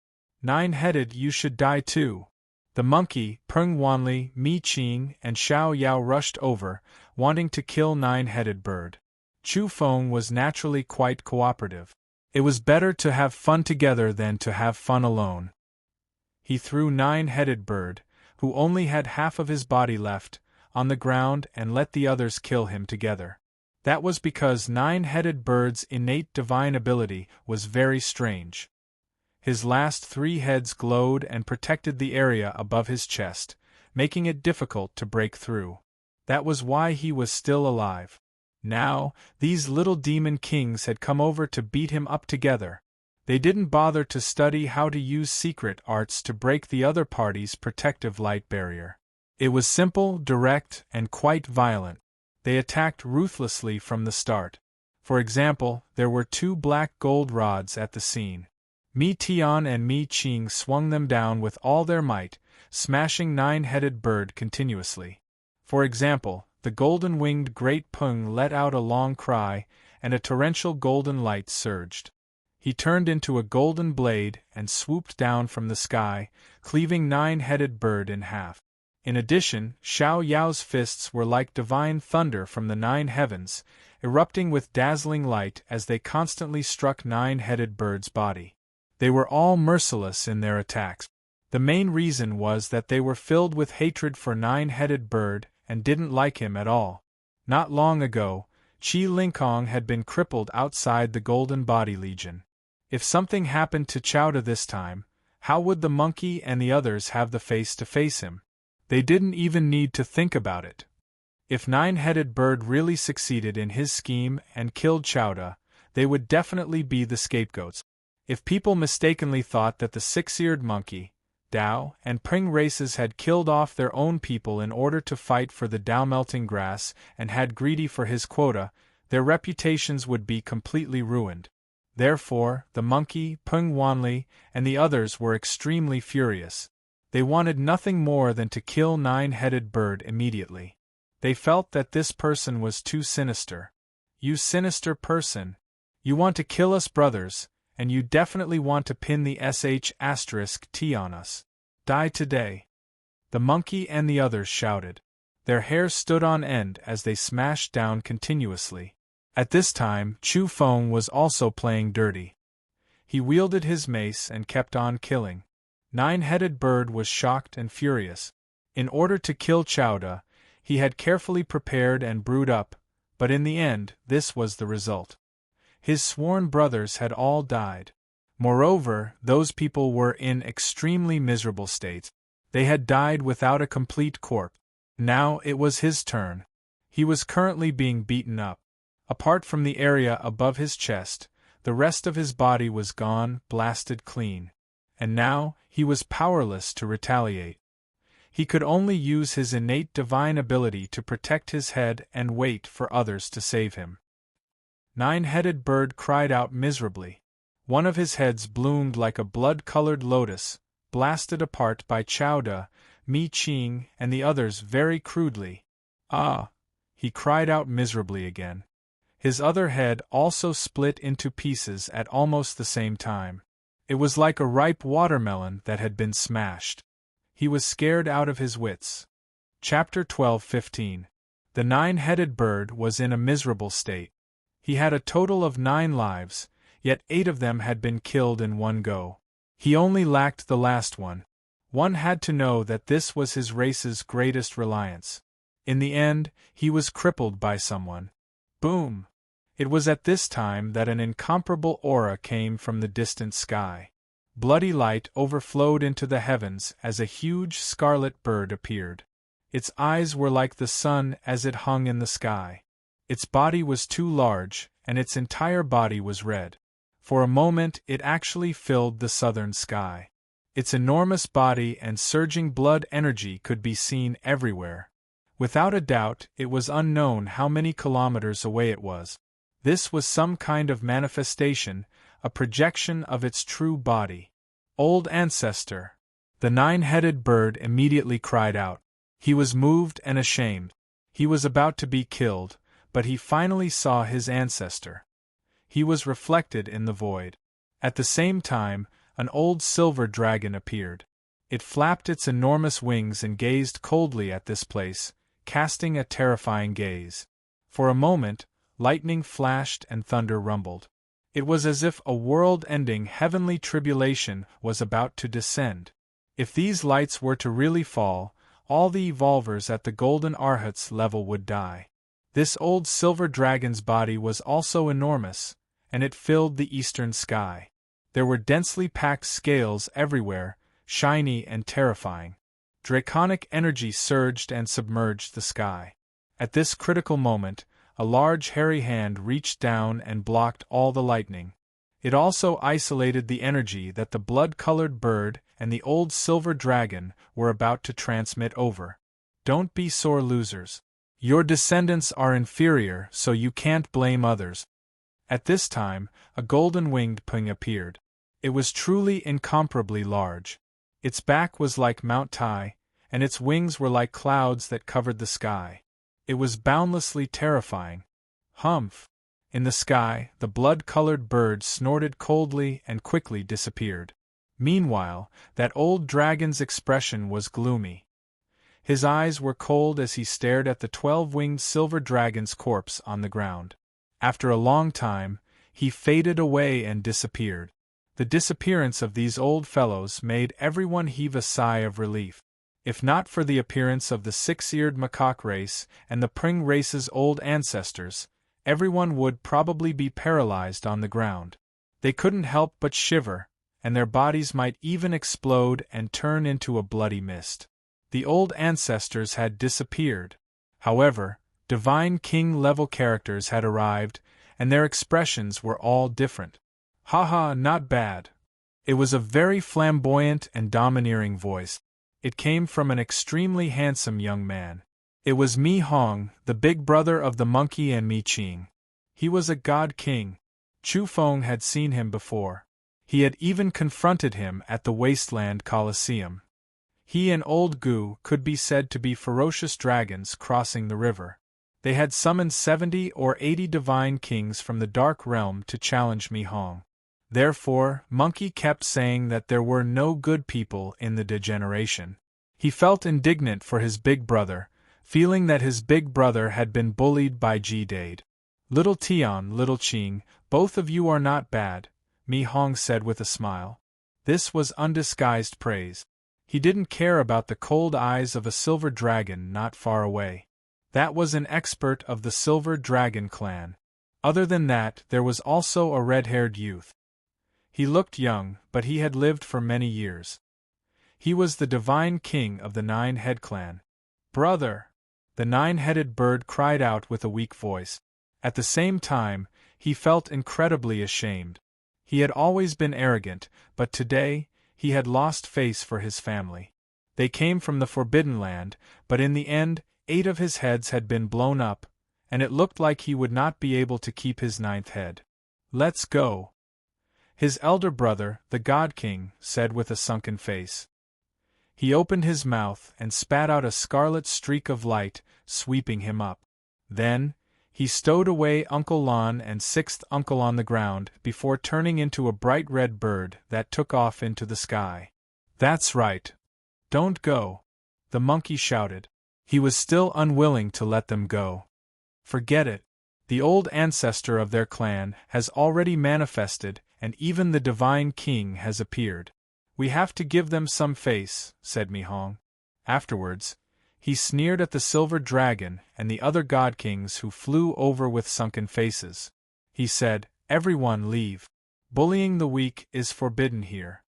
9-headed, you should die too. The monkey, Peng Wanli, Mi Qing, and Xiao Yao rushed over, wanting to kill 9-headed bird. Chu Feng was naturally quite cooperative. It was better to have fun together than to have fun alone. He threw 9-headed bird, who only had half of his body left, on the ground and let the others kill him together. That was because 9-headed bird's innate divine ability was very strange. His last 3 heads glowed and protected the area above his chest, making it difficult to break through. That was why he was still alive. Now, these little demon kings had come over to beat him up together. They didn't bother to study how to use secret arts to break the other party's protective light barrier. It was simple, direct, and quite violent. They attacked ruthlessly from the start. For example, there were 2 black gold rods at the scene. Mi Tian and Mi Qing swung them down with all their might, smashing 9-headed bird continuously. For example, the golden-winged great Peng let out a long cry, and a torrential golden light surged. He turned into a golden blade and swooped down from the sky, cleaving 9-headed bird in half. In addition, Xiao Yao's fists were like divine thunder from the 9 heavens, erupting with dazzling light as they constantly struck 9-headed bird's body. They were all merciless in their attacks. The main reason was that they were filled with hatred for 9-headed bird and didn't like him at all. Not long ago, Qi Lingkong had been crippled outside the Golden Body Legion. If something happened to Chowda this time, how would the monkey and the others have the face to face him? They didn't even need to think about it. If 9-headed bird really succeeded in his scheme and killed Chowda, they would definitely be the scapegoats. If people mistakenly thought that the 6-eared monkey, Dao, and Peng races had killed off their own people in order to fight for the Dao melting grass and had greedy for his quota, their reputations would be completely ruined. Therefore, the monkey, Peng Wanli, and the others were extremely furious. They wanted nothing more than to kill 9-headed bird immediately. They felt that this person was too sinister. You sinister person! You want to kill us brothers, and you definitely want to pin the **T on us. Die today! The monkey and the others shouted. Their hair stood on end as they smashed down continuously. At this time, Chu Feng was also playing dirty. He wielded his mace and kept on killing. 9-headed bird was shocked and furious. In order to kill Chowda, he had carefully prepared and brewed up, but in the end, this was the result. His sworn brothers had all died. Moreover, those people were in extremely miserable states. They had died without a complete corpse. Now it was his turn. He was currently being beaten up. Apart from the area above his chest, the rest of his body was gone, blasted clean. And now, he was powerless to retaliate. He could only use his innate divine ability to protect his head and wait for others to save him. 9-headed bird cried out miserably. One of his heads bloomed like a blood-colored lotus, blasted apart by Chowda, Mi Qing, and the others very crudely. Ah! He cried out miserably again. His other head also split into pieces at almost the same time. It was like a ripe watermelon that had been smashed. He was scared out of his wits. Chapter 12:15. The 9-headed bird was in a miserable state. He had a total of 9 lives, yet 8 of them had been killed in one go. He only lacked the last one. One had to know that this was his race's greatest reliance. In the end, he was crippled by someone. Boom! It was at this time that an incomparable aura came from the distant sky. Bloody light overflowed into the heavens as a huge scarlet bird appeared. Its eyes were like the sun as it hung in the sky. Its body was too large, and its entire body was red. For a moment it actually filled the southern sky. Its enormous body and surging blood energy could be seen everywhere. Without a doubt, it was unknown how many kilometers away it was. This was some kind of manifestation, a projection of its true body. Old ancestor! The 9-headed bird immediately cried out. He was moved and ashamed. He was about to be killed, but he finally saw his ancestor. He was reflected in the void. At the same time, an old silver dragon appeared. It flapped its enormous wings and gazed coldly at this place, casting a terrifying gaze. For a moment, lightning flashed and thunder rumbled. It was as if a world-ending heavenly tribulation was about to descend. If these lights were to really fall, all the evolvers at the Golden Arhat's level would die. This old silver dragon's body was also enormous, and it filled the eastern sky. There were densely packed scales everywhere, shiny and terrifying. Draconic energy surged and submerged the sky. At this critical moment, a large hairy hand reached down and blocked all the lightning. It also isolated the energy that the blood-colored bird and the old silver dragon were about to transmit over. Don't be sore losers. Your descendants are inferior, so you can't blame others. At this time, a golden-winged ping appeared. It was truly incomparably large. Its back was like Mount Tai, and its wings were like clouds that covered the sky. It was boundlessly terrifying. Humph! In the sky, the blood-colored bird snorted coldly and quickly disappeared. Meanwhile, that old dragon's expression was gloomy. His eyes were cold as he stared at the 12-winged silver dragon's corpse on the ground. After a long time, he faded away and disappeared. The disappearance of these old fellows made everyone heave a sigh of relief. If not for the appearance of the six-eared macaque race and the pring race's old ancestors, everyone would probably be paralyzed on the ground. They couldn't help but shiver, and their bodies might even explode and turn into a bloody mist. The old ancestors had disappeared. However, divine king-level characters had arrived, and their expressions were all different. "Ha, not bad." It was a very flamboyant and domineering voice. It came from an extremely handsome young man. It was Mi Hong, the big brother of the monkey and Mi Qing. He was a god king. Chu Feng had seen him before. He had even confronted him at the Wasteland Colosseum. He and Old Gu could be said to be ferocious dragons crossing the river. They had summoned 70 or 80 divine kings from the Dark Realm to challenge Mi Hong. Therefore, Monkey kept saying that there were no good people in the degeneration. He felt indignant for his big brother, feeling that his big brother had been bullied by Ji-Dade. "Little Tian, little Qing, both of you are not bad," Mi Hong said with a smile. This was undisguised praise. He didn't care about the cold eyes of a silver dragon not far away. That was an expert of the Silver Dragon clan. Other than that, there was also a red-haired youth. He looked young, but he had lived for many years. He was the divine king of the Nine-Head clan. "Brother!" The nine-headed bird cried out with a weak voice. At the same time, he felt incredibly ashamed. He had always been arrogant, but today, he had lost face for his family. They came from the Forbidden Land, but in the end, 8 of his heads had been blown up, and it looked like he would not be able to keep his 9th head. "Let's go," his elder brother, the God King, said with a sunken face. He opened his mouth and spat out a scarlet streak of light, sweeping him up. Then, he stowed away Uncle Lon and 6th Uncle on the ground before turning into a bright red bird that took off into the sky. "That's right. Don't go," the monkey shouted. He was still unwilling to let them go. "Forget it. The old ancestor of their clan has already manifested, and even the divine king has appeared. We have to give them some face," said Mi Hong. Afterwards, he sneered at the silver dragon and the other god kings who flew over with sunken faces. He said, "Everyone leave. Bullying the weak is forbidden here."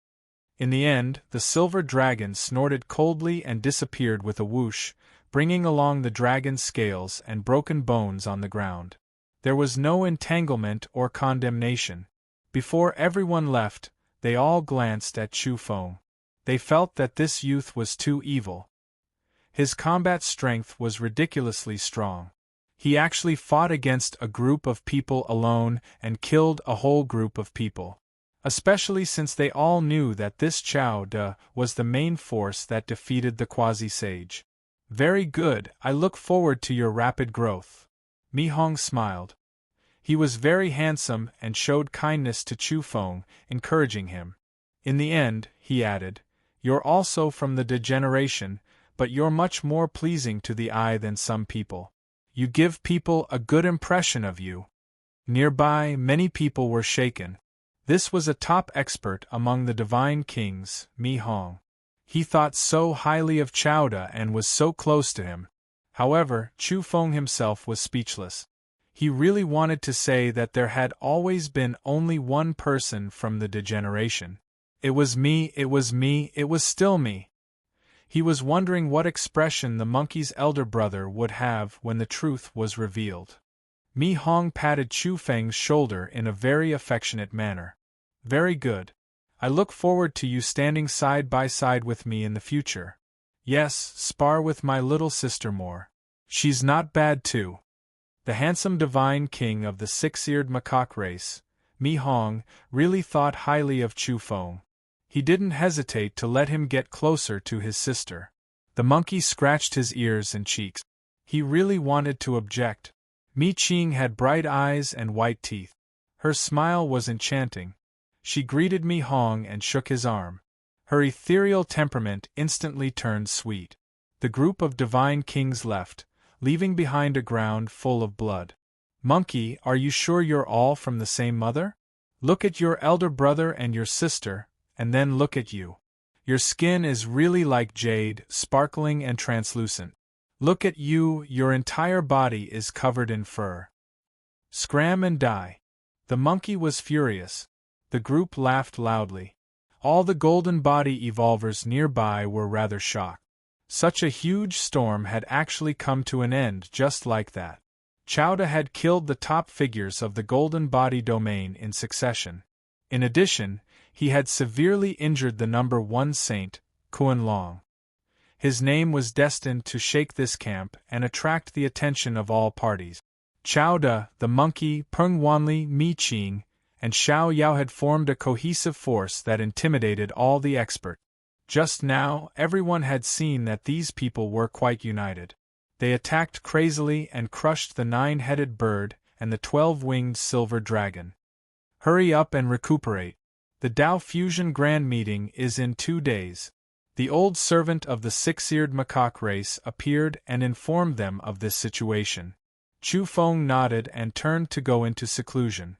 In the end, the silver dragon snorted coldly and disappeared with a whoosh, bringing along the dragon's scales and broken bones on the ground. There was no entanglement or condemnation. Before everyone left, they all glanced at Chu Feng. They felt that this youth was too evil. His combat strength was ridiculously strong. He actually fought against a group of people alone and killed a whole group of people. Especially since they all knew that this Chao De was the main force that defeated the quasi-sage. "Very good, I look forward to your rapid growth." Mi Hong smiled. He was very handsome and showed kindness to Chu Feng, encouraging him. "In the end," he added, "you're also from the degeneration, but you're much more pleasing to the eye than some people. You give people a good impression of you." Nearby, many people were shaken. This was a top expert among the divine kings, Mi Hong. He thought so highly of Chao De and was so close to him. However, Chu Feng himself was speechless. He really wanted to say that there had always been only one person from the degeneration. It was me, it was me, it was still me. He was wondering what expression the monkey's elder brother would have when the truth was revealed. Mi Hong patted Chu Feng's shoulder in a very affectionate manner. "Very good. I look forward to you standing side by side with me in the future." Yes, spar with my little sister more. She's not bad too. The handsome divine king of the six-eared macaque race, Mi Hong, really thought highly of Chu Feng. He didn't hesitate to let him get closer to his sister. The monkey scratched his ears and cheeks. He really wanted to object. Mi Qing had bright eyes and white teeth. Her smile was enchanting. She greeted Mi Hong and shook his arm. Her ethereal temperament instantly turned sweet. The group of divine kings left, leaving behind a ground full of blood. Monkey, are you sure you're all from the same mother? Look at your elder brother and your sister, and then look at you. Your skin is really like jade, sparkling and translucent. Look at you, your entire body is covered in fur. Scram and die. The monkey was furious. The group laughed loudly. All the golden body evolvers nearby were rather shocked. Such a huge storm had actually come to an end just like that. Chowda had killed the top figures of the golden body domain in succession. In addition, he had severely injured the number 1 saint, Kuan Long. His name was destined to shake this camp and attract the attention of all parties. Chowda, the monkey, Peng Wanli, Mi Qing, and Xiao Yao had formed a cohesive force that intimidated all the experts. Just now, everyone had seen that these people were quite united. They attacked crazily and crushed the 9-headed bird and the 12-winged silver dragon. Hurry up and recuperate. The Tao Fusion Grand Meeting is in 2 days. The old servant of the 6-eared macaque race appeared and informed them of this situation. Chu Feng nodded and turned to go into seclusion.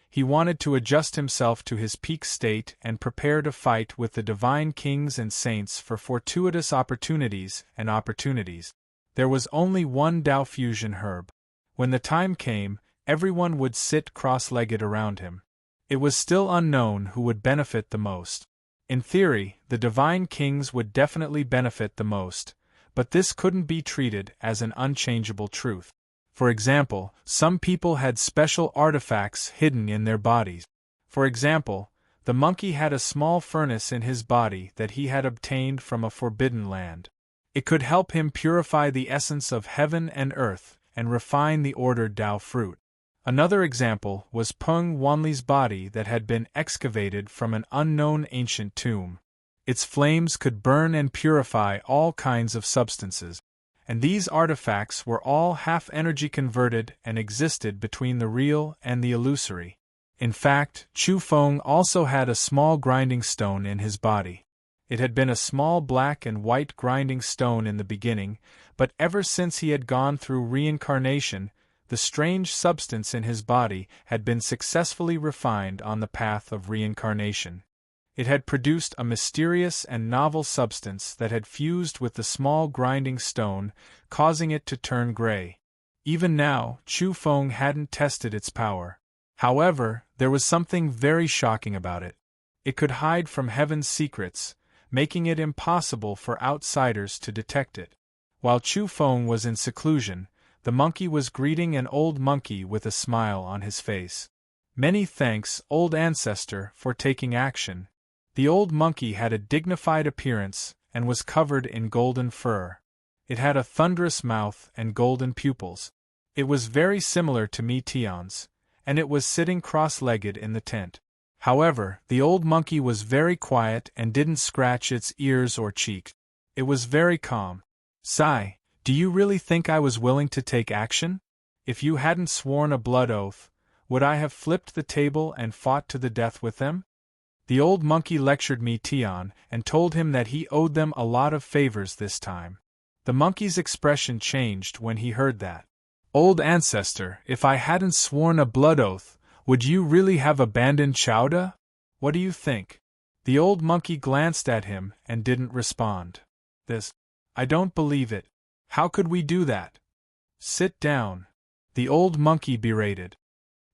He wanted to adjust himself to his peak state and prepare to fight with the divine kings and saints for fortuitous opportunities and opportunities. There was only one Tao fusion herb. When the time came, everyone would sit cross-legged around him. It was still unknown who would benefit the most. In theory, the divine kings would definitely benefit the most, but this couldn't be treated as an unchangeable truth. For example, some people had special artifacts hidden in their bodies. For example, the monkey had a small furnace in his body that he had obtained from a forbidden land. It could help him purify the essence of heaven and earth and refine the ordered Tao fruit. Another example was Peng Wanli's body that had been excavated from an unknown ancient tomb. Its flames could burn and purify all kinds of substances. And these artifacts were all half-energy converted and existed between the real and the illusory. In fact, Chu Feng also had a small grinding stone in his body. It had been a small black and white grinding stone in the beginning, but ever since he had gone through reincarnation, the strange substance in his body had been successfully refined on the path of reincarnation. It had produced a mysterious and novel substance that had fused with the small grinding stone, causing it to turn gray. Even now, Chu Feng hadn't tested its power. However, there was something very shocking about it. It could hide from heaven's secrets, making it impossible for outsiders to detect it. While Chu Feng was in seclusion, the monkey was greeting an old monkey with a smile on his face. Many thanks, old ancestor, for taking action. The old monkey had a dignified appearance and was covered in golden fur. It had a thunderous mouth and golden pupils. It was very similar to Mi Tian's, and it was sitting cross-legged in the tent. However, the old monkey was very quiet and didn't scratch its ears or cheeks. It was very calm. Sai, do you really think I was willing to take action? If you hadn't sworn a blood oath, would I have flipped the table and fought to the death with them? The old monkey lectured Mi Tian and told him that he owed them a lot of favors this time. The monkey's expression changed when he heard that. Old ancestor, if I hadn't sworn a blood oath, would you really have abandoned Chowda? What do you think? The old monkey glanced at him and didn't respond. I don't believe it. How could we do that? Sit down. The old monkey berated.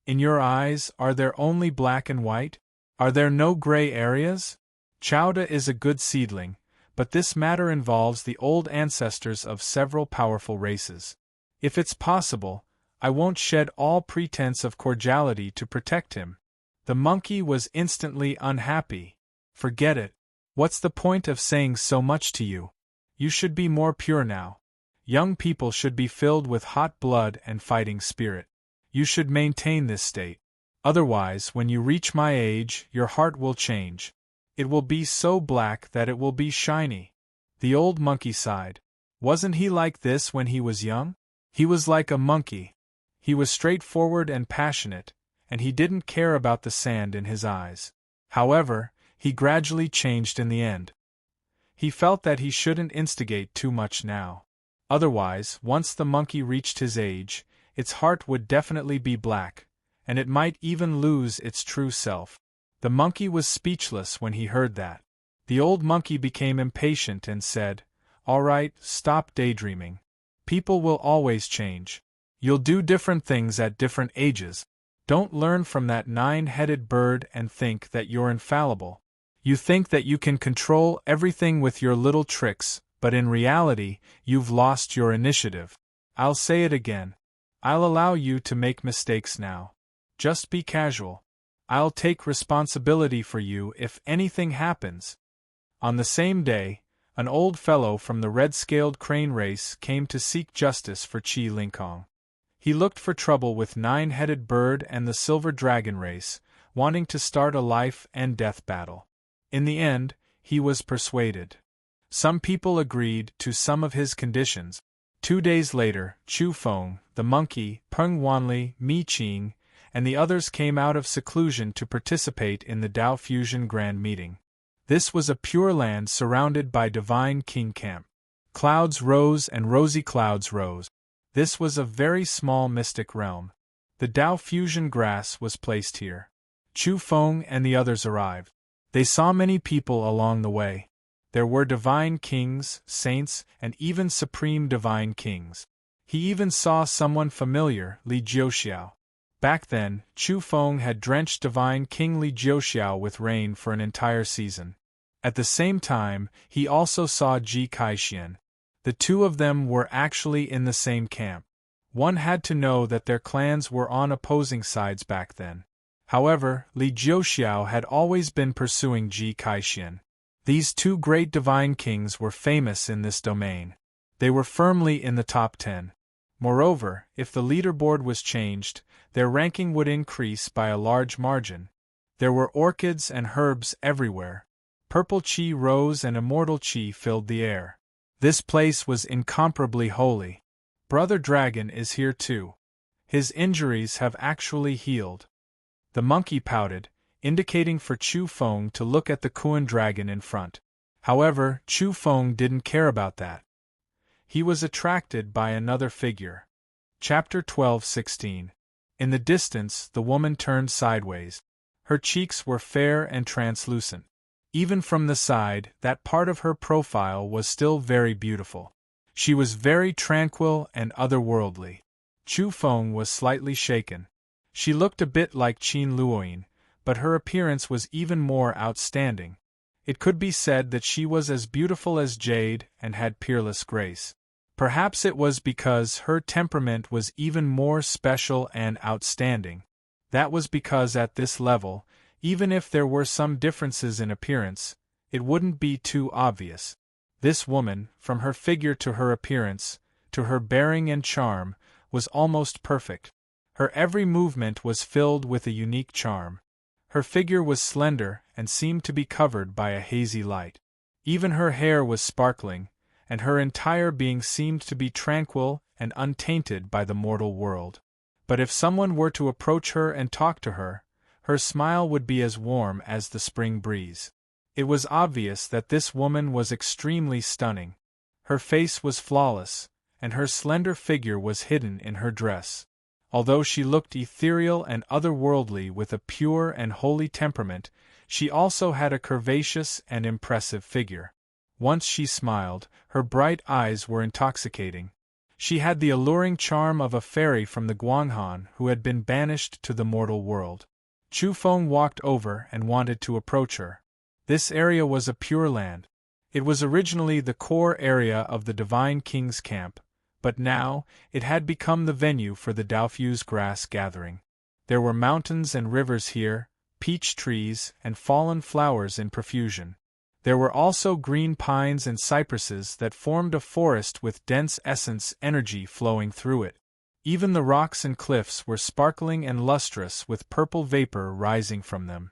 In your eyes, are there only black and white? Are there no gray areas? Chowda is a good seedling, but this matter involves the old ancestors of several powerful races. If it's possible, I won't shed all pretense of cordiality to protect him. The monkey was instantly unhappy. Forget it. What's the point of saying so much to you? You should be more pure now. Young people should be filled with hot blood and fighting spirit. You should maintain this state. Otherwise, when you reach my age, your heart will change. It will be so black that it will be shiny." The old monkey sighed. Wasn't he like this when he was young? He was like a monkey. He was straightforward and passionate, and he didn't care about the sand in his eyes. However, he gradually changed in the end. He felt that he shouldn't instigate too much now. Otherwise, once the monkey reached his age, its heart would definitely be black, and it might even lose its true self. The monkey was speechless when he heard that. The old monkey became impatient and said, "All right, stop daydreaming. People will always change. You'll do different things at different ages. Don't learn from that 9-headed bird and think that you're infallible. You think that you can control everything with your little tricks, but in reality, you've lost your initiative. I'll say it again. I'll allow you to make mistakes now. Just be casual. I'll take responsibility for you if anything happens." On the same day, an old fellow from the red-scaled crane race came to seek justice for Chi Lingkong. He looked for trouble with 9-headed bird and the silver dragon race, wanting to start a life-and-death battle. In the end, he was persuaded. Some people agreed to some of his conditions. 2 days later, Chu Feng, the monkey, Peng Wanli, Mi Qing, and the others came out of seclusion to participate in the Tao Fusion Grand Meeting. This was a pure land surrounded by divine king camp. Clouds rose and rosy clouds rose. This was a very small mystic realm. The Tao Fusion grass was placed here. Chu Feng and the others arrived. They saw many people along the way. There were divine kings, saints, and even supreme divine kings. He even saw someone familiar, Li Jiuxiao. Back then, Chu Feng had drenched divine King Li Jiuxiao with rain for an entire season. At the same time, he also saw Ji Kaixian. The two of them were actually in the same camp. One had to know that their clans were on opposing sides back then. However, Li Jiuxiao had always been pursuing Ji Kaixian. These two great divine kings were famous in this domain. They were firmly in the top 10. Moreover, if the leaderboard was changed, their ranking would increase by a large margin. There were orchids and herbs everywhere. Purple qi rose and immortal qi filled the air. This place was incomparably holy. Brother Dragon is here too. His injuries have actually healed. The monkey pouted, indicating for Chu Feng to look at the Kuan dragon in front. However, Chu Feng didn't care about that. He was attracted by another figure. Chapter 12:16. In the distance, the woman turned sideways. Her cheeks were fair and translucent. Even from the side, that part of her profile was still very beautiful. She was very tranquil and otherworldly. Chu Feng was slightly shaken. She looked a bit like Qin Luoyin, but her appearance was even more outstanding. It could be said that she was as beautiful as jade and had peerless grace. Perhaps it was because her temperament was even more special and outstanding. That was because at this level, even if there were some differences in appearance, it wouldn't be too obvious. This woman, from her figure to her appearance, to her bearing and charm, was almost perfect. Her every movement was filled with a unique charm. Her figure was slender and seemed to be covered by a hazy light. Even her hair was sparkling, and her entire being seemed to be tranquil and untainted by the mortal world. But if someone were to approach her and talk to her, her smile would be as warm as the spring breeze. It was obvious that this woman was extremely stunning. Her face was flawless, and her slender figure was hidden in her dress. Although she looked ethereal and otherworldly with a pure and holy temperament, she also had a curvaceous and impressive figure. Once she smiled, her bright eyes were intoxicating. She had the alluring charm of a fairy from the Guanghan who had been banished to the mortal world. Chu Feng walked over and wanted to approach her. This area was a pure land. It was originally the core area of the Divine King's camp, but now, it had become the venue for the Daofuse grass gathering. There were mountains and rivers here, peach trees, and fallen flowers in profusion. There were also green pines and cypresses that formed a forest with dense essence energy flowing through it. Even the rocks and cliffs were sparkling and lustrous with purple vapor rising from them.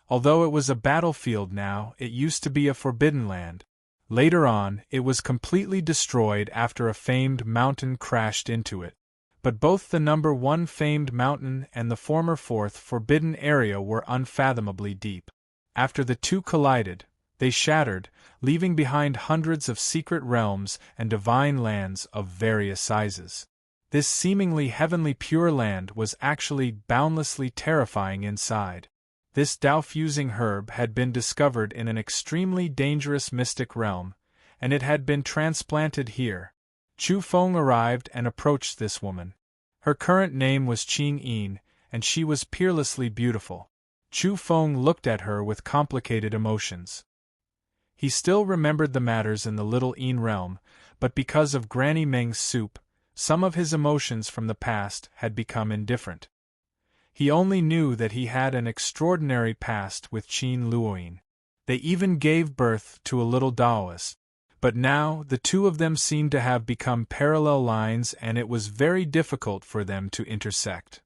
Although it was a battlefield now, it used to be a forbidden land. Later on, it was completely destroyed after a famed mountain crashed into it. But both the number 1 famed mountain and the former 4th forbidden area were unfathomably deep. After the two collided, they shattered, leaving behind hundreds of secret realms and divine lands of various sizes. This seemingly heavenly pure land was actually boundlessly terrifying inside. This Dao-fusing herb had been discovered in an extremely dangerous mystic realm, and it had been transplanted here. Chu Feng arrived and approached this woman. Her current name was Qing Yin, and she was peerlessly beautiful. Chu Feng looked at her with complicated emotions. He still remembered the matters in the Little Yin realm, but because of Granny Meng's soup, some of his emotions from the past had become indifferent. He only knew that he had an extraordinary past with Qin Luoyin. They even gave birth to a little Daoist. But now, the two of them seemed to have become parallel lines and it was very difficult for them to intersect.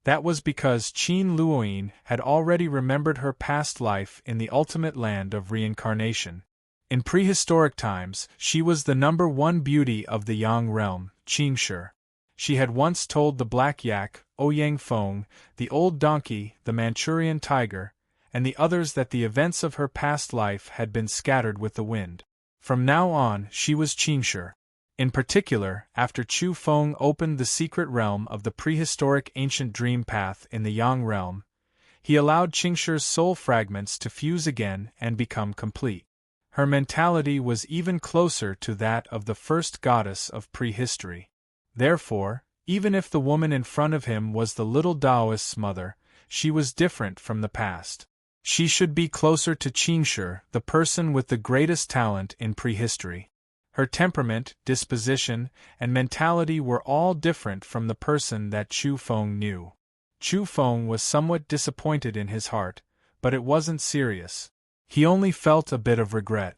That was because Qin Luoyin had already remembered her past life in the ultimate land of reincarnation. In prehistoric times, she was the number 1 beauty of the Yang realm, Qingshi. She had once told the black yak, Ouyang Feng, the old donkey, the Manchurian tiger, and the others that the events of her past life had been scattered with the wind. From now on, she was Qingshi. In particular, after Chu Feng opened the secret realm of the prehistoric ancient dream path in the Yang realm, he allowed Qingshi's soul fragments to fuse again and become complete. Her mentality was even closer to that of the first goddess of prehistory. Therefore, even if the woman in front of him was the little Taoist's mother, she was different from the past. She should be closer to Qingshi, the person with the greatest talent in prehistory. Her temperament, disposition, and mentality were all different from the person that Chu Feng knew. Chu Feng was somewhat disappointed in his heart, but it wasn't serious. He only felt a bit of regret.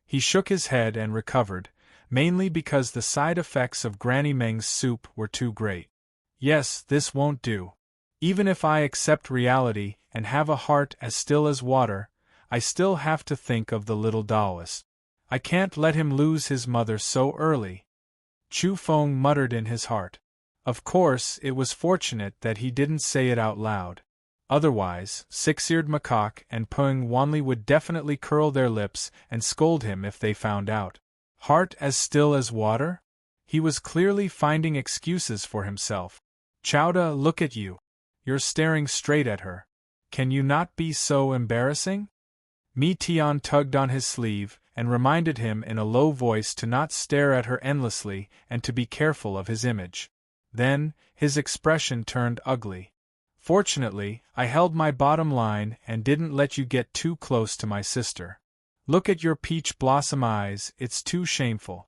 He shook his head and recovered, mainly because the side effects of Granny Meng's soup were too great. Yes, this won't do. Even if I accept reality and have a heart as still as water, I still have to think of the little Taoist. I can't let him lose his mother so early. Chu Feng muttered in his heart. Of course, it was fortunate that he didn't say it out loud. Otherwise, Six-Eared Macaque and Peng Wanli would definitely curl their lips and scold him if they found out. Heart as still as water? He was clearly finding excuses for himself. Chowda, look at you. You're staring straight at her. Can you not be so embarrassing? Mi Tian tugged on his sleeve and reminded him in a low voice to not stare at her endlessly and to be careful of his image. Then, his expression turned ugly. Fortunately, I held my bottom line and didn't let you get too close to my sister. Look at your peach blossom eyes, it's too shameful.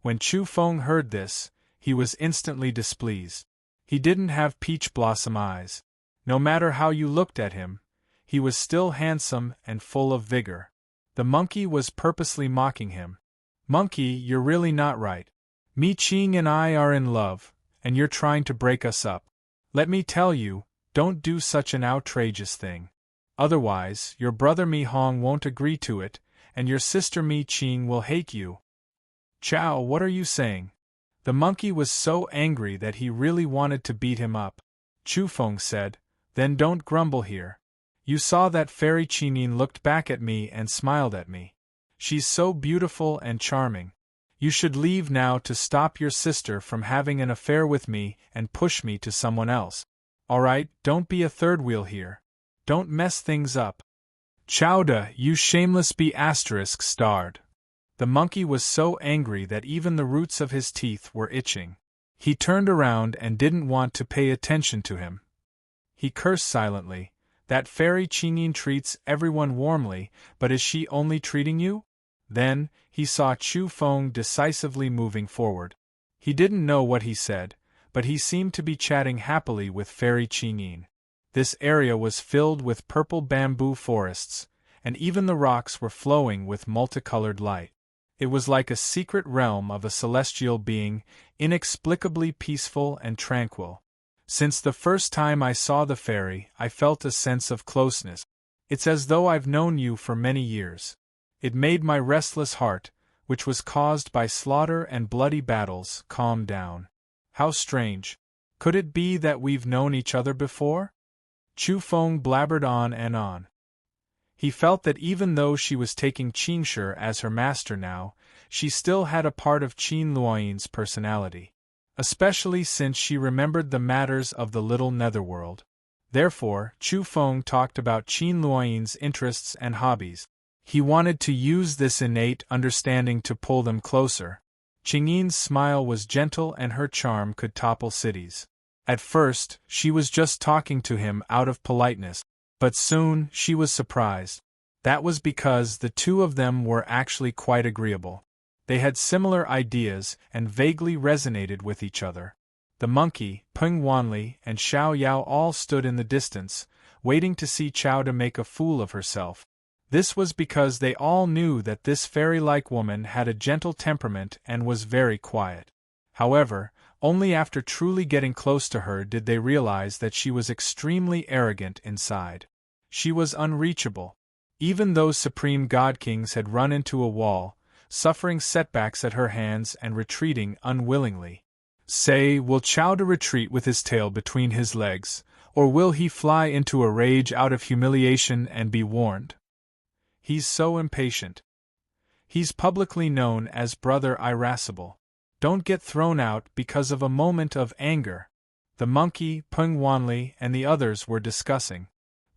When Chu Feng heard this, he was instantly displeased. He didn't have peach blossom eyes. No matter how you looked at him, he was still handsome and full of vigor. The monkey was purposely mocking him. Monkey, you're really not right. Mi Qing and I are in love, and you're trying to break us up. Let me tell you, don't do such an outrageous thing. Otherwise, your brother Mi Hong won't agree to it, and your sister Mi Qing will hate you. Chow, what are you saying? The monkey was so angry that he really wanted to beat him up. Chu Feng said, then don't grumble here. You saw that fairy Qinin looked back at me and smiled at me. She's so beautiful and charming. You should leave now to stop your sister from having an affair with me and push me to someone else. Alright, don't be a third wheel here. Don't mess things up. Chowda, you shameless be ****. The monkey was so angry that even the roots of his teeth were itching. He turned around and didn't want to pay attention to him. He cursed silently. That fairy Qinin treats everyone warmly, but is she only treating you? Then, he saw Chu Feng decisively moving forward. He didn't know what he said, but he seemed to be chatting happily with fairy Qinin. This area was filled with purple bamboo forests, and even the rocks were flowing with multicolored light. It was like a secret realm of a celestial being, inexplicably peaceful and tranquil. Since the first time I saw the fairy, I felt a sense of closeness. It's as though I've known you for many years. It made my restless heart, which was caused by slaughter and bloody battles, calm down. How strange. Could it be that we've known each other before? Chu Feng blabbered on and on. He felt that even though she was taking Qinshi as her master now, she still had a part of Qin Luoyin's personality. Especially since she remembered the matters of the little netherworld. Therefore, Chu Feng talked about Qin Luoyin's interests and hobbies. He wanted to use this innate understanding to pull them closer. Qingyin's smile was gentle and her charm could topple cities. At first, she was just talking to him out of politeness, but soon she was surprised. That was because the two of them were actually quite agreeable. They had similar ideas and vaguely resonated with each other. The monkey, Peng Wanli, and Xiao Yao all stood in the distance, waiting to see Chowda make a fool of herself. This was because they all knew that this fairy-like woman had a gentle temperament and was very quiet. However, only after truly getting close to her did they realize that she was extremely arrogant inside. She was unreachable. Even those supreme god kings had run into a wall, suffering setbacks at her hands and retreating unwillingly. Say, will Chowda retreat with his tail between his legs, or will he fly into a rage out of humiliation and be warned? He's so impatient. He's publicly known as Brother Irascible. Don't get thrown out because of a moment of anger. The monkey, Peng Wanli, and the others were discussing.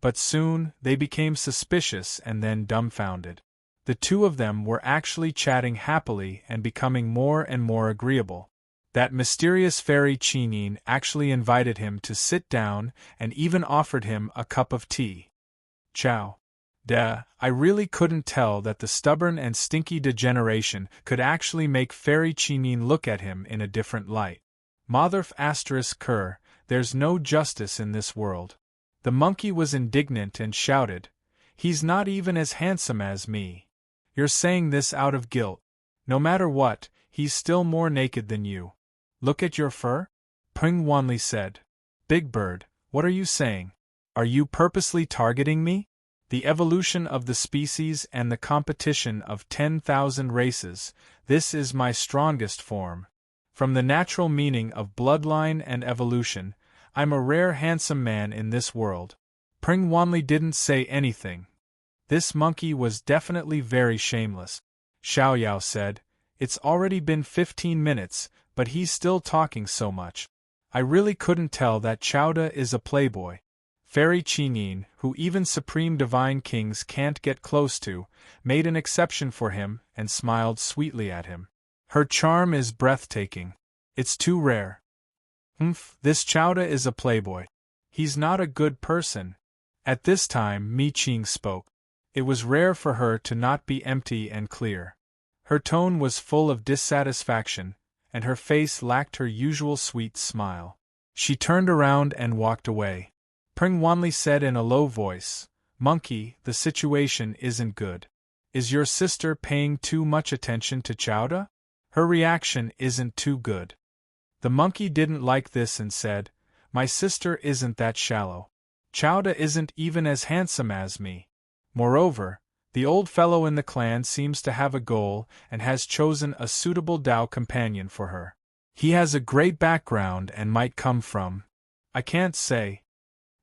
But soon, they became suspicious and then dumbfounded. The two of them were actually chatting happily and becoming more and more agreeable. That mysterious fairy Qinyin actually invited him to sit down and even offered him a cup of tea. Chow. I really couldn't tell that the stubborn and stinky degeneration could actually make fairy Qinyin look at him in a different light. Motherf *Ker, there's no justice in this world. The monkey was indignant and shouted, he's not even as handsome as me. You're saying this out of guilt. No matter what, he's still more naked than you. Look at your fur? Peng Wanli said. Big Bird, what are you saying? Are you purposely targeting me? The evolution of the species and the competition of 10,000 races, this is my strongest form. From the natural meaning of bloodline and evolution, I'm a rare handsome man in this world. Peng Wanli didn't say anything. This monkey was definitely very shameless. Xiao Yao said, it's already been 15 minutes, but he's still talking so much. I really couldn't tell that Chowda is a playboy. Fairy Qinyin, who even supreme divine kings can't get close to, made an exception for him and smiled sweetly at him. Her charm is breathtaking. It's too rare. This Chowda is a playboy. He's not a good person. At this time Mi Qing spoke. It was rare for her to not be empty and clear. Her tone was full of dissatisfaction, and her face lacked her usual sweet smile. She turned around and walked away. Peng Wanli said in a low voice, Monkey, the situation isn't good. Is your sister paying too much attention to Chowda? Her reaction isn't too good. The monkey didn't like this and said, my sister isn't that shallow. Chowda isn't even as handsome as me. Moreover, the old fellow in the clan seems to have a goal and has chosen a suitable Dao companion for her. He has a great background and might come from. I can't say.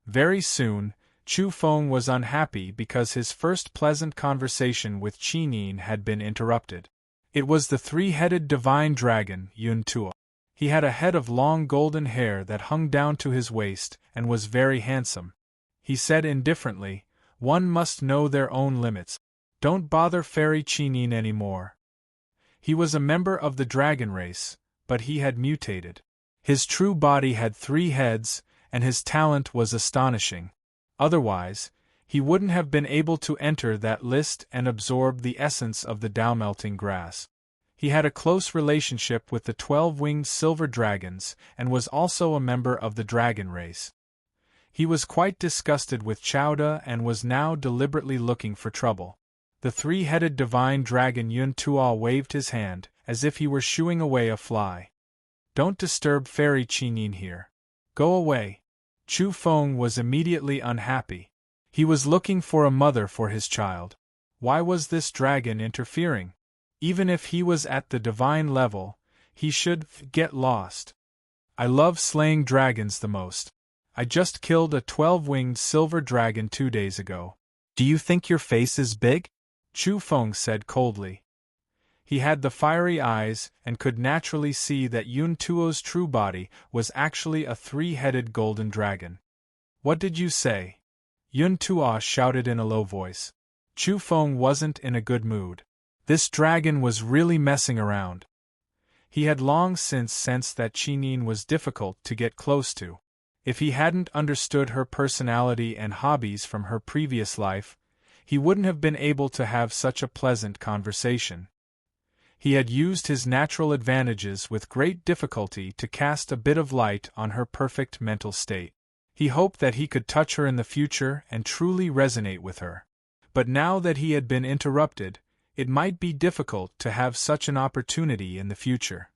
Very soon, Chu Feng was unhappy because his first pleasant conversation with Qinyin had been interrupted. It was the three-headed divine dragon, Yun Tuo. He had a head of long golden hair that hung down to his waist and was very handsome. He said indifferently, one must know their own limits. Don't bother fairy Qinyin anymore. He was a member of the dragon race, but he had mutated. His true body had 3 heads, and his talent was astonishing. Otherwise, he wouldn't have been able to enter that list and absorb the essence of the Dao-melting grass. He had a close relationship with the 12-winged silver dragons and was also a member of the dragon race. He was quite disgusted with Chowda and was now deliberately looking for trouble. The three-headed divine dragon Yun Tuo waved his hand, as if he were shooing away a fly. "Don't disturb Fairy Qingyin here. Go away." Chu Feng was immediately unhappy. He was looking for a mother for his child. Why was this dragon interfering? Even if he was at the divine level, he should get lost. "I love slaying dragons the most. I just killed a 12-winged silver dragon 2 days ago. Do you think your face is big?" Chu Feng said coldly. He had the fiery eyes and could naturally see that Yun Tuo's true body was actually a three-headed golden dragon. "What did you say?" Yun Tuo shouted in a low voice. Chu Feng wasn't in a good mood. This dragon was really messing around. He had long since sensed that Qingyin was difficult to get close to. If he hadn't understood her personality and hobbies from her previous life, he wouldn't have been able to have such a pleasant conversation. He had used his natural advantages with great difficulty to cast a bit of light on her perfect mental state. He hoped that he could touch her in the future and truly resonate with her. But now that he had been interrupted, it might be difficult to have such an opportunity in the future.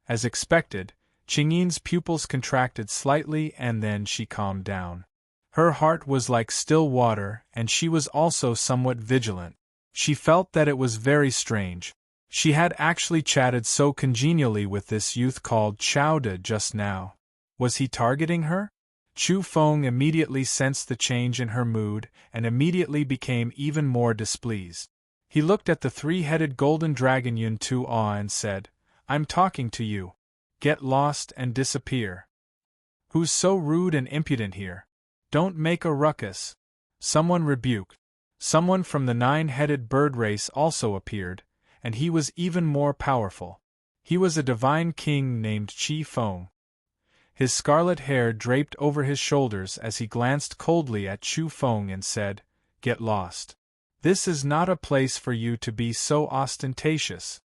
As expected, Qingyin's pupils contracted slightly and then she calmed down. Her heart was like still water and she was also somewhat vigilant. She felt that it was very strange. She had actually chatted so congenially with this youth called Chowda just now. Was he targeting her? Chu Feng immediately sensed the change in her mood and immediately became even more displeased. He looked at the three-headed golden dragon Yun Tuo and said, "I'm talking to you. Get lost and disappear. Who's so rude and impudent here? Don't make a ruckus." Someone rebuked. Someone from the nine-headed bird race also appeared, and he was even more powerful. He was a divine king named Qi Feng. His scarlet hair draped over his shoulders as he glanced coldly at Chu Feng and said, "Get lost. This is not a place for you to be so ostentatious."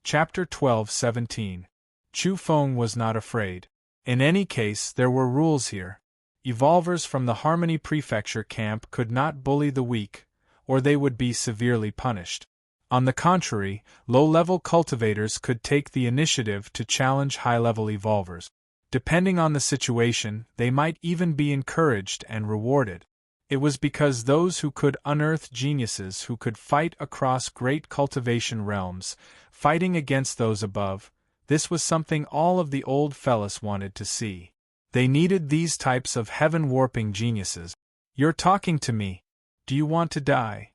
Chapter 12:17. Chu Feng was not afraid. In any case, there were rules here. Evolvers from the Harmony Prefecture camp could not bully the weak, or they would be severely punished. On the contrary, low-level cultivators could take the initiative to challenge high-level evolvers. Depending on the situation, they might even be encouraged and rewarded. It was because those who could unearth geniuses who could fight across great cultivation realms, fighting against those above. This was something all of the old fellas wanted to see. They needed these types of heaven-warping geniuses. "You're talking to me. Do you want to die?"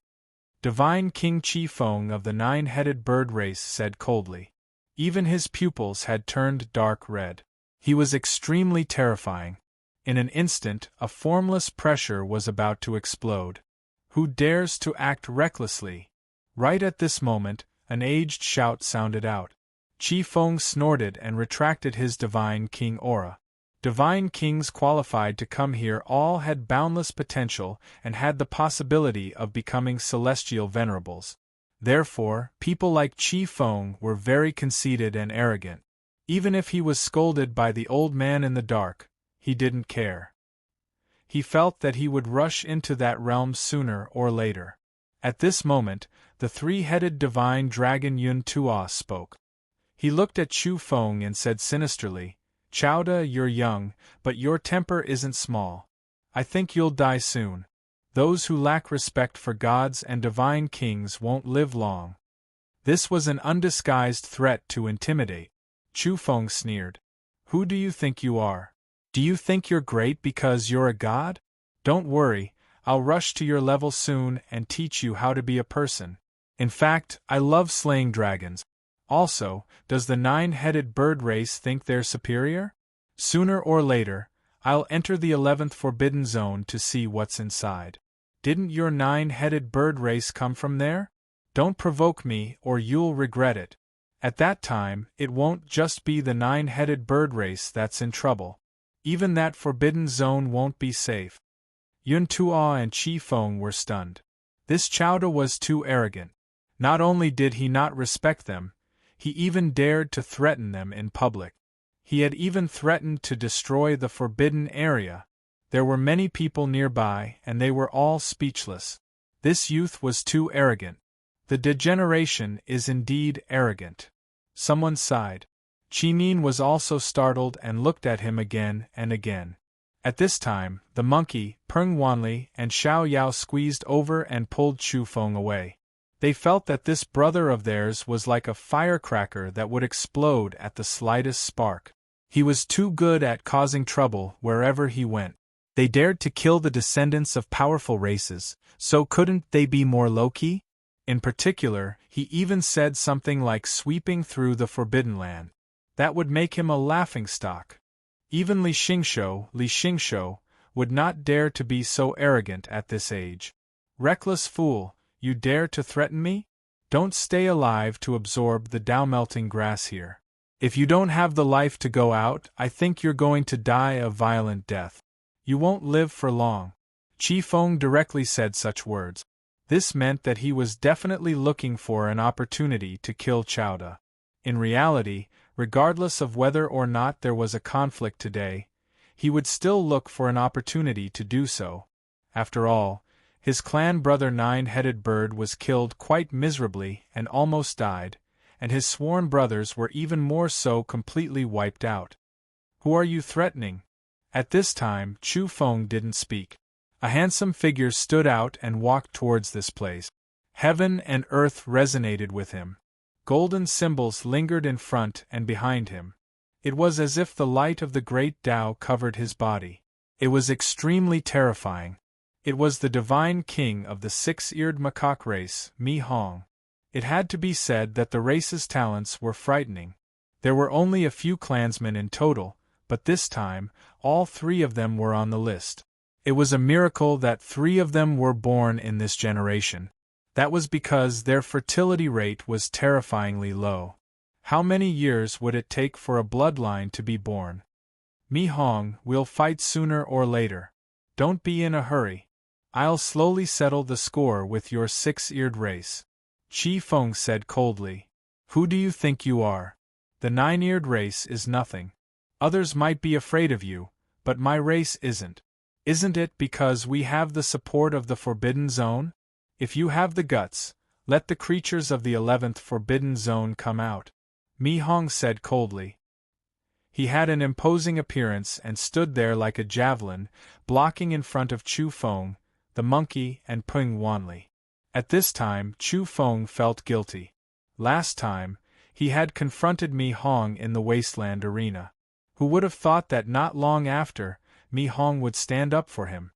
Divine King Qi Feng of the nine-headed bird race said coldly. Even his pupils had turned dark red. He was extremely terrifying. In an instant, a formless pressure was about to explode. Who dares to act recklessly? Right at this moment, an aged shout sounded out. Qi Feng snorted and retracted his Divine King aura. Divine Kings qualified to come here all had boundless potential and had the possibility of becoming celestial venerables. Therefore, people like Qi Feng were very conceited and arrogant. Even if he was scolded by the old man in the dark, he didn't care. He felt that he would rush into that realm sooner or later. At this moment, the three-headed divine dragon Yun Tuo spoke. He looked at Chu Feng and said sinisterly, "Chowda, you're young, but your temper isn't small. I think you'll die soon. Those who lack respect for gods and divine kings won't live long." This was an undisguised threat to intimidate. Chu Feng sneered. "Who do you think you are? Do you think you're great because you're a god? Don't worry, I'll rush to your level soon and teach you how to be a person. In fact, I love slaying dragons. Also, does the nine-headed bird race think they're superior? Sooner or later, I'll enter the 11th Forbidden Zone to see what's inside. Didn't your nine-headed bird race come from there? Don't provoke me or you'll regret it. At that time, it won't just be the nine-headed bird race that's in trouble. Even that Forbidden Zone won't be safe." Yun Tuo and Qi Feng were stunned. This Chowda was too arrogant. Not only did he not respect them, he even dared to threaten them in public. He had even threatened to destroy the forbidden area. There were many people nearby, and they were all speechless. This youth was too arrogant. The degeneration is indeed arrogant. Someone sighed. Chimene was also startled and looked at him again and again. At this time, the monkey, Peng Wanli, and Xiao Yao squeezed over and pulled Chu Feng away. They felt that this brother of theirs was like a firecracker that would explode at the slightest spark. He was too good at causing trouble wherever he went. They dared to kill the descendants of powerful races, so couldn't they be more low-key? In particular, he even said something like sweeping through the Forbidden Land. That would make him a laughingstock. Even Li Xingshou, would not dare to be so arrogant at this age. Reckless fool, you dare to threaten me? Don't stay alive to absorb the Tao-melting grass here. If you don't have the life to go out, I think you're going to die a violent death. You won't live for long. Chi Feng directly said such words. This meant that he was definitely looking for an opportunity to kill Chowda. In reality, regardless of whether or not there was a conflict today, he would still look for an opportunity to do so. After all, his clan brother Nine-Headed Bird was killed quite miserably and almost died, and his sworn brothers were even more so completely wiped out. Who are you threatening? At this time, Chu Feng didn't speak. A handsome figure stood out and walked towards this place. Heaven and earth resonated with him. Golden symbols lingered in front and behind him. It was as if the light of the great Tao covered his body. It was extremely terrifying. It was the divine king of the six-eared macaque race, Mi Hong. It had to be said that the race's talents were frightening. There were only a few clansmen in total, but this time, all three of them were on the list. It was a miracle that three of them were born in this generation. That was because their fertility rate was terrifyingly low. How many years would it take for a bloodline to be born? Mi Hong, we'll fight sooner or later. Don't be in a hurry. I'll slowly settle the score with your six-eared race. Chi Feng said coldly. Who do you think you are? The nine-eared race is nothing. Others might be afraid of you, but my race isn't. Isn't it because we have the support of the Forbidden Zone? If you have the guts, let the creatures of the 11th Forbidden Zone come out. Mi Hong said coldly. He had an imposing appearance and stood there like a javelin, blocking in front of Chu Feng, the monkey, and Peng Wanli. At this time, Chu Feng felt guilty. Last time, he had confronted Mi Hong in the Wasteland Arena. Who would have thought that not long after, Mi Hong would stand up for him?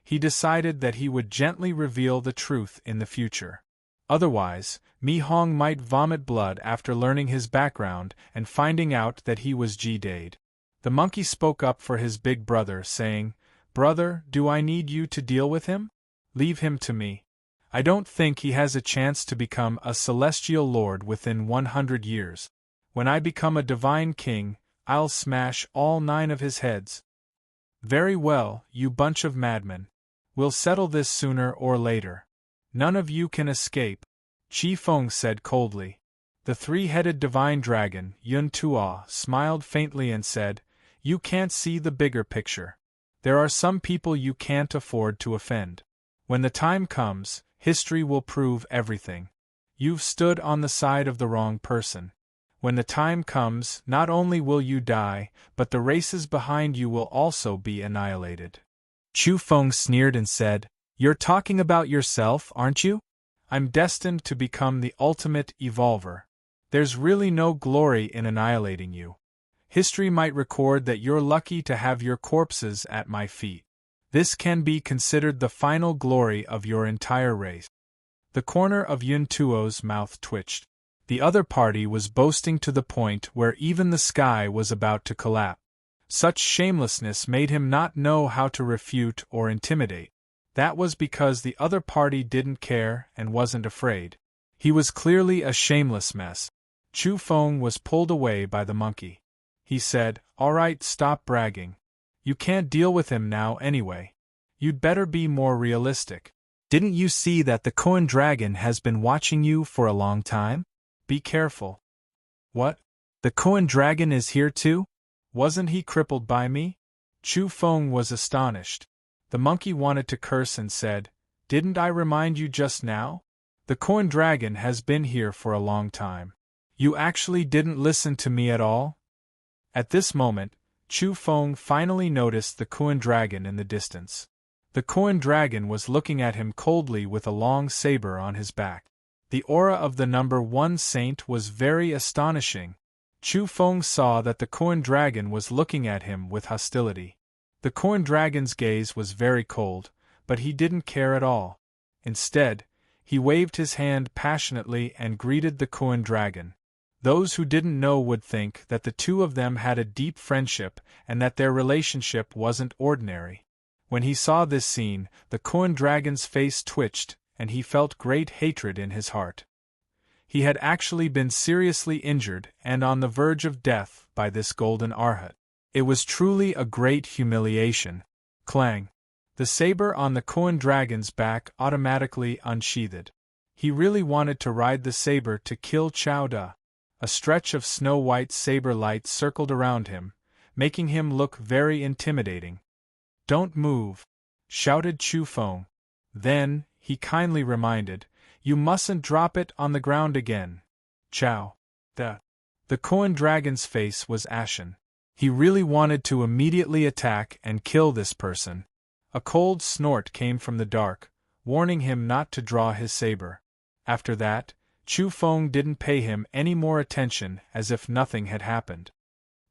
He decided that he would gently reveal the truth in the future. Otherwise, Mi Hong might vomit blood after learning his background and finding out that he was G-Dade. The monkey spoke up for his big brother, saying, Brother, do I need you to deal with him? Leave him to me. I don't think he has a chance to become a celestial lord within 100 years. When I become a divine king, I'll smash all 9 of his heads. Very well, you bunch of madmen. We'll settle this sooner or later. None of you can escape, Chi Feng said coldly. The three-headed divine dragon, Yun Tuo, smiled faintly and said, You can't see the bigger picture. There are some people you can't afford to offend. When the time comes, history will prove everything. You've stood on the side of the wrong person. When the time comes, not only will you die, but the races behind you will also be annihilated. Chu Feng sneered and said, You're talking about yourself, aren't you? I'm destined to become the ultimate evolver. There's really no glory in annihilating you. History might record that you're lucky to have your corpses at my feet. This can be considered the final glory of your entire race. The corner of Yun Tuo's mouth twitched. The other party was boasting to the point where even the sky was about to collapse. Such shamelessness made him not know how to refute or intimidate. That was because the other party didn't care and wasn't afraid. He was clearly a shameless mess. Chu Feng was pulled away by the monkey. He said, All right, stop bragging. You can't deal with him now anyway. You'd better be more realistic. Didn't you see that the Koan dragon has been watching you for a long time? Be careful. What? The Koan dragon is here too? Wasn't he crippled by me? Chu Feng was astonished. The monkey wanted to curse and said, "Didn't I remind you just now? The corn dragon has been here for a long time. You actually didn't listen to me at all?" At this moment, Chu Feng finally noticed the corn dragon in the distance. The corn dragon was looking at him coldly with a long saber on his back. The aura of the number 1 saint was very astonishing. Chu Feng saw that the corn dragon was looking at him with hostility. The corn dragon's gaze was very cold, but he didn't care at all. Instead, he waved his hand passionately and greeted the corn dragon. Those who didn't know would think that the two of them had a deep friendship and that their relationship wasn't ordinary. When he saw this scene, the corn dragon's face twitched, and he felt great hatred in his heart. He had actually been seriously injured and on the verge of death by this golden arhat. It was truly a great humiliation. Clang! The saber on the corn dragon's back automatically unsheathed. He really wanted to ride the saber to kill Chowda. A stretch of snow-white saber light circled around him, making him look very intimidating. "Don't move!" shouted Chu Feng. Then, he kindly reminded, "You mustn't drop it on the ground again." Chow. The corn dragon's face was ashen. He really wanted to immediately attack and kill this person. A cold snort came from the dark, warning him not to draw his saber. After that, Chu Feng didn't pay him any more attention, as if nothing had happened.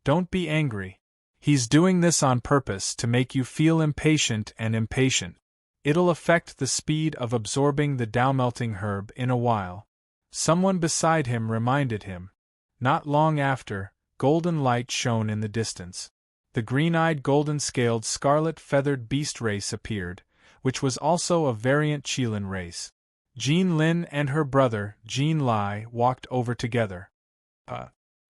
"Don't be angry. He's doing this on purpose to make you feel impatient and impatient. It'll affect the speed of absorbing the Dao-melting herb in a while." Someone beside him reminded him. Not long after, golden light shone in the distance. The green-eyed golden-scaled scarlet-feathered beast race appeared, which was also a variant Qilin race. Jean Lin and her brother, Jean Lai, walked over together.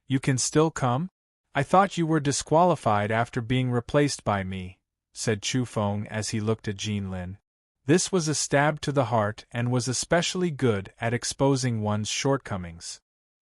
You can still come? I thought you were disqualified after being replaced by me," said Chu Feng as he looked at Jean Lin. This was a stab to the heart and was especially good at exposing one's shortcomings.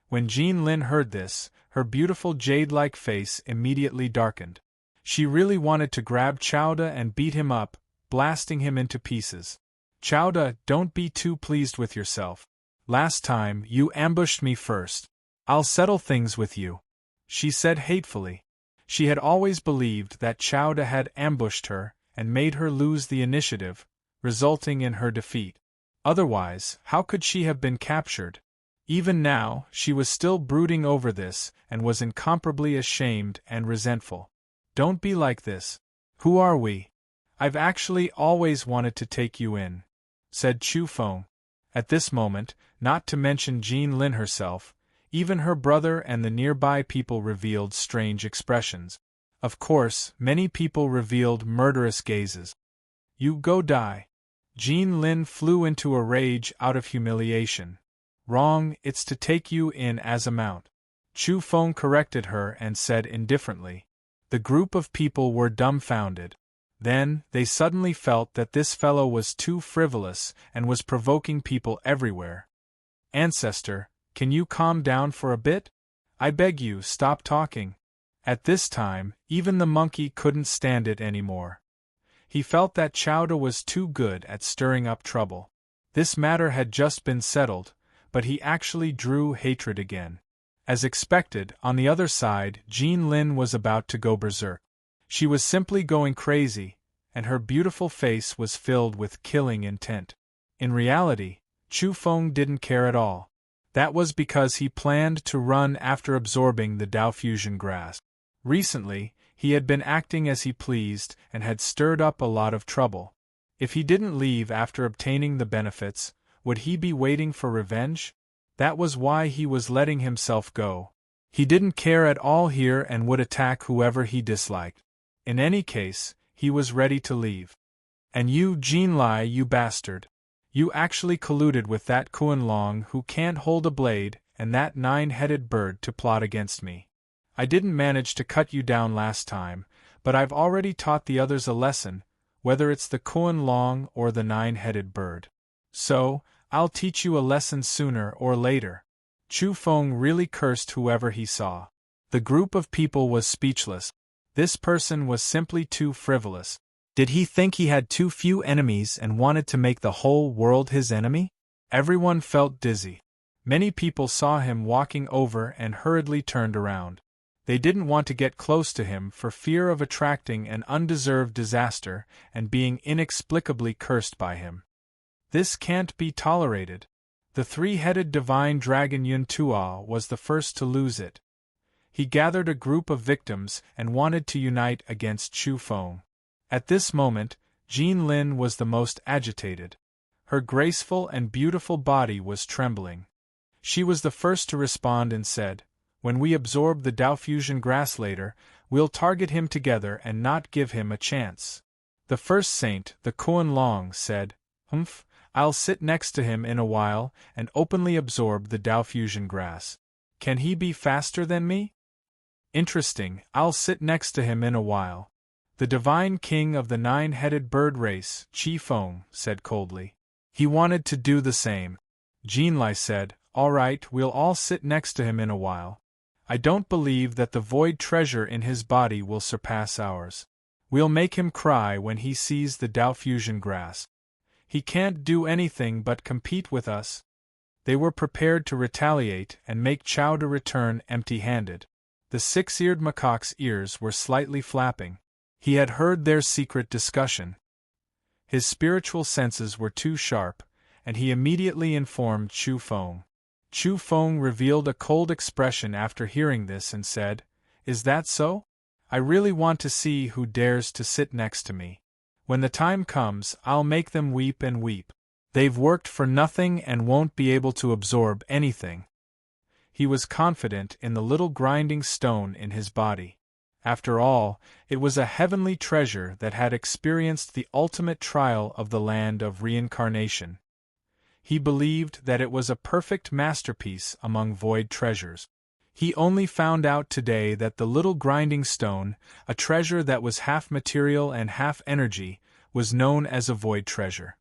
When Jean Lin heard this, her beautiful jade-like face immediately darkened. She really wanted to grab Chowda and beat him up, blasting him into pieces. "Chowda, don't be too pleased with yourself. Last time, you ambushed me first. I'll settle things with you," she said hatefully. She had always believed that Chowda had ambushed her and made her lose the initiative, resulting in her defeat. Otherwise, how could she have been captured? Even now, she was still brooding over this and was incomparably ashamed and resentful. "Don't be like this. Who are we? I've actually always wanted to take you in," said Chu Feng. At this moment, not to mention Jean Lin herself, even her brother and the nearby people revealed strange expressions. Of course, many people revealed murderous gazes. "You go die." Jean Lin flew into a rage out of humiliation. "Wrong, it's to take you in as a mount." Chu Feng corrected her and said indifferently. The group of people were dumbfounded. Then, they suddenly felt that this fellow was too frivolous and was provoking people everywhere. "Ancestor, can you calm down for a bit? I beg you, stop talking." At this time, even the monkey couldn't stand it anymore. He felt that Chowda was too good at stirring up trouble. This matter had just been settled, but he actually drew hatred again. As expected, on the other side, Jean Lin was about to go berserk. She was simply going crazy, and her beautiful face was filled with killing intent. In reality, Chu Feng didn't care at all. That was because he planned to run after absorbing the Dao Fusion grass. Recently, he had been acting as he pleased and had stirred up a lot of trouble. If he didn't leave after obtaining the benefits, would he be waiting for revenge? That was why he was letting himself go. He didn't care at all here and would attack whoever he disliked. In any case, he was ready to leave. "And you, Jean Lai, you bastard. You actually colluded with that Kuan Long who can't hold a blade and that 9-headed bird to plot against me. I didn't manage to cut you down last time, but I've already taught the others a lesson, whether it's the Kuan Long or the 9-headed bird. So, I'll teach you a lesson sooner or later." Chu Feng really cursed whoever he saw. The group of people was speechless. This person was simply too frivolous. Did he think he had too few enemies and wanted to make the whole world his enemy? Everyone felt dizzy. Many people saw him walking over and hurriedly turned around. They didn't want to get close to him for fear of attracting an undeserved disaster and being inexplicably cursed by him. This can't be tolerated. The three-headed divine dragon Yuntua was the first to lose it. He gathered a group of victims and wanted to unite against Chu Feng. At this moment, Jean Lin was the most agitated. Her graceful and beautiful body was trembling. She was the first to respond and said, "When we absorb the Dao fusion grass later, we'll target him together and not give him a chance." The first saint, the Kuan Long, said, "Humph, I'll sit next to him in a while and openly absorb the Dao fusion grass. Can he be faster than me? Interesting, I'll sit next to him in a while." The divine king of the nine-headed bird race, Qi Feng, said coldly. He wanted to do the same. Jinlai said, "All right, we'll all sit next to him in a while. I don't believe that the void treasure in his body will surpass ours. We'll make him cry when he sees the Dao fusion grass. He can't do anything but compete with us." They were prepared to retaliate and make Chao to return empty-handed. The six-eared macaque's ears were slightly flapping. He had heard their secret discussion. His spiritual senses were too sharp, and he immediately informed Chu Feng. Chu Feng revealed a cold expression after hearing this and said, "Is that so? I really want to see who dares to sit next to me. When the time comes, I'll make them weep and weep. They've worked for nothing and won't be able to absorb anything." He was confident in the little grinding stone in his body. After all, it was a heavenly treasure that had experienced the ultimate trial of the land of reincarnation. He believed that it was a perfect masterpiece among void treasures. He only found out today that the little grinding stone, a treasure that was half material and half energy, was known as a void treasure.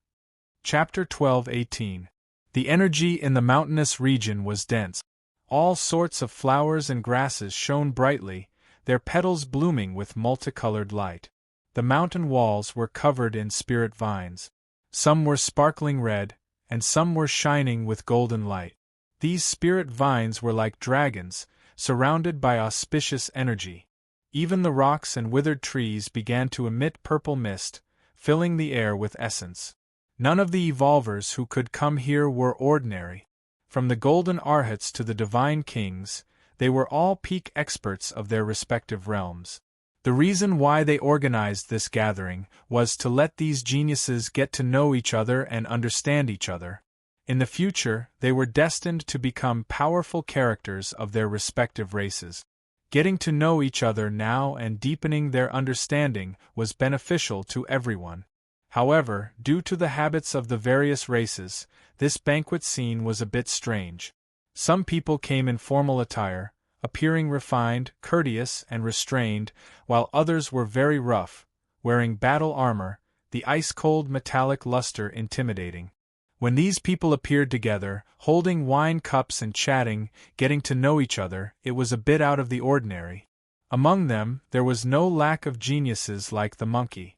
Chapter 12:18. The energy in the mountainous region was dense. All sorts of flowers and grasses shone brightly, their petals blooming with multicolored light. The mountain walls were covered in spirit vines. Some were sparkling red, and some were shining with golden light. These spirit vines were like dragons, surrounded by auspicious energy. Even the rocks and withered trees began to emit purple mist, filling the air with essence. None of the evolvers who could come here were ordinary. From the golden arhats to the divine kings, they were all peak experts of their respective realms. The reason why they organized this gathering was to let these geniuses get to know each other and understand each other. In the future, they were destined to become powerful characters of their respective races. Getting to know each other now and deepening their understanding was beneficial to everyone. However, due to the habits of the various races, this banquet scene was a bit strange. Some people came in formal attire, appearing refined, courteous, and restrained, while others were very rough, wearing battle armor, the ice-cold metallic luster intimidating. When these people appeared together, holding wine cups and chatting, getting to know each other, it was a bit out of the ordinary. Among them, there was no lack of geniuses like the monkey.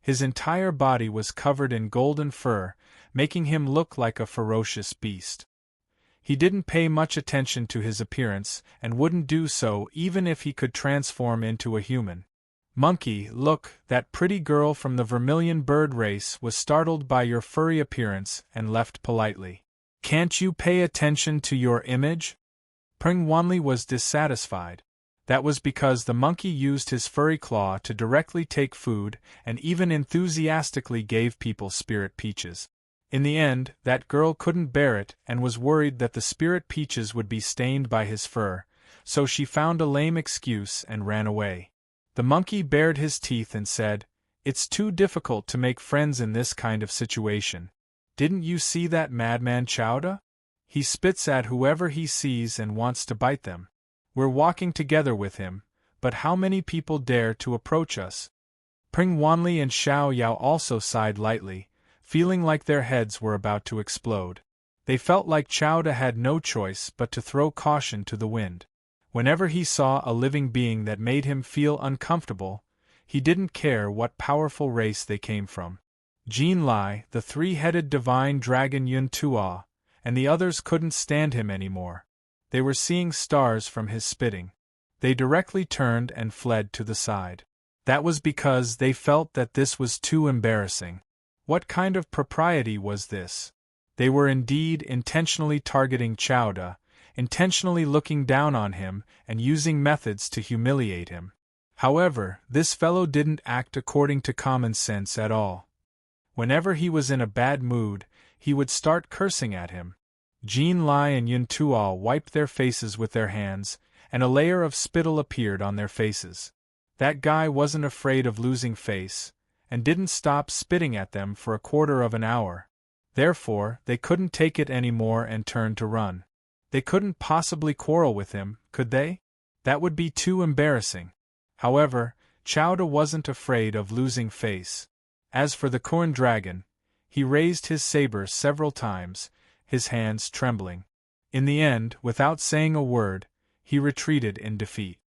His entire body was covered in golden fur, making him look like a ferocious beast. He didn't pay much attention to his appearance, and wouldn't do so even if he could transform into a human. "Monkey, look, that pretty girl from the vermilion bird race was startled by your furry appearance and left politely. Can't you pay attention to your image?" Peng Wanli was dissatisfied. That was because the monkey used his furry claw to directly take food and even enthusiastically gave people spirit peaches. In the end, that girl couldn't bear it and was worried that the spirit peaches would be stained by his fur, so she found a lame excuse and ran away. The monkey bared his teeth and said, "It's too difficult to make friends in this kind of situation. Didn't you see that madman Chowda? He spits at whoever he sees and wants to bite them. We're walking together with him, but how many people dare to approach us?" Peng Wanli and Xiao Yao also sighed lightly, feeling like their heads were about to explode. They felt like Chowda had no choice but to throw caution to the wind. Whenever he saw a living being that made him feel uncomfortable, he didn't care what powerful race they came from. Jin Lai, the three-headed divine dragon Yun Tua, and the others couldn't stand him anymore. They were seeing stars from his spitting. They directly turned and fled to the side. That was because they felt that this was too embarrassing. What kind of propriety was this? They were indeed intentionally targeting Chowda, intentionally looking down on him and using methods to humiliate him. However, this fellow didn't act according to common sense at all. Whenever he was in a bad mood, he would start cursing at him. Jin Lai and Yun Tuo wiped their faces with their hands, and a layer of spittle appeared on their faces. That guy wasn't afraid of losing face, and didn't stop spitting at them for a quarter of an hour. Therefore, they couldn't take it anymore and turned to run. They couldn't possibly quarrel with him, could they? That would be too embarrassing. However, Chowda wasn't afraid of losing face. As for the corn dragon, he raised his saber several times, his hands trembling. In the end, without saying a word, he retreated in defeat.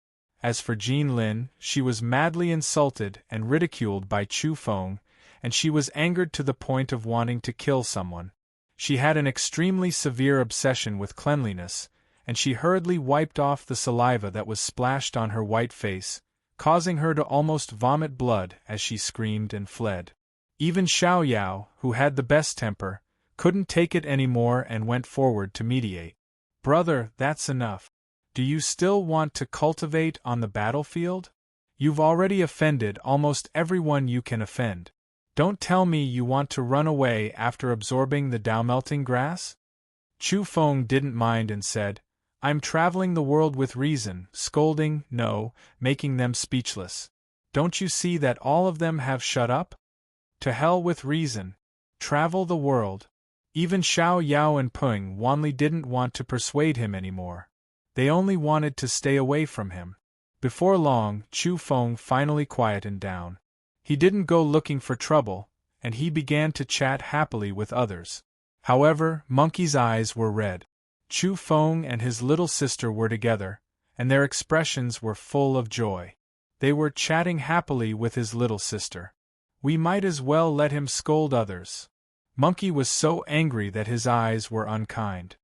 As for Jin Lin, she was madly insulted and ridiculed by Chu Feng, and she was angered to the point of wanting to kill someone. She had an extremely severe obsession with cleanliness, and she hurriedly wiped off the saliva that was splashed on her white face, causing her to almost vomit blood as she screamed and fled. Even Xiao Yao, who had the best temper, couldn't take it anymore and went forward to mediate. "Brother, that's enough. Do you still want to cultivate on the battlefield? You've already offended almost everyone you can offend. Don't tell me you want to run away after absorbing the Dao-melting grass?" Chu Feng didn't mind and said, "I'm traveling the world with reason," scolding, no, making them speechless. "Don't you see that all of them have shut up? To hell with reason. Travel the world." Even Xiao Yao and Peng Wanli didn't want to persuade him anymore. They only wanted to stay away from him. Before long, Chu Feng finally quieted down. He didn't go looking for trouble, and he began to chat happily with others. However, Monkey's eyes were red. Chu Feng and his little sister were together, and their expressions were full of joy. They were chatting happily with his little sister. "We might as well let him scold others." Monkey was so angry that his eyes were unkind.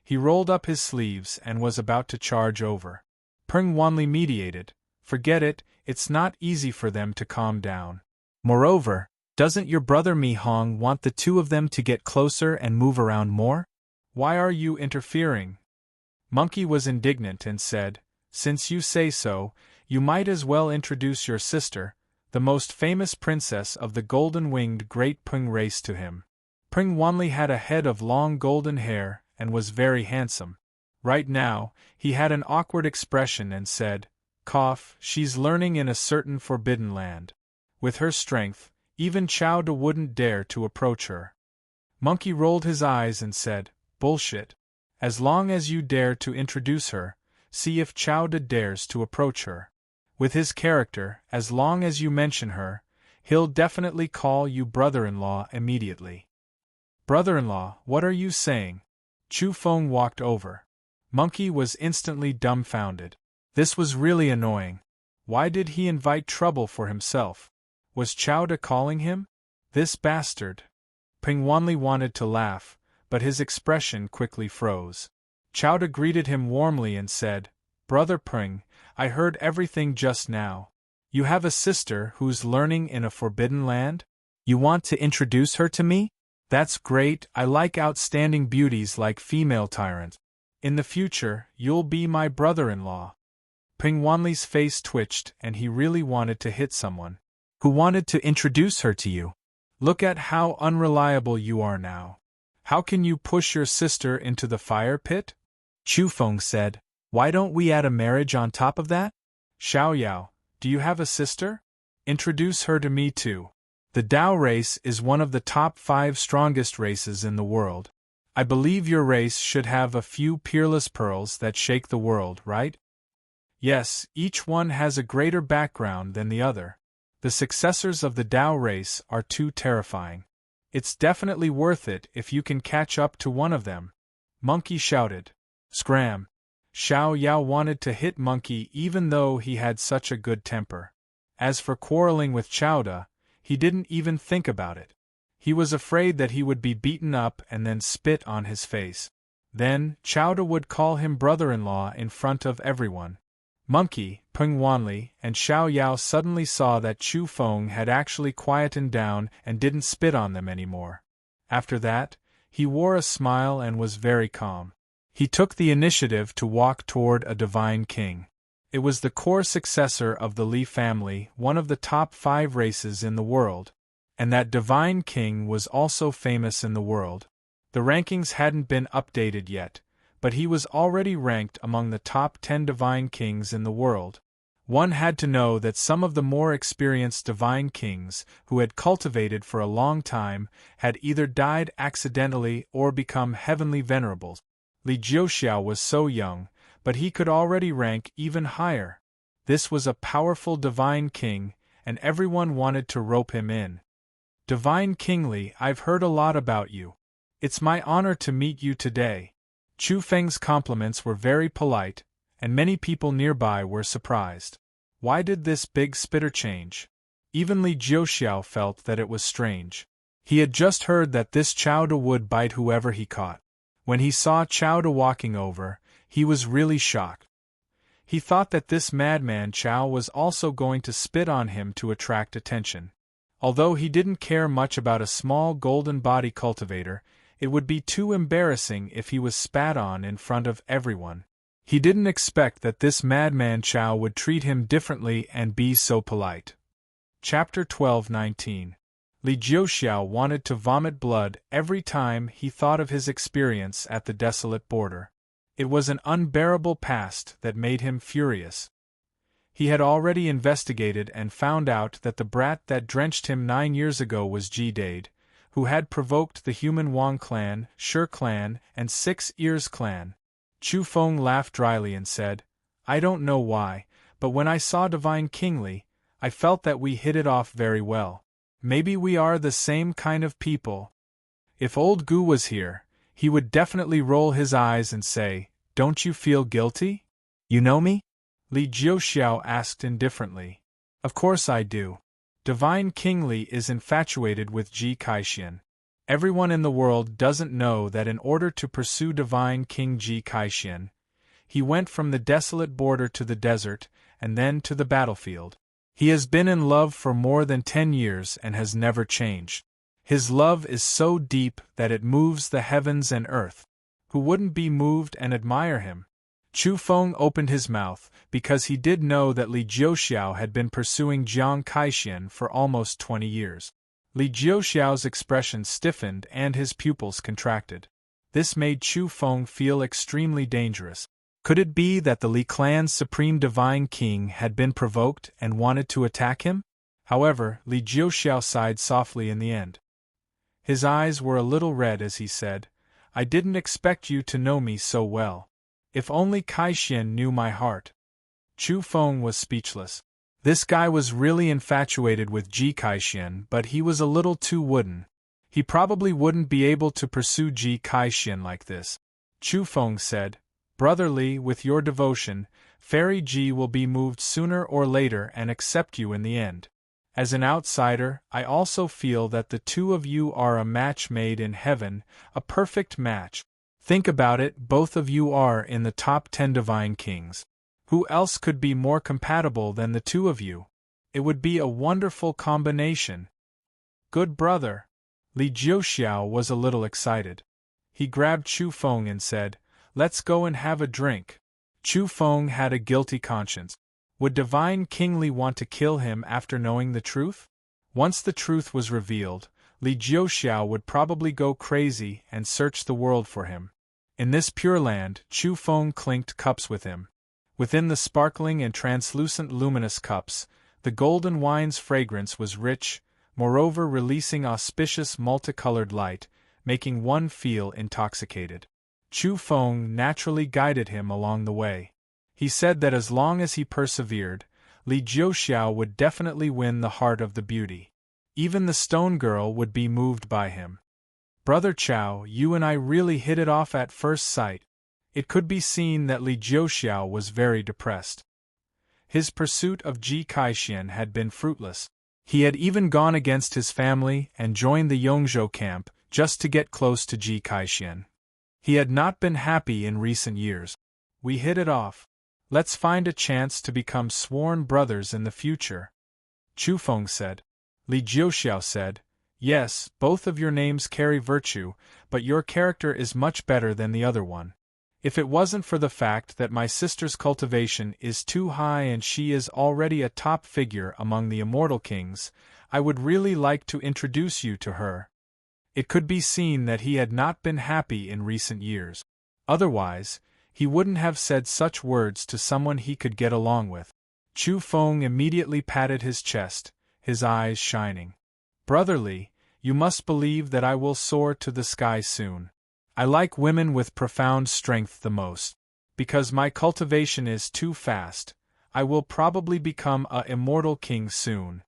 He rolled up his sleeves and was about to charge over. Peng Wanli mediated. "Forget it, it's not easy for them to calm down. Moreover, doesn't your brother Mi Hong want the two of them to get closer and move around more? Why are you interfering?" Monkey was indignant and said, "Since you say so, you might as well introduce your sister, the most famous princess of the golden-winged Great Peng race, to him." Peng Wanli had a head of long golden hair and was very handsome. Right now, he had an awkward expression and said, "Cough, she's learning in a certain forbidden land. With her strength, even Chowda wouldn't dare to approach her." Monkey rolled his eyes and said, "Bullshit. As long as you dare to introduce her, see if Chowda dares to approach her. With his character, as long as you mention her, he'll definitely call you brother-in-law immediately." "Brother-in-law, what are you saying?" Chu Feng walked over. Monkey was instantly dumbfounded. This was really annoying. Why did he invite trouble for himself? Was Chowda calling him? This bastard. Peng Wanli wanted to laugh, but his expression quickly froze. Chowda greeted him warmly and said, "Brother Peng, I heard everything just now. You have a sister who's learning in a forbidden land? You want to introduce her to me? That's great, I like outstanding beauties like female tyrant. In the future, you'll be my brother-in-law." Peng Wanli's face twitched and he really wanted to hit someone. "Who wanted to introduce her to you? Look at how unreliable you are now. How can you push your sister into the fire pit?" Chu Feng said, "Why don't we add a marriage on top of that? Xiao Yao, do you have a sister? Introduce her to me too. The Dao race is one of the top 5 strongest races in the world. I believe your race should have a few peerless pearls that shake the world, right? Yes, each one has a greater background than the other. The successors of the Dao race are too terrifying. It's definitely worth it if you can catch up to one of them." Monkey shouted. "Scram!" Xiao Yao wanted to hit Monkey even though he had such a good temper. As for quarreling with Chowda, he didn't even think about it. He was afraid that he would be beaten up and then spit on his face. Then, Chowda would call him brother-in-law in front of everyone. Monkey, Peng Wanli, and Xiao Yao suddenly saw that Chu Feng had actually quietened down and didn't spit on them anymore. After that, he wore a smile and was very calm. He took the initiative to walk toward a divine king. It was the core successor of the Li family, one of the top 5 races in the world. And that divine king was also famous in the world. The rankings hadn't been updated yet, but he was already ranked among the top 10 divine kings in the world. One had to know that some of the more experienced divine kings, who had cultivated for a long time, had either died accidentally or become heavenly venerables. Li Jiuxiao was so young, but he could already rank even higher. This was a powerful divine king, and everyone wanted to rope him in. Divine King Li, I've heard a lot about you. It's my honor to meet you today. Chu Feng's compliments were very polite, and many people nearby were surprised. Why did this big spitter change? Even Li Jiuxiao felt that it was strange. He had just heard that this Chowda would bite whoever he caught. When he saw Chowda walking over, he was really shocked. He thought that this madman Chow was also going to spit on him to attract attention. Although he didn't care much about a small golden body cultivator, it would be too embarrassing if he was spat on in front of everyone. He didn't expect that this madman Chow would treat him differently and be so polite. Chapter 12:19. Li Jiuxiao wanted to vomit blood every time he thought of his experience at the desolate border. It was an unbearable past that made him furious. He had already investigated and found out that the brat that drenched him 9 years ago was Ji-Dade, who had provoked the human Wang clan, Shi clan, and 6 Ears clan. Chu Feng laughed dryly and said, I don't know why, but when I saw Divine King Li, I felt that we hit it off very well. Maybe we are the same kind of people. If old Gu was here, he would definitely roll his eyes and say, Don't you feel guilty? You know me? Li Jiuxiao asked indifferently. Of course I do. Divine King Li is infatuated with Ji Kaixin. Everyone in the world doesn't know that in order to pursue Divine King Ji Kaixin, he went from the desolate border to the desert, and then to the battlefield. He has been in love for more than 10 years and has never changed. His love is so deep that it moves the heavens and earth. Who wouldn't be moved and admire him? Chu Feng opened his mouth, because he did know that Li Jiuxiao had been pursuing Jiang Kaixin for almost 20 years. Li Jiuxiao's expression stiffened and his pupils contracted. This made Chu Feng feel extremely dangerous. Could it be that the Li clan's supreme divine king had been provoked and wanted to attack him? However, Li Jiuxiao sighed softly in the end. His eyes were a little red as he said, I didn't expect you to know me so well. If only Kaixin knew my heart. Chu Feng was speechless. This guy was really infatuated with Ji Kaixin, but he was a little too wooden. He probably wouldn't be able to pursue Ji Kaixin like this. Chu Feng said, Brother Li, with your devotion, Fairy Ji will be moved sooner or later and accept you in the end. As an outsider, I also feel that the two of you are a match made in heaven, a perfect match. Think about it, both of you are in the top 10 divine kings. Who else could be more compatible than the two of you? It would be a wonderful combination. Good brother. Li Jiuxiao was a little excited. He grabbed Chu Feng and said, Let's go and have a drink. Chu Feng had a guilty conscience. Would Divine King Li want to kill him after knowing the truth? Once the truth was revealed, Li Jiuxiao would probably go crazy and search the world for him. In this pure land, Chu Feng clinked cups with him. Within the sparkling and translucent luminous cups, the golden wine's fragrance was rich, moreover releasing auspicious multicolored light, making one feel intoxicated. Chu Feng naturally guided him along the way. He said that as long as he persevered, Li Jiuxiao would definitely win the heart of the beauty. Even the stone girl would be moved by him. Brother Chow, you and I really hit it off at first sight. It could be seen that Li Jiuxiao was very depressed. His pursuit of Ji Kaixin had been fruitless. He had even gone against his family and joined the Yongzhou camp just to get close to Ji Kaixin. He had not been happy in recent years. We hit it off. Let's find a chance to become sworn brothers in the future, Chu Feng said. Li Jiuxiao said, yes, both of your names carry virtue, but your character is much better than the other one. If it wasn't for the fact that my sister's cultivation is too high and she is already a top figure among the immortal kings, I would really like to introduce you to her. It could be seen that he had not been happy in recent years. Otherwise, he wouldn't have said such words to someone he could get along with. Chu Feng immediately patted his chest, his eyes shining. Brotherly, you must believe that I will soar to the sky soon. I like women with profound strength the most. Because my cultivation is too fast, I will probably become a immortal king soon.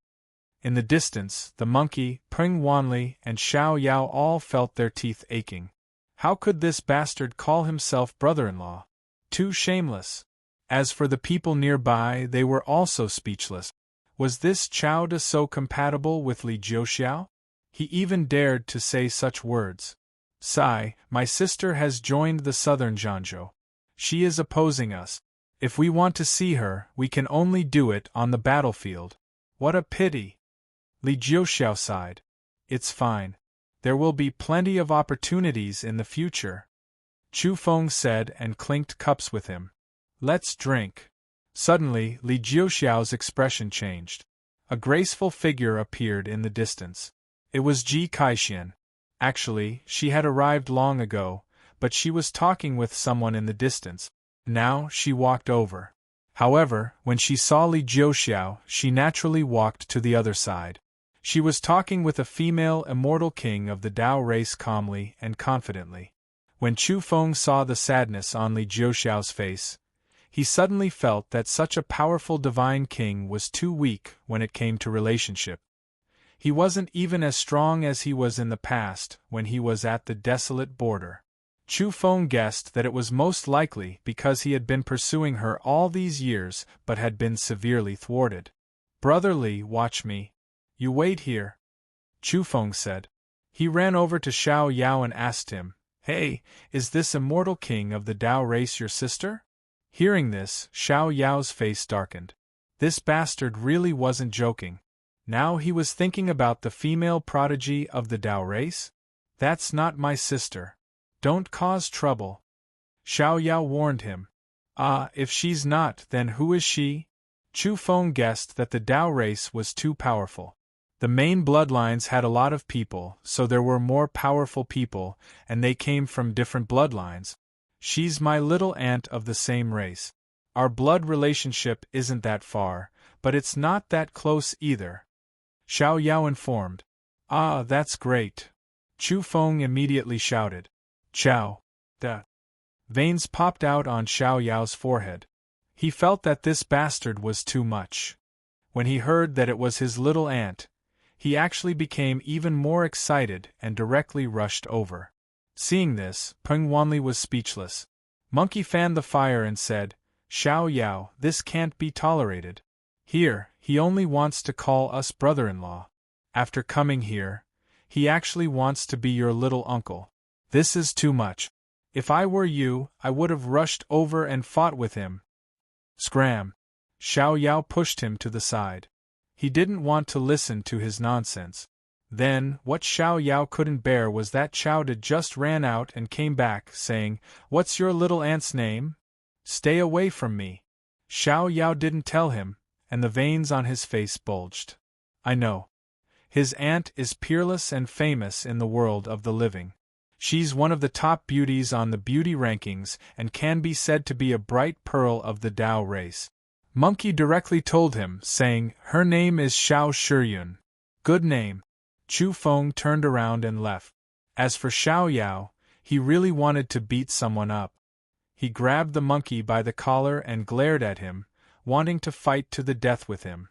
In the distance, the monkey, Peng Wanli, and Xiao Yao all felt their teeth aching. How could this bastard call himself brother-in-law? Too shameless. As for the people nearby, they were also speechless. Was this Chao De so compatible with Li Jiuxiao? He even dared to say such words. Sigh, my sister has joined the southern Zhanzhou. She is opposing us. If we want to see her, we can only do it on the battlefield. What a pity. Li Jiuxiao sighed. It's fine. There will be plenty of opportunities in the future, Chu Feng said and clinked cups with him. Let's drink. Suddenly, Li Jiuxiao's expression changed. A graceful figure appeared in the distance. It was Ji Kaixin. Actually, she had arrived long ago, but she was talking with someone in the distance. Now she walked over. However, when she saw Li Jiuxiao, she naturally walked to the other side. She was talking with a female immortal king of the Dao race calmly and confidently. When Chu Feng saw the sadness on Li Jiuxiao's face, he suddenly felt that such a powerful divine king was too weak when it came to relationship. He wasn't even as strong as he was in the past when he was at the desolate border. Chu Feng guessed that it was most likely because he had been pursuing her all these years but had been severely thwarted. Brother Li, watch me. You wait here, Chu Feng said. He ran over to Xiao Yao and asked him, Hey, is this immortal king of the Dao race your sister? Hearing this, Xiao Yao's face darkened. This bastard really wasn't joking. Now he was thinking about the female prodigy of the Dao race? That's not my sister. Don't cause trouble. Xiao Yao warned him. Ah, if she's not, then who is she? Chu Feng guessed that the Dao race was too powerful. The main bloodlines had a lot of people, so there were more powerful people, and they came from different bloodlines. She's my little aunt of the same race. Our blood relationship isn't that far, but it's not that close either, Xiao Yao informed. Ah, that's great. Chu Feng immediately shouted. Chao. Da. Veins popped out on Xiao Yao's forehead. He felt that this bastard was too much. When he heard that it was his little aunt, he actually became even more excited and directly rushed over. Seeing this, Peng Wanli was speechless. Monkey fanned the fire and said, Xiao Yao, this can't be tolerated. Here, he only wants to call us brother-in-law. After coming here, he actually wants to be your little uncle. This is too much. If I were you, I would have rushed over and fought with him. Scram! Xiao Yao pushed him to the side. He didn't want to listen to his nonsense. Then, what Xiao Yao couldn't bear was that Chao De just ran out and came back, saying, What's your little aunt's name? Stay away from me. Xiao Yao didn't tell him, and the veins on his face bulged. I know. His aunt is peerless and famous in the world of the living. She's one of the top beauties on the beauty rankings and can be said to be a bright pearl of the Dao race. Monkey directly told him, saying, Her name is Xiao Shiyun. Good name. Chu Feng turned around and left. As for Xiao Yao, he really wanted to beat someone up. He grabbed the monkey by the collar and glared at him, wanting to fight to the death with him.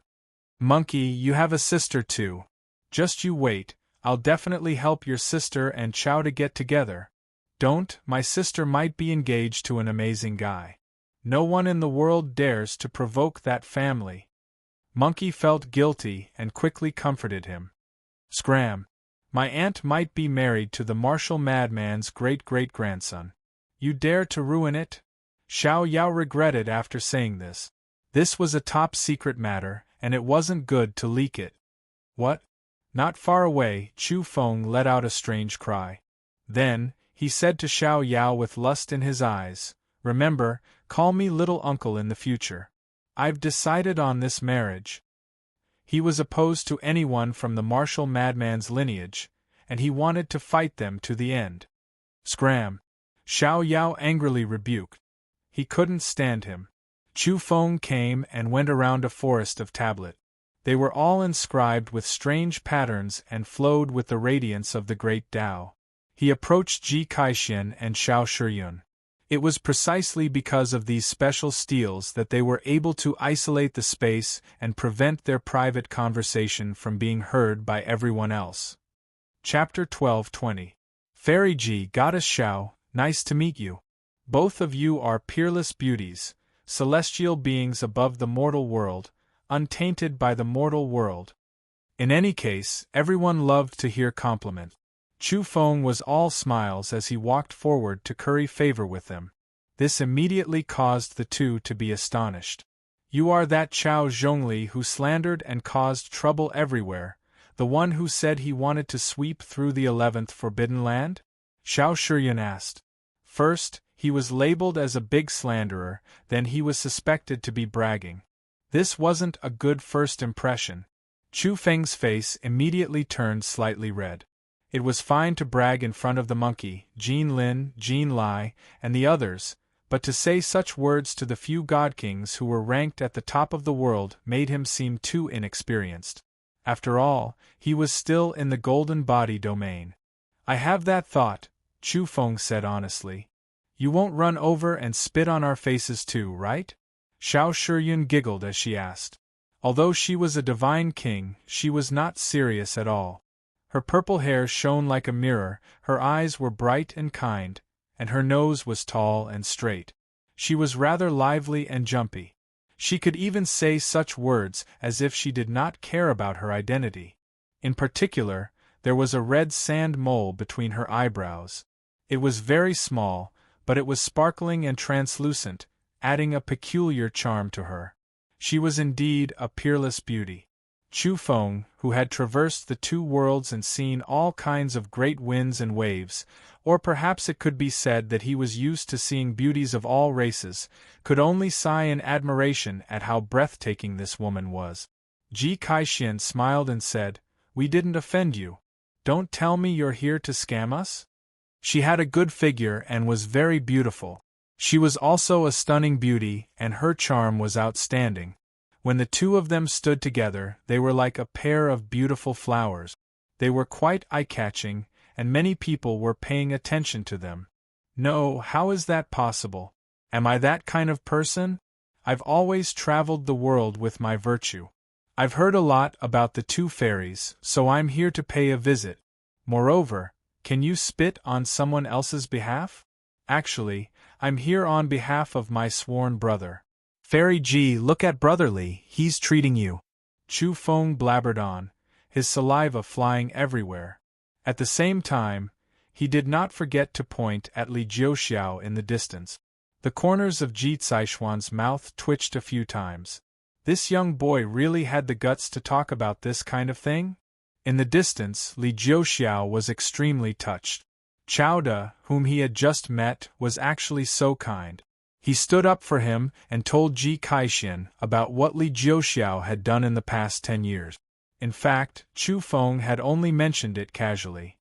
Monkey, you have a sister too. Just you wait, I'll definitely help your sister and Chao to get together. Don't, my sister might be engaged to an amazing guy. No one in the world dares to provoke that family. Monkey felt guilty and quickly comforted him. Scram! My aunt might be married to the martial madman's great-great-grandson. You dare to ruin it? Xiao Yao regretted after saying this. This was a top-secret matter, and it wasn't good to leak it. What? Not far away, Chu Feng let out a strange cry. Then, he said to Xiao Yao with lust in his eyes, "Remember, call me little uncle in the future. I've decided on this marriage." He was opposed to anyone from the martial madman's lineage, and he wanted to fight them to the end. Scram! Xiao Yao angrily rebuked. He couldn't stand him. Chu Feng came and went around a forest of tablet. They were all inscribed with strange patterns and flowed with the radiance of the great Tao. He approached Ji Kaixin and Xiao Shiyun. It was precisely because of these special steels that they were able to isolate the space and prevent their private conversation from being heard by everyone else. Chapter 12:20. Fairy Ji Goddess Xiao, nice to meet you. Both of you are peerless beauties, celestial beings above the mortal world, untainted by the mortal world. In any case, everyone loved to hear compliment. Chu Feng was all smiles as he walked forward to curry favor with them. This immediately caused the two to be astonished. You are that Chao Zhongli who slandered and caused trouble everywhere, the one who said he wanted to sweep through the 11th Forbidden Land? Xiao Shiyun asked. First, he was labeled as a big slanderer, then he was suspected to be bragging. This wasn't a good first impression. Chu Feng's face immediately turned slightly red. It was fine to brag in front of the monkey, Jin Lin, Jin Lai, and the others, but to say such words to the few god-kings who were ranked at the top of the world made him seem too inexperienced. After all, he was still in the golden body domain. I have that thought, Chu Feng said honestly. You won't run over and spit on our faces too, right? Xiao Shiyun giggled as she asked. Although she was a divine king, she was not serious at all. Her purple hair shone like a mirror, her eyes were bright and kind, and her nose was tall and straight. She was rather lively and jumpy. She could even say such words as if she did not care about her identity. In particular, there was a red sand mole between her eyebrows. It was very small, but it was sparkling and translucent, adding a peculiar charm to her. She was indeed a peerless beauty. Chu Feng, who had traversed the two worlds and seen all kinds of great winds and waves, or perhaps it could be said that he was used to seeing beauties of all races, could only sigh in admiration at how breathtaking this woman was. Ji Kaixin smiled and said, "We didn't offend you. Don't tell me you're here to scam us?" She had a good figure and was very beautiful. She was also a stunning beauty, and her charm was outstanding. When the two of them stood together, they were like a pair of beautiful flowers. They were quite eye-catching, and many people were paying attention to them. No, how is that possible? Am I that kind of person? I've always traveled the world with my virtue. I've heard a lot about the two fairies, so I'm here to pay a visit. Moreover, can you spit on someone else's behalf? Actually, I'm here on behalf of my sworn brother. Fairy Ji, look at brotherly, he's treating you. Chu Feng blabbered on, his saliva flying everywhere. At the same time, he did not forget to point at Li Jiuxiao in the distance. The corners of Ji Caixuan's mouth twitched a few times. This young boy really had the guts to talk about this kind of thing? In the distance, Li Jiuxiao was extremely touched. Chowda, whom he had just met, was actually so kind. He stood up for him and told Ji Kaixin about what Li Jiuxiao had done in the past 10 years. In fact, Chu Feng had only mentioned it casually.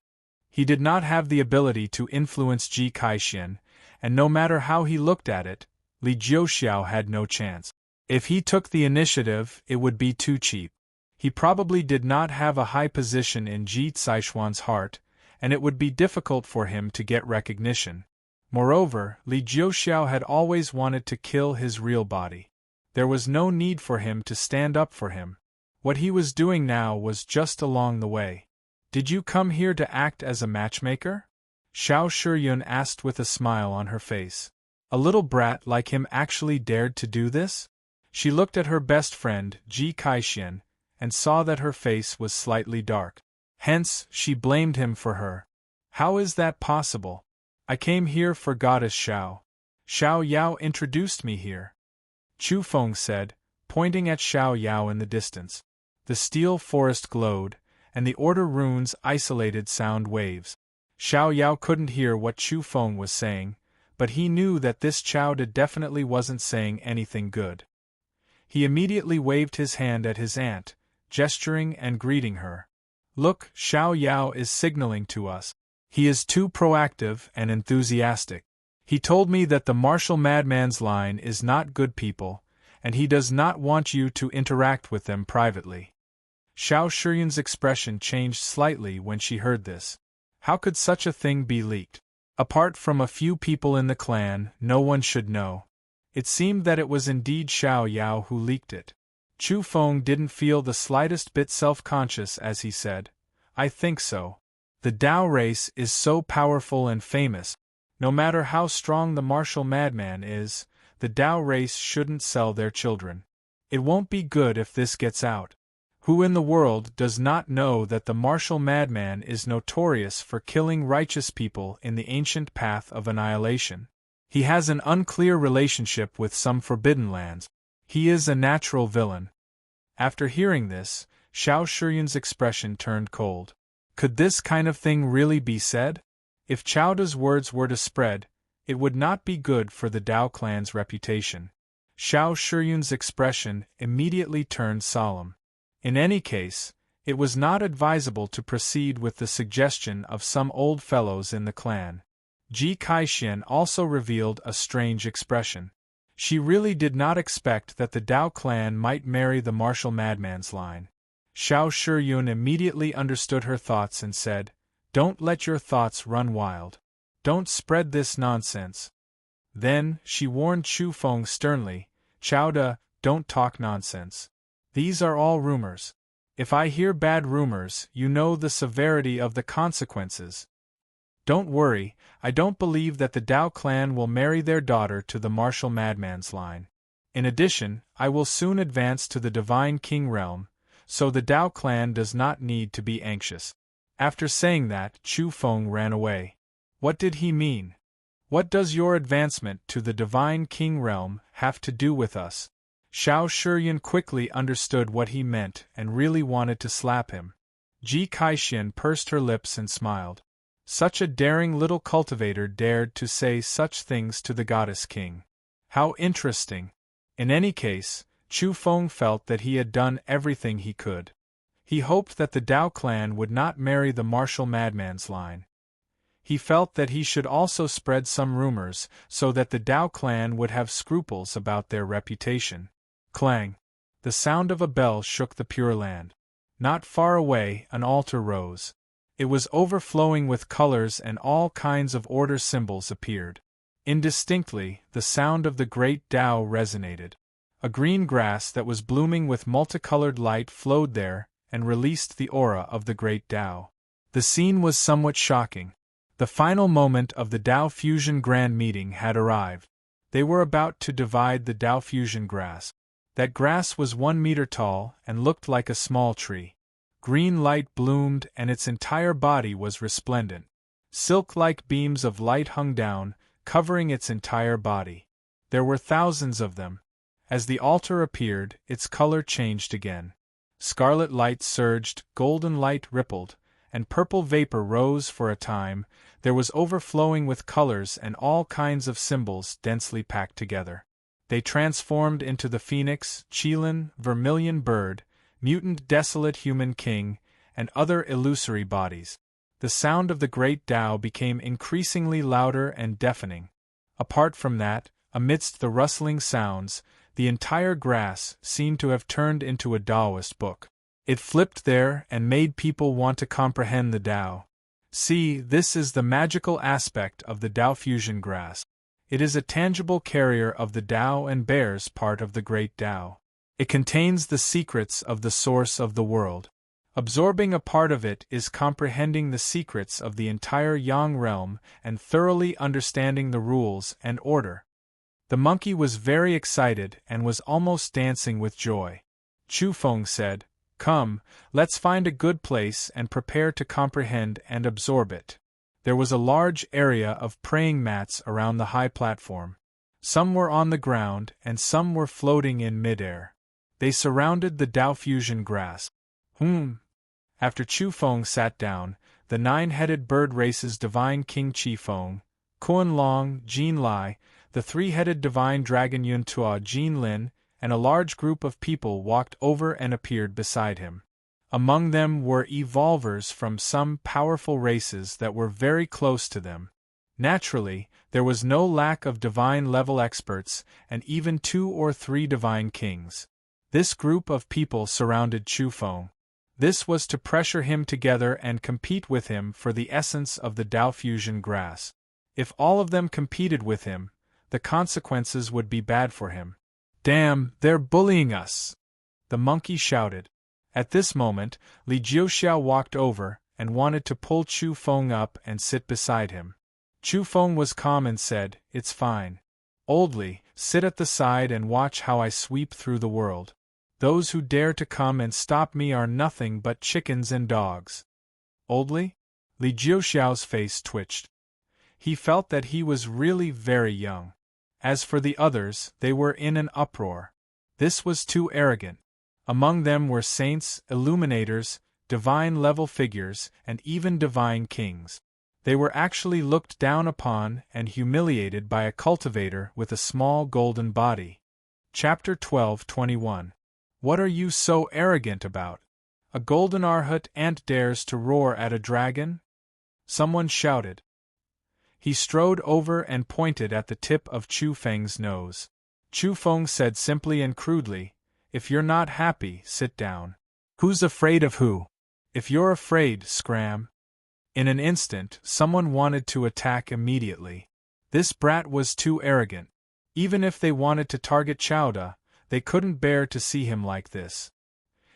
He did not have the ability to influence Ji Kaixin, and no matter how he looked at it, Li Jiuxiao had no chance. If he took the initiative, it would be too cheap. He probably did not have a high position in Ji Caixuan's heart, and it would be difficult for him to get recognition. Moreover, Li Jiuxiao had always wanted to kill his real body. There was no need for him to stand up for him. What he was doing now was just along the way. Did you come here to act as a matchmaker? Xiao Shiyun asked with a smile on her face. A little brat like him actually dared to do this? She looked at her best friend, Ji Kaixin, and saw that her face was slightly dark. Hence, she blamed him for her. How is that possible? I came here for Goddess Xiao. Xiao Yao introduced me here. Chu Feng said, pointing at Xiao Yao in the distance. The steel forest glowed, and the order runes isolated sound waves. Xiao Yao couldn't hear what Chu Feng was saying, but he knew that this Chowda definitely wasn't saying anything good. He immediately waved his hand at his aunt, gesturing and greeting her. Look, Xiao Yao is signaling to us. He is too proactive and enthusiastic. He told me that the martial madman's line is not good people, and he does not want you to interact with them privately. Xiao Shiyun's expression changed slightly when she heard this. How could such a thing be leaked? Apart from a few people in the clan, no one should know. It seemed that it was indeed Xiao Yao who leaked it. Chu Feng didn't feel the slightest bit self-conscious as he said, I think so. The Dao race is so powerful and famous. No matter how strong the martial madman is, the Dao race shouldn't sell their children. It won't be good if this gets out. Who in the world does not know that the martial madman is notorious for killing righteous people in the ancient path of annihilation? He has an unclear relationship with some forbidden lands. He is a natural villain. After hearing this, Xiao Shiyun's expression turned cold. Could this kind of thing really be said? If Chowda's words were to spread, it would not be good for the Dao clan's reputation. Xiao Shiyun's expression immediately turned solemn. In any case, it was not advisable to proceed with the suggestion of some old fellows in the clan. Ji Kaixin also revealed a strange expression. She really did not expect that the Dao clan might marry the martial madman's line. Xiao Shiyun immediately understood her thoughts and said, Don't let your thoughts run wild. Don't spread this nonsense. Then, she warned Chu Feng sternly, Chowda, don't talk nonsense. These are all rumors. If I hear bad rumors, you know the severity of the consequences. Don't worry, I don't believe that the Dao clan will marry their daughter to the martial madman's line. In addition, I will soon advance to the Divine King realm, so the Dao clan does not need to be anxious. After saying that, Chu Feng ran away. What did he mean? What does your advancement to the Divine King realm have to do with us? Xiao Shiyun quickly understood what he meant and really wanted to slap him. Ji Kaixin pursed her lips and smiled. Such a daring little cultivator dared to say such things to the goddess king. How interesting. In any case, Chu Feng felt that he had done everything he could. He hoped that the Dao clan would not marry the martial madman's line. He felt that he should also spread some rumors so that the Dao clan would have scruples about their reputation. Clang! The sound of a bell shook the Pure Land. Not far away, an altar rose. It was overflowing with colors and all kinds of order symbols appeared. Indistinctly, the sound of the great Tao resonated. A green grass that was blooming with multicolored light flowed there and released the aura of the great Tao. The scene was somewhat shocking. The final moment of the Tao Fusion Grand Meeting had arrived. They were about to divide the Tao Fusion grass. That grass was 1 meter tall and looked like a small tree. Green light bloomed and its entire body was resplendent. Silk-like beams of light hung down, covering its entire body. There were thousands of them. As the altar appeared, its color changed again. Scarlet light surged, golden light rippled, and purple vapor rose for a time. There was overflowing with colors and all kinds of symbols densely packed together. They transformed into the phoenix, Qilin, vermilion bird, mutant desolate human king, and other illusory bodies. The sound of the great Tao became increasingly louder and deafening. Apart from that, amidst the rustling sounds, the entire grass seemed to have turned into a Taoist book. It flipped there and made people want to comprehend the Tao. See, this is the magical aspect of the Tao fusion grass. It is a tangible carrier of the Tao and bears part of the great Tao. It contains the secrets of the source of the world. Absorbing a part of it is comprehending the secrets of the entire Yang realm and thoroughly understanding the rules and order. The monkey was very excited and was almost dancing with joy. Chu Feng said, "Come, let's find a good place and prepare to comprehend and absorb it." There was a large area of praying mats around the high platform. Some were on the ground and some were floating in midair. They surrounded the Dao fusion grass. After Chu Feng sat down, the nine-headed bird race's divine king Chi Feng, Kun Long, Jin Lai, the three-headed divine dragon Yun Tua Jin Lin, and a large group of people walked over and appeared beside him. Among them were evolvers from some powerful races that were very close to them. Naturally, there was no lack of divine-level experts and even 2 or 3 divine kings. This group of people surrounded Chu Feng. This was to pressure him together and compete with him for the essence of the Dao fusion grass. If all of them competed with him, the consequences would be bad for him. "Damn, they're bullying us!" the monkey shouted. At this moment, Li Jiuxiao walked over and wanted to pull Chu Feng up and sit beside him. Chu Feng was calm and said, "It's fine. Old Li, sit at the side and watch how I sweep through the world. Those who dare to come and stop me are nothing but chickens and dogs." Old Li? Li Jiuxiao's face twitched. He felt that he was really very young. As for the others, they were in an uproar. This was too arrogant. Among them were saints, illuminators, divine-level figures, and even divine kings. They were actually looked down upon and humiliated by a cultivator with a small golden body. Chapter 12:21. What are you so arrogant about? A golden arhat ant dares to roar at a dragon? Someone shouted. He strode over and pointed at the tip of Chu Feng's nose. Chu Feng said simply and crudely, "If you're not happy, sit down." "Who's afraid of who?" "If you're afraid, scram." In an instant, someone wanted to attack immediately. This brat was too arrogant. Even if they wanted to target Chowda, they couldn't bear to see him like this.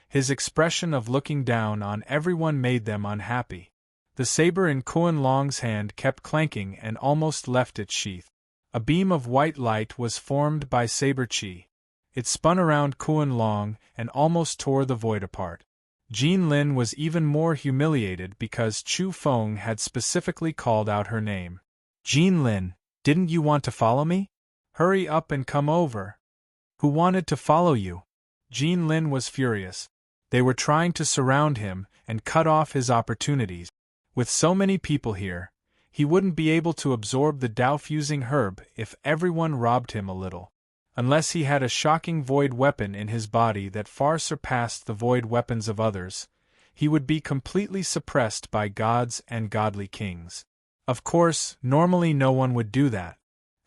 His expression of looking down on everyone made them unhappy. The saber in Kun Long's hand kept clanking and almost left its sheath. A beam of white light was formed by saber chi. It spun around Kun Long and almost tore the void apart. Jin Lin was even more humiliated because Chu Feng had specifically called out her name. "Jin Lin, didn't you want to follow me? Hurry up and come over." "Who wanted to follow you?" Jin Lin was furious. They were trying to surround him and cut off his opportunities. With so many people here, he wouldn't be able to absorb the Dao-fusing herb if everyone robbed him a little. Unless he had a shocking void weapon in his body that far surpassed the void weapons of others, he would be completely suppressed by gods and godly kings. Of course, normally no one would do that.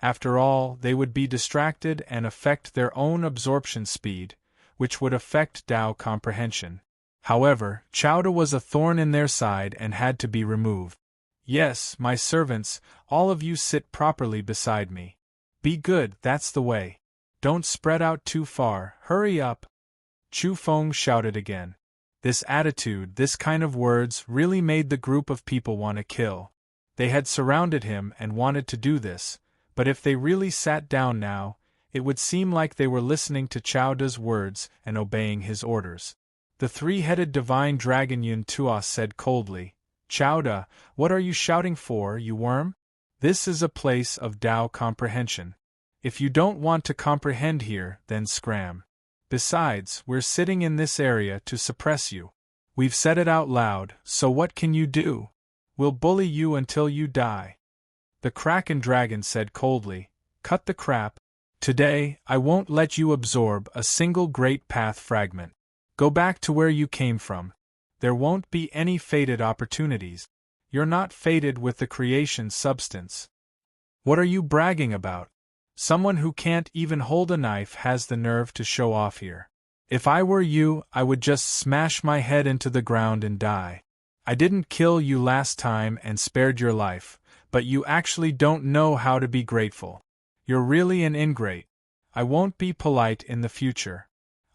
After all, they would be distracted and affect their own absorption speed, which would affect Dao comprehension. However, Chowda was a thorn in their side and had to be removed. "Yes, my servants, all of you sit properly beside me. Be good, that's the way. Don't spread out too far, hurry up." Chu Feng shouted again. This attitude, this kind of words really made the group of people want to kill. They had surrounded him and wanted to do this, but if they really sat down now, it would seem like they were listening to Chowda's words and obeying his orders. The three-headed divine dragon Yun Tua said coldly, "Chowda, what are you shouting for, you worm? This is a place of Dao comprehension. If you don't want to comprehend here, then scram. Besides, we're sitting in this area to suppress you. We've said it out loud, so what can you do? We'll bully you until you die." The Kraken Dragon said coldly, "Cut the crap. Today, I won't let you absorb a single Great Path fragment. Go back to where you came from. There won't be any fated opportunities. You're not fated with the creation substance. What are you bragging about? Someone who can't even hold a knife has the nerve to show off here. If I were you, I would just smash my head into the ground and die. I didn't kill you last time and spared your life, but you actually don't know how to be grateful. You're really an ingrate. I won't be polite in the future.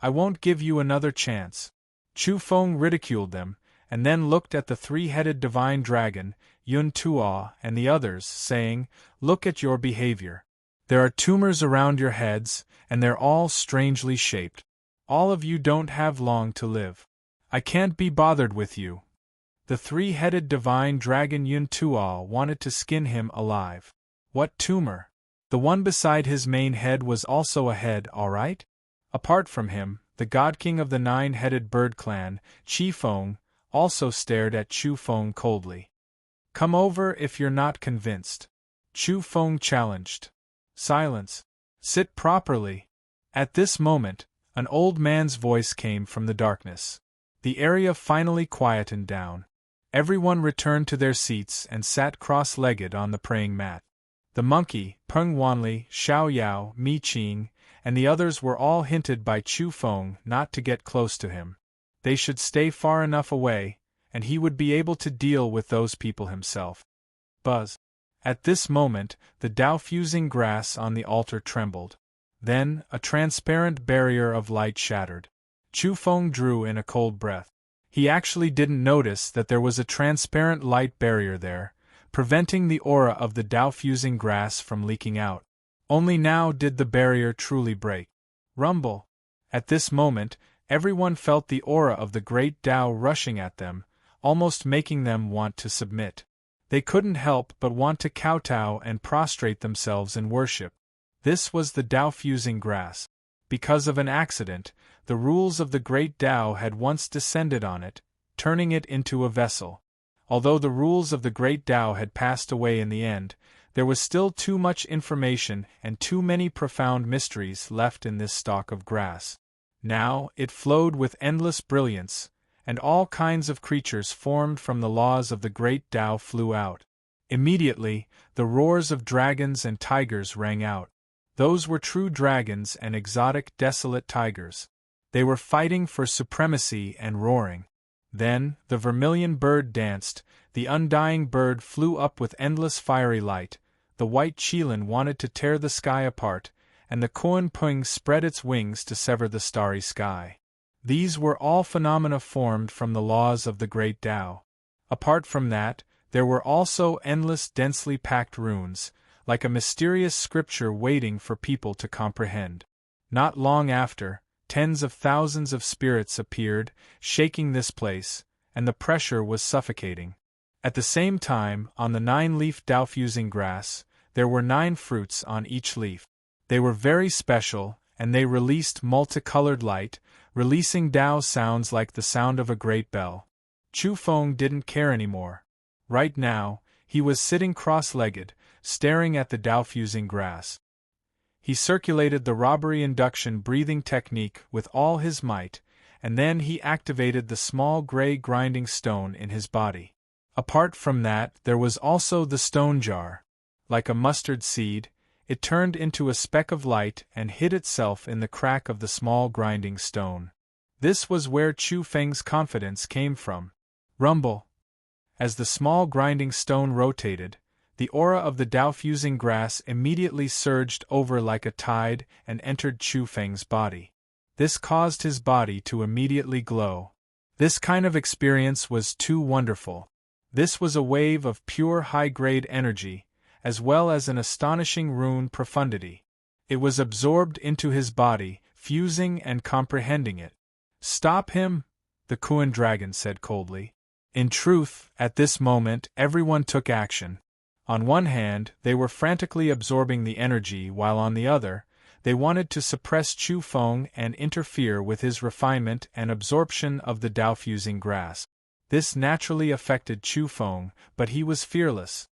I won't give you another chance. Chu Feng ridiculed them, and then looked at the three-headed divine dragon, Yun Tuo, and the others, saying, "Look at your behavior. There are tumors around your heads, and they're all strangely shaped. All of you don't have long to live. I can't be bothered with you." The three-headed divine dragon Yun Tuo wanted to skin him alive. What tumor? The one beside his main head was also a head, all right? Apart from him, the god king of the nine-headed bird clan, Chi Feng, also stared at Chu Feng coldly. "Come over if you're not convinced," Chu Feng challenged. "Silence. Sit properly." At this moment, an old man's voice came from the darkness. The area finally quietened down. Everyone returned to their seats and sat cross-legged on the praying mat. The monkey, Peng Wanli, Xiao Yao, Mi Qing, and the others were all hinted by Chu Feng not to get close to him. They should stay far enough away, and he would be able to deal with those people himself. Buzz. At this moment, the Dao-fusing grass on the altar trembled. Then, a transparent barrier of light shattered. Chu Feng drew in a cold breath. He actually didn't notice that there was a transparent light barrier there, preventing the aura of the Dao-fusing grass from leaking out. Only now did the barrier truly break. Rumble. At this moment, everyone felt the aura of the great Dao rushing at them, almost making them want to submit. They couldn't help but want to kowtow and prostrate themselves in worship. This was the Dao-fusing grass. Because of an accident, the rules of the great Dao had once descended on it, turning it into a vessel. Although the rules of the great Dao had passed away in the end, there was still too much information and too many profound mysteries left in this stalk of grass. Now, it flowed with endless brilliance, and all kinds of creatures formed from the laws of the great Dao flew out. Immediately, the roars of dragons and tigers rang out. Those were true dragons and exotic desolate tigers. They were fighting for supremacy and roaring. Then, the vermilion bird danced, the undying bird flew up with endless fiery light, the white qilin wanted to tear the sky apart, and the Kuan Peng spread its wings to sever the starry sky. These were all phenomena formed from the laws of the great Dao. Apart from that, there were also endless densely packed runes, like a mysterious scripture waiting for people to comprehend. Not long after, tens of thousands of spirits appeared, shaking this place, and the pressure was suffocating. At the same time, on the 9-leaf Dao-fusing grass, there were 9 fruits on each leaf. They were very special, and they released multicolored light, releasing Dao sounds like the sound of a great bell. Chu Feng didn't care anymore. Right now, he was sitting cross-legged, staring at the Dao-fusing grass. He circulated the robbery induction breathing technique with all his might, and then he activated the small gray grinding stone in his body. Apart from that, there was also the stone jar. Like a mustard seed, it turned into a speck of light and hid itself in the crack of the small grinding stone. This was where Chu Feng's confidence came from. Rumble. As the small grinding stone rotated, the aura of the Dao-fusing grass immediately surged over like a tide and entered Chu Feng's body. This caused his body to immediately glow. This kind of experience was too wonderful. This was a wave of pure high-grade energy, as well as an astonishing rune profundity. It was absorbed into his body, fusing and comprehending it. "Stop him," the Kuan dragon said coldly. In truth, at this moment, everyone took action. On one hand, they were frantically absorbing the energy, while on the other, they wanted to suppress Chu Feng and interfere with his refinement and absorption of the Dao-fusing grass. This naturally affected Chu Feng, but he was fearless.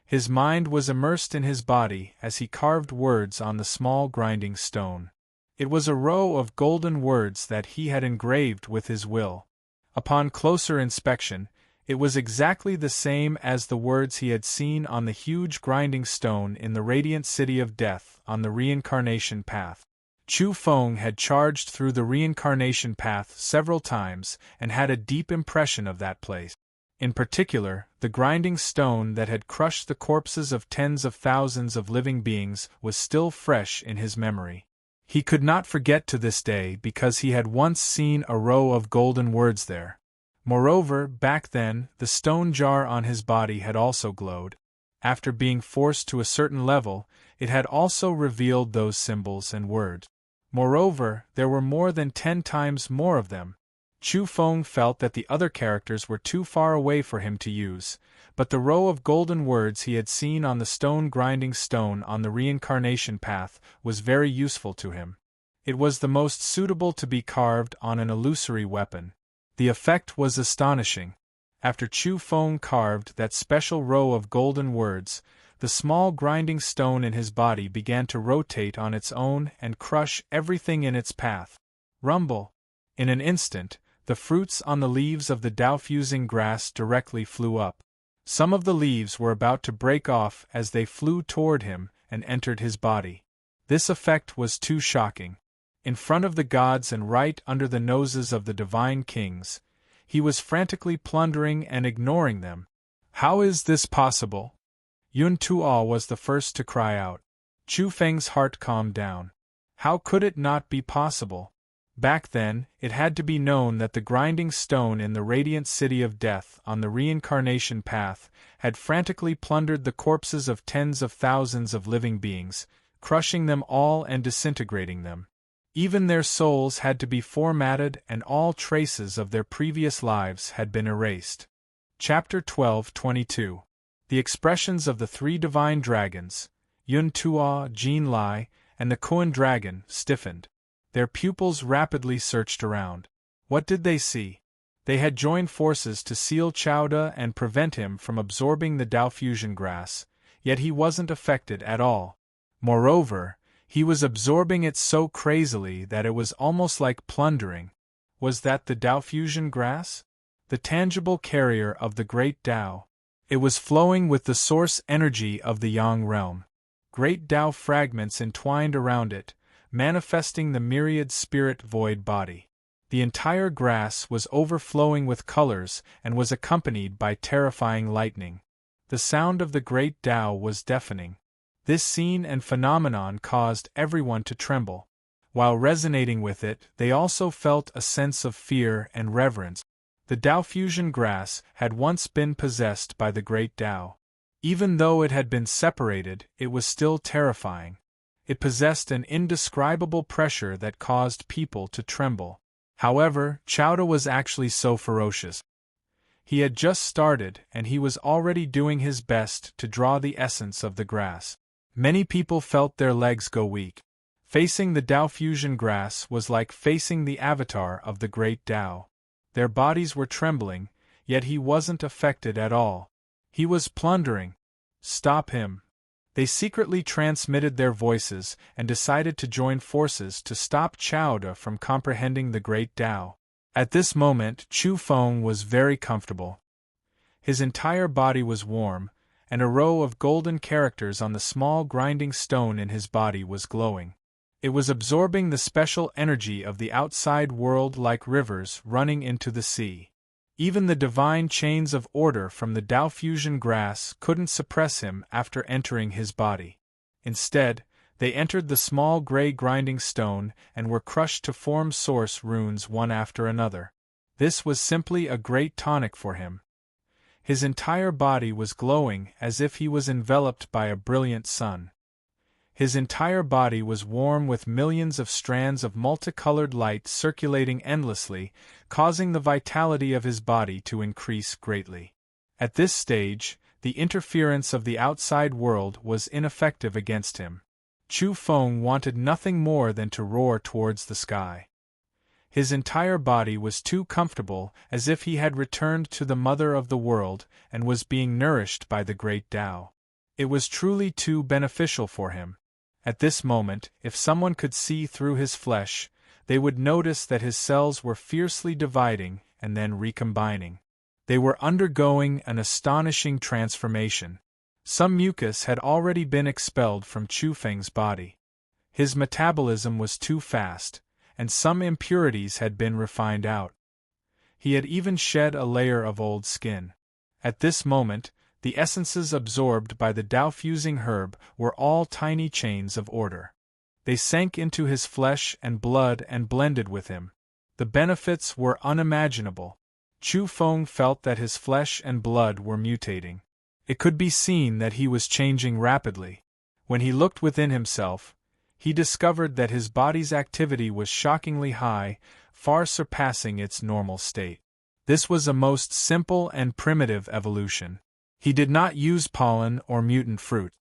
His mind was immersed in his body as he carved words on the small grinding stone. It was a row of golden words that he had engraved with his will. Upon closer inspection, it was exactly the same as the words he had seen on the huge grinding stone in the radiant city of death on the reincarnation path. Chu Feng had charged through the reincarnation path several times and had a deep impression of that place. In particular, the grinding stone that had crushed the corpses of tens of thousands of living beings was still fresh in his memory. He could not forget to this day because he had once seen a row of golden words there. Moreover, back then, the stone jar on his body had also glowed. After being forced to a certain level, it had also revealed those symbols and words. Moreover, there were more than 10 times more of them. Chu Feng felt that the other characters were too far away for him to use, but the row of golden words he had seen on the stone grinding stone on the reincarnation path was very useful to him. It was the most suitable to be carved on an illusory weapon. The effect was astonishing. After Chu Feng carved that special row of golden words, the small grinding stone in his body began to rotate on its own and crush everything in its path. Rumble! In an instant, the fruits on the leaves of the Dao-fusing grass directly flew up. Some of the leaves were about to break off as they flew toward him and entered his body. This effect was too shocking. In front of the gods and right under the noses of the divine kings, he was frantically plundering and ignoring them. How is this possible? Yun Tuo was the first to cry out. Chu Feng's heart calmed down. How could it not be possible? Back then, it had to be known that the grinding stone in the radiant city of death on the reincarnation path had frantically plundered the corpses of tens of thousands of living beings, crushing them all and disintegrating them. Even their souls had to be formatted and all traces of their previous lives had been erased. Chapter 12:22. The expressions of the 3 divine dragons, Yun Tuo, Jin Lai, and the Kuan dragon, stiffened. Their pupils rapidly searched around. What did they see? They had joined forces to seal Chowda and prevent him from absorbing the Dao fusion grass, yet he wasn't affected at all. Moreover, he was absorbing it so crazily that it was almost like plundering. Was that the Dao fusion grass? The tangible carrier of the great Dao. It was flowing with the source energy of the Yang realm. Great Dao fragments entwined around it, manifesting the myriad spirit void body. The entire grass was overflowing with colors and was accompanied by terrifying lightning. The sound of the great Dao was deafening. This scene and phenomenon caused everyone to tremble. While resonating with it, they also felt a sense of fear and reverence. The Dao fusion grass had once been possessed by the great Dao. Even though it had been separated, it was still terrifying. It possessed an indescribable pressure that caused people to tremble. However, Chowda was actually so ferocious. He had just started and he was already doing his best to draw the essence of the grass. Many people felt their legs go weak. Facing the Dao fusion grass was like facing the avatar of the great Dao. Their bodies were trembling, yet he wasn't affected at all. He was plundering. Stop him. They secretly transmitted their voices and decided to join forces to stop Chowda from comprehending the great Dao. At this moment, Chu Feng was very comfortable. His entire body was warm, and a row of golden characters on the small grinding stone in his body was glowing. It was absorbing the special energy of the outside world like rivers running into the sea. Even the divine chains of order from the Dao fusion grass couldn't suppress him after entering his body. Instead, they entered the small gray grinding stone and were crushed to form source runes one after another. This was simply a great tonic for him. His entire body was glowing as if he was enveloped by a brilliant sun. His entire body was warm with millions of strands of multicolored light circulating endlessly, causing the vitality of his body to increase greatly. At this stage, the interference of the outside world was ineffective against him. Chu Feng wanted nothing more than to roar towards the sky. His entire body was too comfortable, as if he had returned to the mother of the world and was being nourished by the great Dao. It was truly too beneficial for him. At this moment, if someone could see through his flesh, they would notice that his cells were fiercely dividing and then recombining. They were undergoing an astonishing transformation. Some mucus had already been expelled from Chu Feng's body. His metabolism was too fast, and some impurities had been refined out. He had even shed a layer of old skin. At this moment, the essences absorbed by the Dao-fusing herb were all tiny chains of order. They sank into his flesh and blood and blended with him. The benefits were unimaginable. Chu Feng felt that his flesh and blood were mutating. It could be seen that he was changing rapidly. When he looked within himself, he discovered that his body's activity was shockingly high, far surpassing its normal state. This was a most simple and primitive evolution. He did not use pollen or mutant fruit.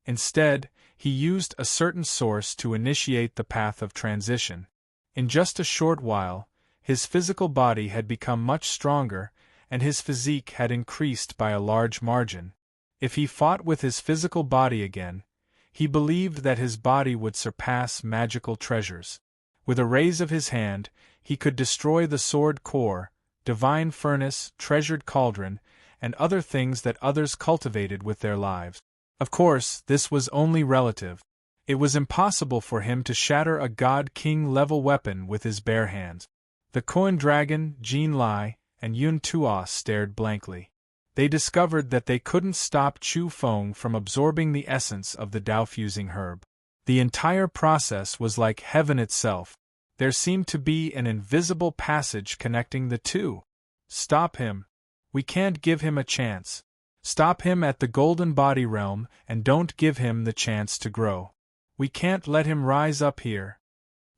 Instead, he used a certain source to initiate the path of transition. In just a short while, his physical body had become much stronger, and his physique had increased by a large margin. If he fought with his physical body again, he believed that his body would surpass magical treasures. With a raise of his hand, he could destroy the sword core, divine furnace, treasured cauldron, and other things that others cultivated with their lives. Of course, this was only relative. It was impossible for him to shatter a God-King level weapon with his bare hands. The Koan dragon, Jin Lai, and Yun Tuo stared blankly. They discovered that they couldn't stop Chu Feng from absorbing the essence of the Dao-fusing herb. The entire process was like heaven itself. There seemed to be an invisible passage connecting the two. Stop him. We can't give him a chance. Stop him at the Golden Body Realm and don't give him the chance to grow. We can't let him rise up here.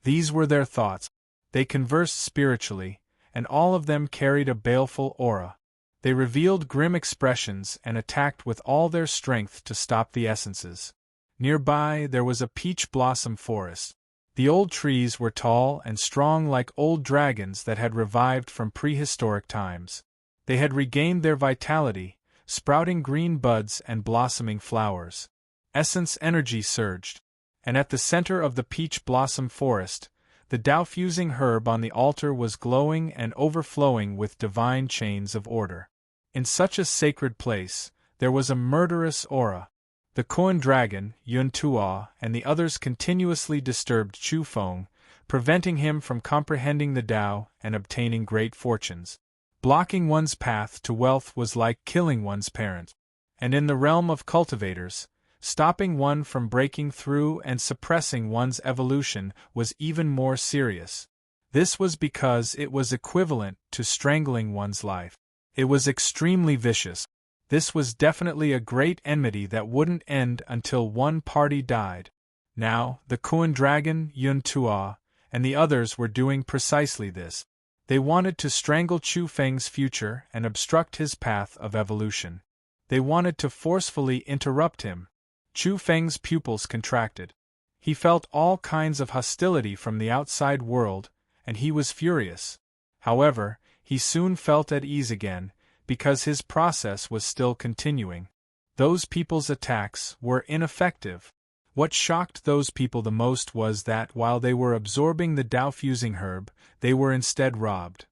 These were their thoughts. They conversed spiritually, and all of them carried a baleful aura. They revealed grim expressions and attacked with all their strength to stop the essences. Nearby there was a peach blossom forest. The old trees were tall and strong like old dragons that had revived from prehistoric times. They had regained their vitality, sprouting green buds and blossoming flowers. Essence energy surged, and at the center of the peach blossom forest, the Dao-fusing herb on the altar was glowing and overflowing with divine chains of order. In such a sacred place, there was a murderous aura. The Koan dragon, Yun Tuo, and the others continuously disturbed Chu Feng, preventing him from comprehending the Dao and obtaining great fortunes. Blocking one's path to wealth was like killing one's parent. And in the realm of cultivators, stopping one from breaking through and suppressing one's evolution was even more serious. This was because it was equivalent to strangling one's life. It was extremely vicious. This was definitely a great enmity that wouldn't end until one party died. Now, the Koan dragon, Yun Tuo, and the others were doing precisely this. They wanted to strangle Chu Feng's future and obstruct his path of evolution. They wanted to forcefully interrupt him. Chu Feng's pupils contracted. He felt all kinds of hostility from the outside world, and he was furious. However, he soon felt at ease again, because his process was still continuing. Those people's attacks were ineffective. What shocked those people the most was that while they were absorbing the Dao-fusing herb, they were instead robbed.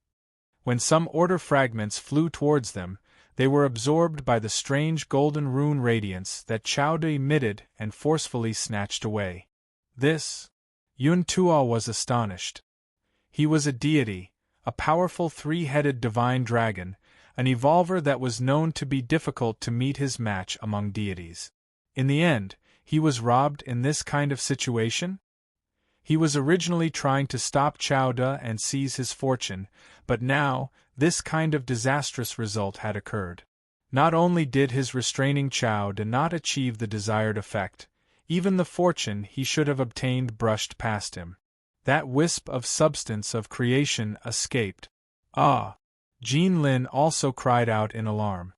When some order fragments flew towards them, they were absorbed by the strange golden rune radiance that Chao De emitted and forcefully snatched away. Yun Tuo was astonished. He was a deity, a powerful three-headed divine dragon, an evolver that was known to be difficult to meet his match among deities. In the end, he was robbed in this kind of situation? He was originally trying to stop Chao De and seize his fortune, but now, this kind of disastrous result had occurred. Not only did his restraining Chao De not achieve the desired effect, even the fortune he should have obtained brushed past him. That wisp of substance of creation escaped. Ah! Jean Lin also cried out in alarm.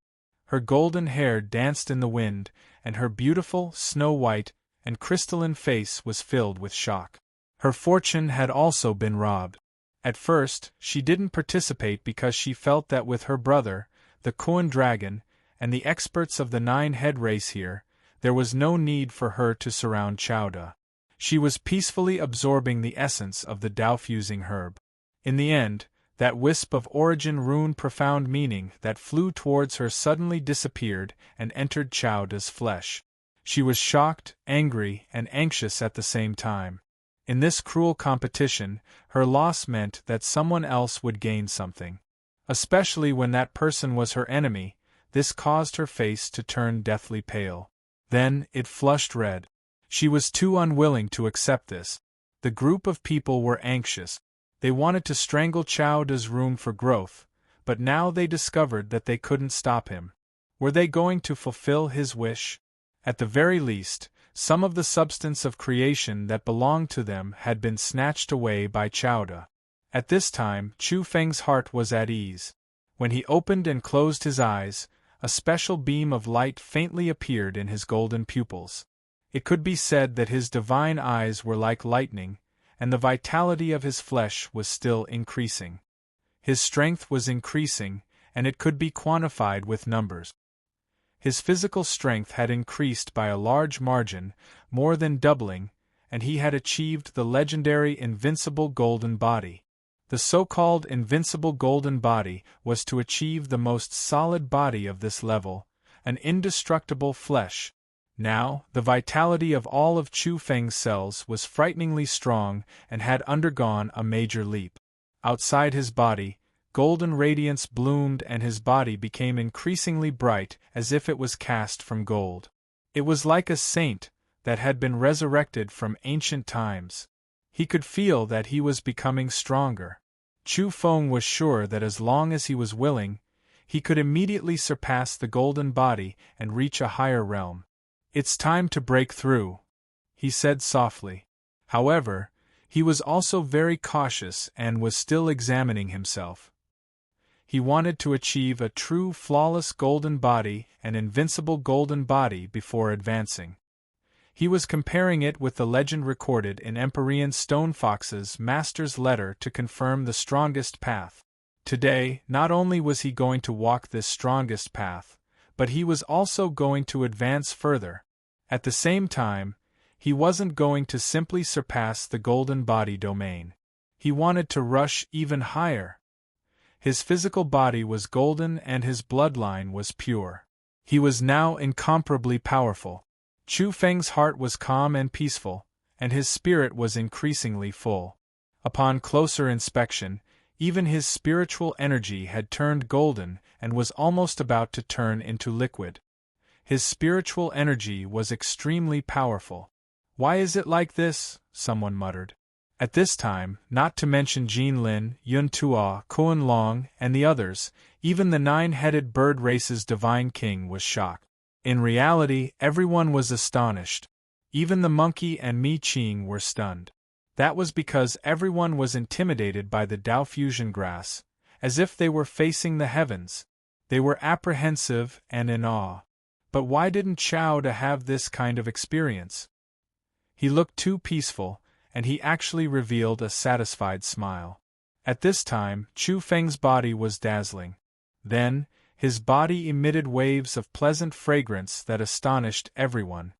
Her golden hair danced in the wind, and her beautiful, snow-white, and crystalline face was filled with shock. Her fortune had also been robbed. At first, she didn't participate because she felt that with her brother, the Koan dragon, and the experts of the nine-head race here, there was no need for her to surround Chao De. She was peacefully absorbing the essence of the Dao-fusing herb. In the end, that wisp of origin rune profound meaning that flew towards her suddenly disappeared and entered Chao De's flesh. She was shocked, angry, and anxious at the same time. In this cruel competition, her loss meant that someone else would gain something. Especially when that person was her enemy, this caused her face to turn deathly pale. Then, it flushed red. She was too unwilling to accept this. The group of people were anxious. They wanted to strangle Chao Da's room for growth, but now they discovered that they couldn't stop him. Were they going to fulfill his wish? At the very least, some of the substance of creation that belonged to them had been snatched away by Chao Da. At this time, Chu Feng's heart was at ease. When he opened and closed his eyes, a special beam of light faintly appeared in his golden pupils. It could be said that his divine eyes were like lightning, and the vitality of his flesh was still increasing. His strength was increasing, and it could be quantified with numbers. His physical strength had increased by a large margin, more than doubling, and he had achieved the legendary invincible golden body. The so-called invincible golden body was to achieve the most solid body of this level, an indestructible flesh. Now, the vitality of all of Chu Feng's cells was frighteningly strong and had undergone a major leap. Outside his body, golden radiance bloomed and his body became increasingly bright as if it was cast from gold. It was like a saint that had been resurrected from ancient times. He could feel that he was becoming stronger. Chu Feng was sure that as long as he was willing, he could immediately surpass the golden body and reach a higher realm. "It's time to break through," he said softly. However, he was also very cautious and was still examining himself. He wanted to achieve a true flawless golden body, an invincible golden body before advancing. He was comparing it with the legend recorded in Empyrean Stone Fox's master's letter to confirm the strongest path. Today, not only was he going to walk this strongest path, but he was also going to advance further. At the same time, he wasn't going to simply surpass the golden body domain. He wanted to rush even higher. His physical body was golden and his bloodline was pure. He was now incomparably powerful. Chu Feng's heart was calm and peaceful, and his spirit was increasingly full. Upon closer inspection, even his spiritual energy had turned golden and was almost about to turn into liquid. His spiritual energy was extremely powerful. "Why is it like this?" someone muttered. At this time, not to mention Jin Lin, Yun Tuo, Kuan Long, and the others, even the nine-headed bird race's divine king was shocked. In reality, everyone was astonished. Even the monkey and Mi Qing were stunned. That was because everyone was intimidated by the Dao fusion grass, as if they were facing the heavens. They were apprehensive and in awe. But why didn't Chao Da have this kind of experience? He looked too peaceful, and he actually revealed a satisfied smile. At this time, Chu Feng's body was dazzling. Then, his body emitted waves of pleasant fragrance that astonished everyone.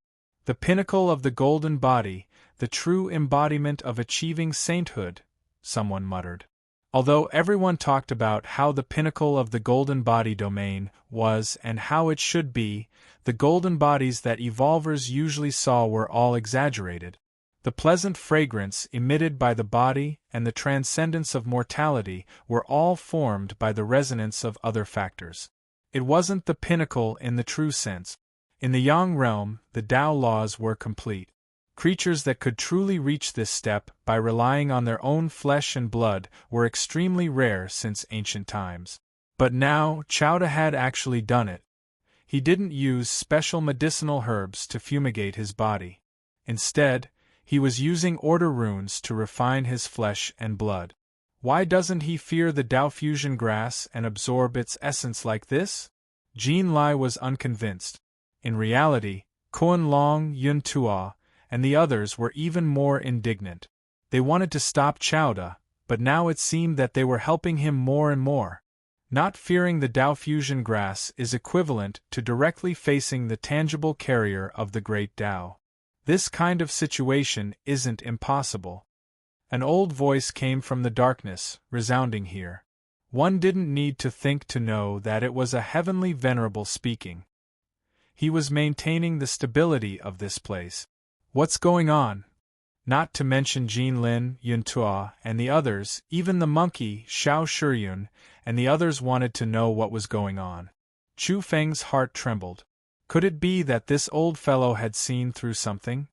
The pinnacle of the golden body, the true embodiment of achieving sainthood, someone muttered. Although everyone talked about how the pinnacle of the golden body domain was and how it should be, the golden bodies that evolvers usually saw were all exaggerated. The pleasant fragrance emitted by the body and the transcendence of mortality were all formed by the resonance of other factors. It wasn't the pinnacle in the true sense. In the Yang realm, the Tao laws were complete. Creatures that could truly reach this step by relying on their own flesh and blood were extremely rare since ancient times. But now, Chao Da had actually done it. He didn't use special medicinal herbs to fumigate his body. Instead, he was using order runes to refine his flesh and blood. Why doesn't he fear the Dao fusion grass and absorb its essence like this? Jin Lai was unconvinced. In reality, Kuan Long, Yun Tuo, and the others were even more indignant. They wanted to stop Chao Da, but now it seemed that they were helping him more and more. Not fearing the Dao fusion grass is equivalent to directly facing the tangible carrier of the great Dao. This kind of situation isn't impossible. An old voice came from the darkness, resounding here. One didn't need to think to know that it was a heavenly venerable speaking. He was maintaining the stability of this place. What's going on? Not to mention Jin Lin, Yun Tuo, and the others, even the monkey, Xiao Shiyun, and the others wanted to know what was going on. Chu Feng's heart trembled. Could it be that this old fellow had seen through something?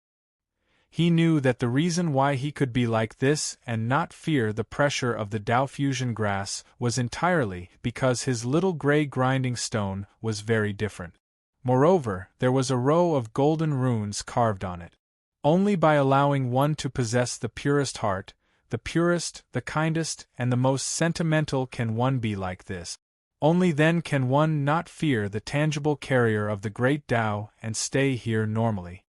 He knew that the reason why he could be like this and not fear the pressure of the Tao fusion grass was entirely because his little gray grinding stone was very different. Moreover, there was a row of golden runes carved on it. Only by allowing one to possess the purest heart, the purest, the kindest, and the most sentimental can one be like this. Only then can one not fear the tangible carrier of the great Tao and stay here normally.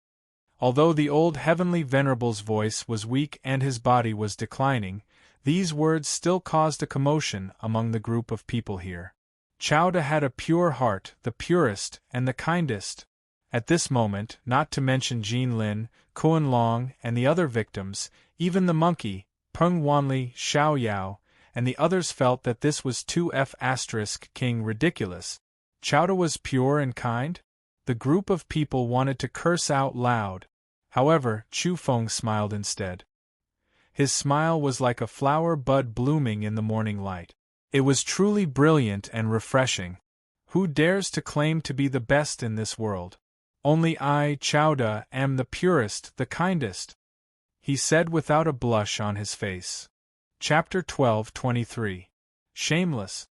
Although the old heavenly venerable's voice was weak and his body was declining, these words still caused a commotion among the group of people here. Chowda had a pure heart, the purest and the kindest. At this moment, not to mention Jean Lin, Kuan Long, and the other victims, even the monkey, Peng Wanli, Xiao Yao, and the others felt that this was too King ridiculous. Chowda was pure and kind? The group of people wanted to curse out loud. However, Chu Feng smiled instead. His smile was like a flower bud blooming in the morning light. It was truly brilliant and refreshing. Who dares to claim to be the best in this world? Only I, Chowda, am the purest, the kindest, he said without a blush on his face. Chapter 12:23. Shameless.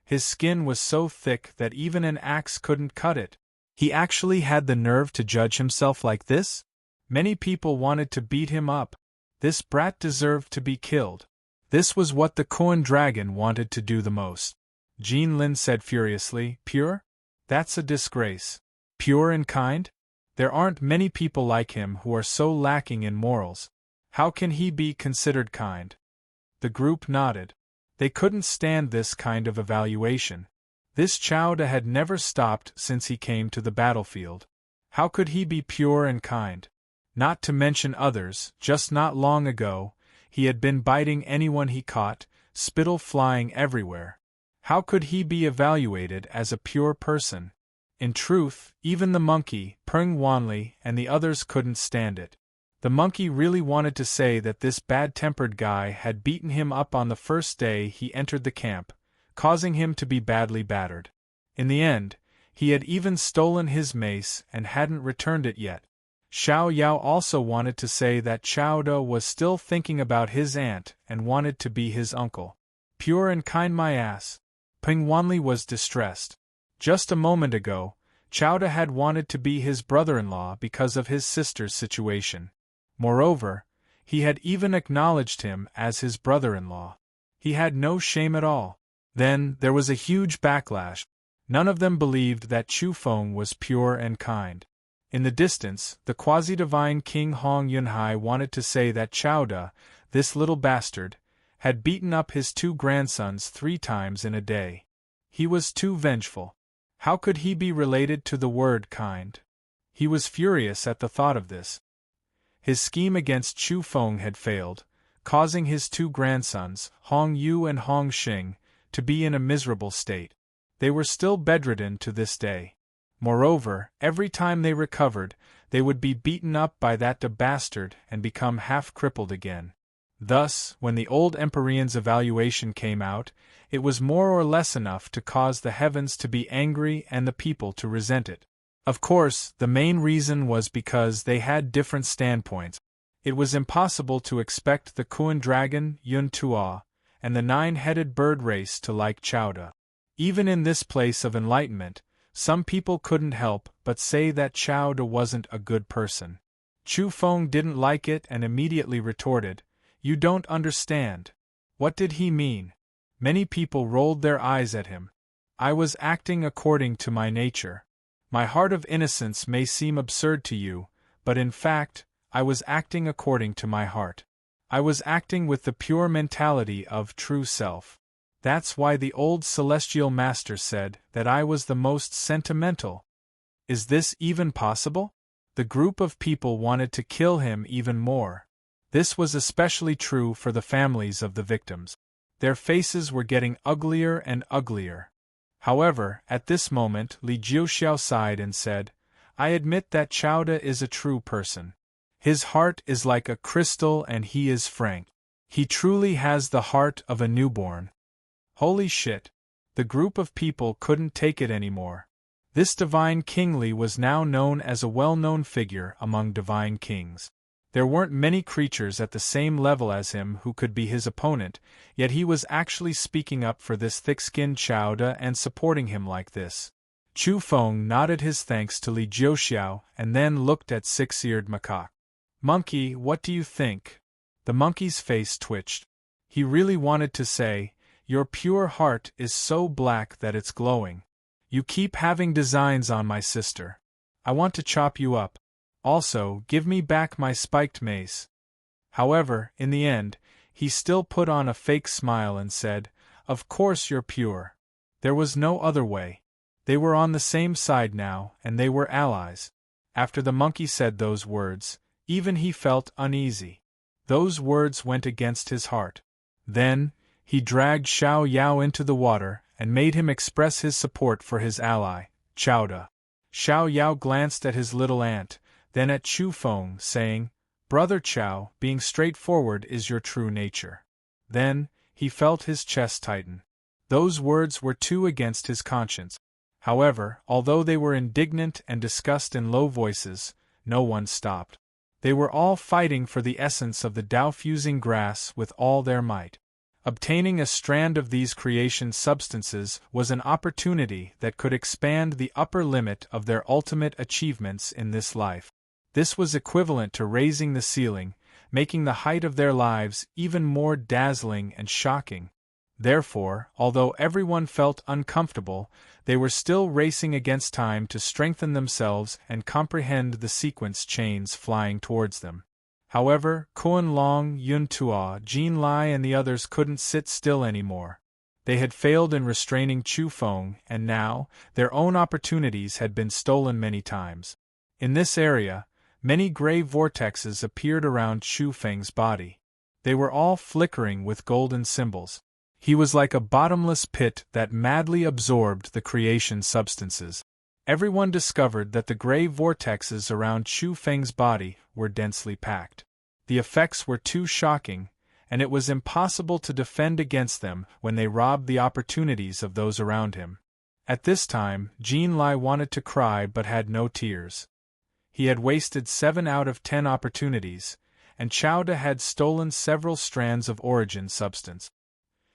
His skin was so thick that even an axe couldn't cut it. He actually had the nerve to judge himself like this? Many people wanted to beat him up. This brat deserved to be killed. This was what the Kuan dragon wanted to do the most. Jean Lin said furiously, "Pure? That's a disgrace. Pure and kind? There aren't many people like him who are so lacking in morals. How can he be considered kind?" The group nodded. They couldn't stand this kind of evaluation. This Chowda had never stopped since he came to the battlefield. How could he be pure and kind? Not to mention others, just not long ago, he had been biting anyone he caught, spittle flying everywhere. How could he be evaluated as a pure person? In truth, even the monkey, Peng Wanli, and the others couldn't stand it. The monkey really wanted to say that this bad-tempered guy had beaten him up on the first day he entered the camp, causing him to be badly battered. In the end, he had even stolen his mace and hadn't returned it yet. Xiao Yao also wanted to say that Chowda was still thinking about his aunt and wanted to be his uncle. Pure and kind, my ass. Peng Wanli was distressed. Just a moment ago, Chowda had wanted to be his brother-in-law because of his sister's situation. Moreover, he had even acknowledged him as his brother-in-law. He had no shame at all. Then, there was a huge backlash. None of them believed that Chu Feng was pure and kind. In the distance, the quasi-divine King Hong Yunhai wanted to say that Chowda, this little bastard, had beaten up his 2 grandsons 3 times in a day. He was too vengeful. How could he be related to the word kind? He was furious at the thought of this. His scheme against Chu Feng had failed, causing his 2 grandsons, Hong Yu and Hong Xing, to be in a miserable state. They were still bedridden to this day. Moreover, every time they recovered, they would be beaten up by that bastard and become half-crippled again. Thus, when the old Empyrean's evaluation came out, it was more or less enough to cause the heavens to be angry and the people to resent it. Of course, the main reason was because they had different standpoints. It was impossible to expect the Kuan dragon, Yun Tua, and the 9-headed bird race to like Chowda. Even in this place of enlightenment, some people couldn't help but say that Chowda wasn't a good person. Chu Feng didn't like it and immediately retorted, "You don't understand. What did he mean?" Many people rolled their eyes at him. "I was acting according to my nature. My heart of innocence may seem absurd to you, but in fact, I was acting according to my heart. I was acting with the pure mentality of true self. That's why the old celestial master said that I was the most sentimental." Is this even possible? The group of people wanted to kill him even more. This was especially true for the families of the victims. Their faces were getting uglier and uglier. However, at this moment Li Jiuxiao sighed and said, "I admit that Chowda is a true person. His heart is like a crystal and he is frank. He truly has the heart of a newborn." Holy shit! The group of people couldn't take it anymore. This divine King Li was now known as a well-known figure among divine kings. There weren't many creatures at the same level as him who could be his opponent, yet he was actually speaking up for this thick-skinned Chowda and supporting him like this. Chu Feng nodded his thanks to Li Jiuxiao and then looked at Six-Eared Macaque. Monkey, what do you think? The monkey's face twitched. He really wanted to say, your pure heart is so black that it's glowing. You keep having designs on my sister. I want to chop you up. Also, give me back my spiked mace. However, in the end, he still put on a fake smile and said, of course you're pure. There was no other way. They were on the same side now, and they were allies. After the monkey said those words, even he felt uneasy. Those words went against his heart. Then, he dragged Xiao Yao into the water and made him express his support for his ally, Chowda. Xiao Yao glanced at his little aunt, then at Chu Feng, saying, Brother Chao, being straightforward is your true nature. Then, he felt his chest tighten. Those words were too against his conscience. However, although they were indignant and discussed in low voices, no one stopped. They were all fighting for the essence of the Tao-fusing grass with all their might. Obtaining a strand of these creation substances was an opportunity that could expand the upper limit of their ultimate achievements in this life. This was equivalent to raising the ceiling, making the height of their lives even more dazzling and shocking. Therefore, although everyone felt uncomfortable, they were still racing against time to strengthen themselves and comprehend the sequence chains flying towards them. However, Kuan Long, Yun Tuo, Jin Lai and the others couldn't sit still anymore. They had failed in restraining Chu Feng, and now, their own opportunities had been stolen many times. In this area, many gray vortexes appeared around Chu Feng's body. They were all flickering with golden symbols. He was like a bottomless pit that madly absorbed the creation substances. Everyone discovered that the gray vortexes around Chu Feng's body were densely packed. The effects were too shocking, and it was impossible to defend against them when they robbed the opportunities of those around him. At this time, Jin Lai wanted to cry but had no tears. He had wasted 7 out of 10 opportunities, and Chowda had stolen several strands of origin substance.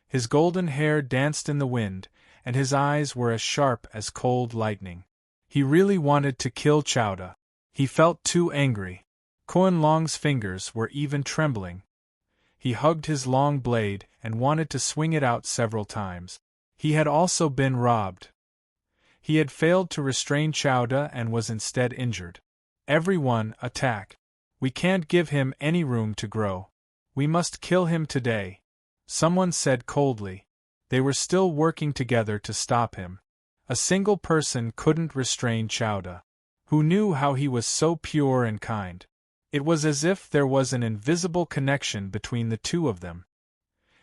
His golden hair danced in the wind, and his eyes were as sharp as cold lightning. He really wanted to kill Chowda. He felt too angry. Kuan Long's fingers were even trembling. He hugged his long blade and wanted to swing it out several times. He had also been robbed. He had failed to restrain Chowda and was instead injured. Everyone, attack. We can't give him any room to grow. We must kill him today. Someone said coldly. They were still working together to stop him. A single person couldn't restrain Chowda. Who knew how he was so pure and kind? It was as if there was an invisible connection between the two of them.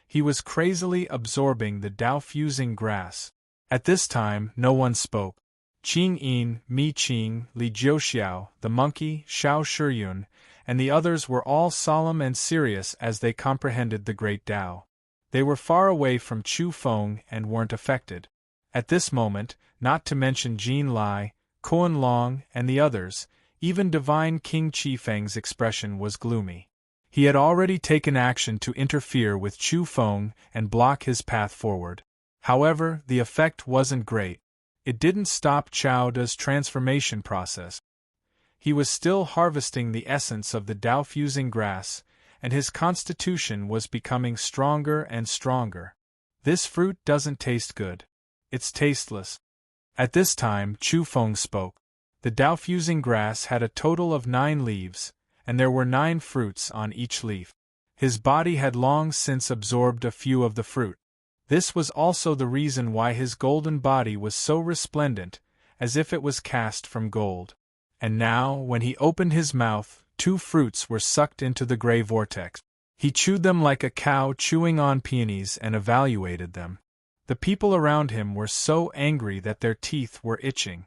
He was crazily absorbing the Tao-fusing grass. At this time, no one spoke. Qing Yin, Mi Qing, Li Jiuxiao, the monkey, Xiao Shiyun, and the others were all solemn and serious as they comprehended the great Tao. They were far away from Chu Feng and weren't affected. At this moment, not to mention Jin Lai, Kuan Long, and the others, even divine King Qifeng's expression was gloomy. He had already taken action to interfere with Chu Feng and block his path forward. However, the effect wasn't great. It didn't stop Chowda's transformation process. He was still harvesting the essence of the Tao-fusing grass, and his constitution was becoming stronger and stronger. This fruit doesn't taste good. It's tasteless. At this time, Chu Feng spoke. The Tao-fusing grass had a total of 9 leaves, and there were 9 fruits on each leaf. His body had long since absorbed a few of the fruit. This was also the reason why his golden body was so resplendent, as if it was cast from gold. And now, when he opened his mouth, 2 fruits were sucked into the gray vortex. He chewed them like a cow chewing on peonies and evaluated them. The people around him were so angry that their teeth were itching.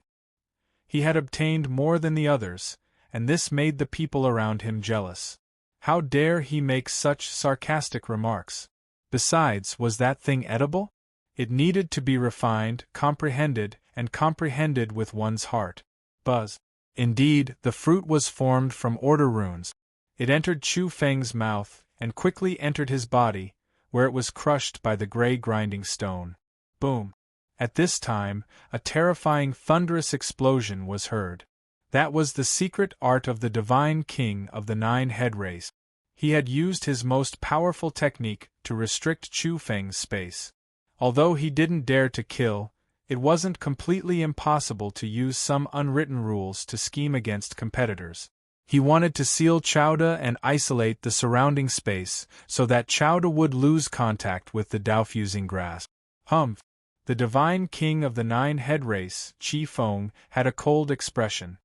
He had obtained more than the others, and this made the people around him jealous. How dare he make such sarcastic remarks? Besides, was that thing edible? It needed to be refined, comprehended, and comprehended with one's heart. Buzz. Indeed, the fruit was formed from order runes. It entered Chu Feng's mouth, and quickly entered his body, where it was crushed by the gray grinding stone. Boom! At this time, a terrifying thunderous explosion was heard. That was the secret art of the divine king of the 9 head race. He had used his most powerful technique to restrict Chu Feng's space. Although he didn't dare to kill, it wasn't completely impossible to use some unwritten rules to scheme against competitors. He wanted to seal Chowda and isolate the surrounding space so that Chowda would lose contact with the Dao-fusing grass. Humph! The divine king of the 9 head race, Qi Feng, had a cold expression.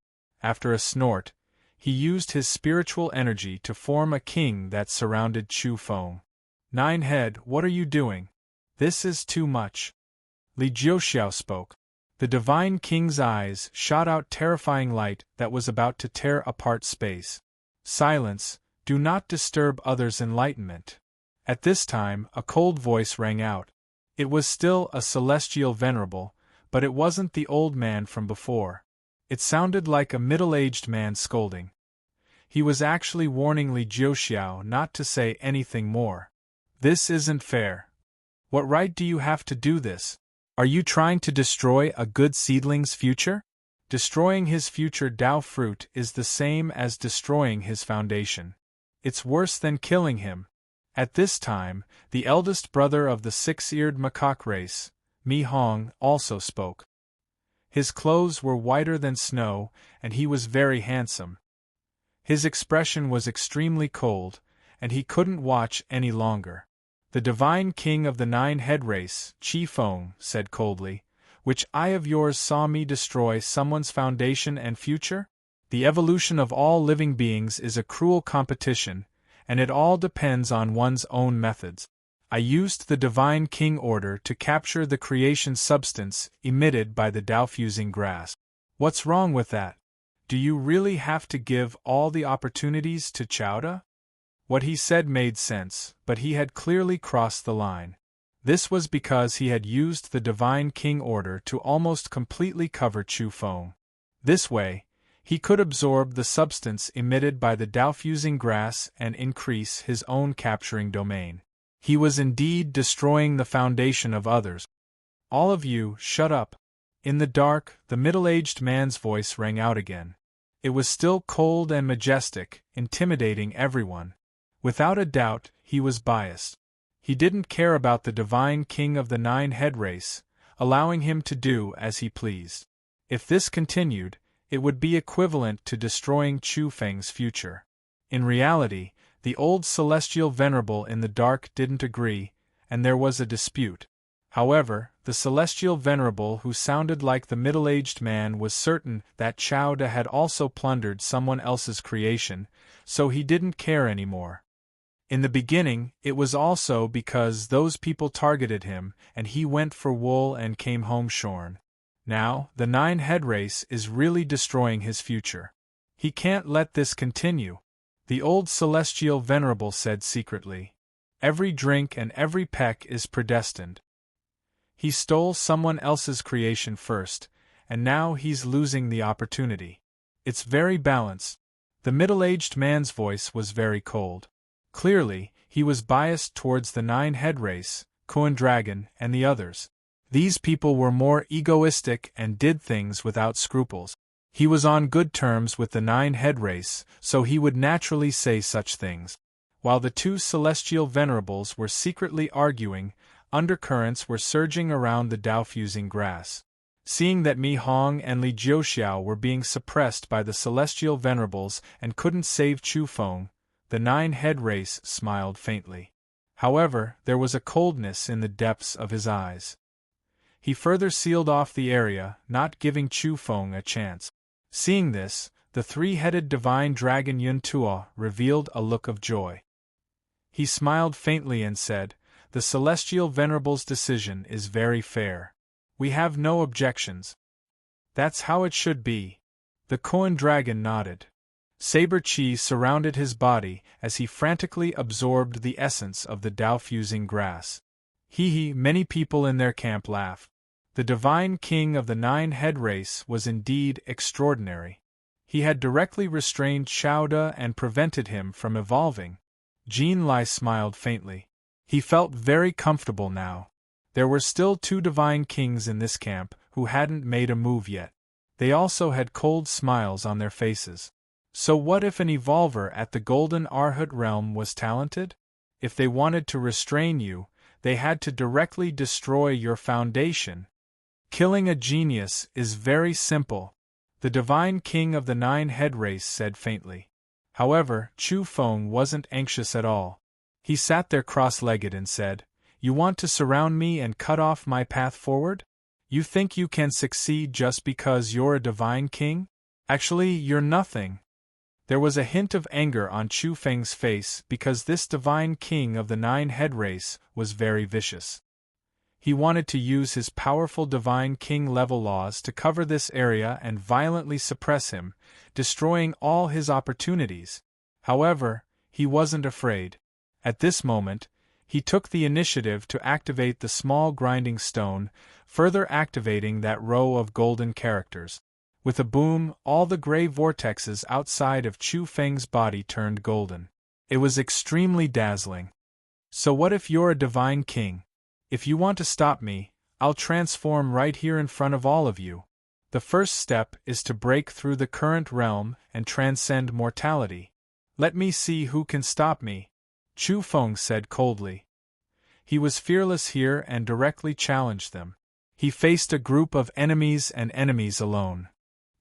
After a snort, he used his spiritual energy to form a king that surrounded Chu Feng. 9 head, what are you doing? This is too much. Li Jiuxiao spoke. The divine king's eyes shot out terrifying light that was about to tear apart space. Silence, do not disturb others' enlightenment. At this time, a cold voice rang out. It was still a celestial venerable, but it wasn't the old man from before. It sounded like a middle-aged man scolding. He was actually warning Li Jiuxiao not to say anything more. This isn't fair. What right do you have to do this? Are you trying to destroy a good seedling's future? Destroying his future Dao fruit is the same as destroying his foundation. It's worse than killing him. At this time, the eldest brother of the 6-eared macaque race, Mi Hong, also spoke. His clothes were whiter than snow, and he was very handsome. His expression was extremely cold, and he couldn't watch any longer. The divine king of the 9 head race, Qi Feng, said coldly, "Which eye of yours saw me destroy someone's foundation and future? The evolution of all living beings is a cruel competition, and it all depends on one's own methods. I used the divine king order to capture the creation substance emitted by the Dao-fusing grass. What's wrong with that? Do you really have to give all the opportunities to Chowda?" What he said made sense, but he had clearly crossed the line. This was because he had used the divine king order to almost completely cover Chu Feng. This way, he could absorb the substance emitted by the Dao-fusing grass and increase his own capturing domain. He was indeed destroying the foundation of others. "All of you, shut up." In the dark, the middle-aged man's voice rang out again. It was still cold and majestic, intimidating everyone. Without a doubt, he was biased. He didn't care about the divine king of the 9 head race, allowing him to do as he pleased. If this continued, it would be equivalent to destroying Chu Feng's future. In reality, the old celestial venerable in the dark didn't agree, and there was a dispute. However, the celestial venerable who sounded like the middle-aged man was certain that Chowda had also plundered someone else's creation, so he didn't care anymore. In the beginning, it was also because those people targeted him, and he went for wool and came home shorn. Now, the 9 head race is really destroying his future. He can't let this continue. The old celestial venerable said secretly. Every drink and every peck is predestined. He stole someone else's creation first, and now he's losing the opportunity. It's very balanced. The middle-aged man's voice was very cold. Clearly, he was biased towards the 9 head race, Koan Dragon, and the others. These people were more egoistic and did things without scruples. He was on good terms with the 9 head race, so he would naturally say such things. While the 2 celestial venerables were secretly arguing, undercurrents were surging around the Dao-fusing grass. Seeing that Mi Hong and Li Jiuxiao were being suppressed by the celestial venerables and couldn't save Chu Feng, the 9 head race smiled faintly. However, there was a coldness in the depths of his eyes. He further sealed off the area, not giving Chu Feng a chance. Seeing this, the 3-headed divine dragon Yun Tuo revealed a look of joy. He smiled faintly and said, "The celestial venerable's decision is very fair. We have no objections." "That's how it should be." The Koan dragon nodded. Saber Chi surrounded his body as he frantically absorbed the essence of the Dao-fusing grass. Many people in their camp laughed. The divine king of the 9 head race was indeed extraordinary. He had directly restrained Chowda and prevented him from evolving. Jean Lai smiled faintly. He felt very comfortable now. There were still 2 divine kings in this camp who hadn't made a move yet. They also had cold smiles on their faces. So what if an evolver at the Golden Arhat realm was talented? If they wanted to restrain you, they had to directly destroy your foundation. Killing a genius is very simple, the divine king of the 9-head race said faintly. However, Chu Feng wasn't anxious at all. He sat there cross-legged and said, "You want to surround me and cut off my path forward? You think you can succeed just because you're a divine king? Actually, you're nothing." There was a hint of anger on Chu Feng's face because this divine king of the 9-head race was very vicious. He wanted to use his powerful divine king-level laws to cover this area and violently suppress him, destroying all his opportunities. However, he wasn't afraid. At this moment, he took the initiative to activate the small grinding stone, further activating that row of golden characters. With a boom, all the gray vortexes outside of Chu Feng's body turned golden. It was extremely dazzling. So what if you're a divine king? If you want to stop me, I'll transform right here in front of all of you. The first step is to break through the current realm and transcend mortality. Let me see who can stop me, Chu Feng said coldly. He was fearless here and directly challenged them. He faced a group of enemies and enemies alone.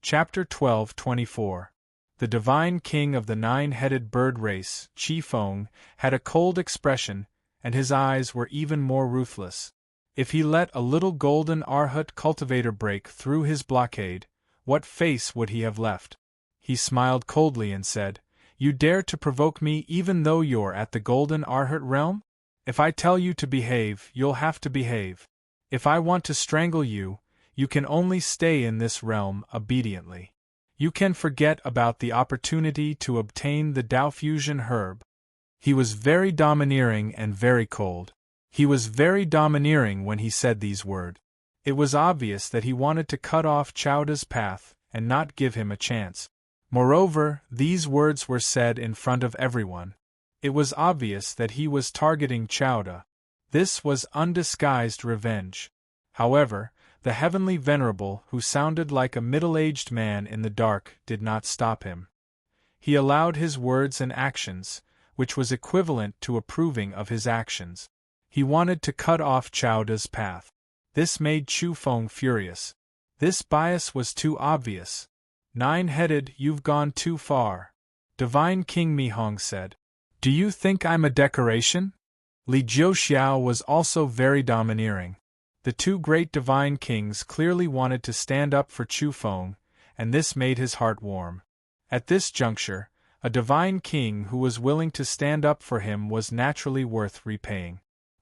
Chapter 12:24. The divine king of the 9-headed bird race, Chi Feng, had a cold expression, and his eyes were even more ruthless. If he let a little golden Arhat cultivator break through his blockade, what face would he have left? He smiled coldly and said, "You dare to provoke me even though you're at the golden Arhat realm? If I tell you to behave, you'll have to behave. If I want to strangle you, you can only stay in this realm obediently. You can forget about the opportunity to obtain the Dao Fusion herb." He was very domineering and very cold. He was very domineering when he said these words. It was obvious that he wanted to cut off Chowda's path and not give him a chance. Moreover, these words were said in front of everyone. It was obvious that he was targeting Chowda. This was undisguised revenge. However, the heavenly venerable, who sounded like a middle-aged man in the dark, did not stop him. He allowed his words and actions, which was equivalent to approving of his actions. He wanted to cut off Chowda's path. This made Chu Feng furious. This bias was too obvious. 9-headed, you've gone too far. Divine King Mi Hong said. Do you think I'm a decoration? Li Jiuxiao was also very domineering. The 2 great divine kings clearly wanted to stand up for Chu Feng, and this made his heart warm. At this juncture, a divine king who was willing to stand up for him was naturally worth repaying.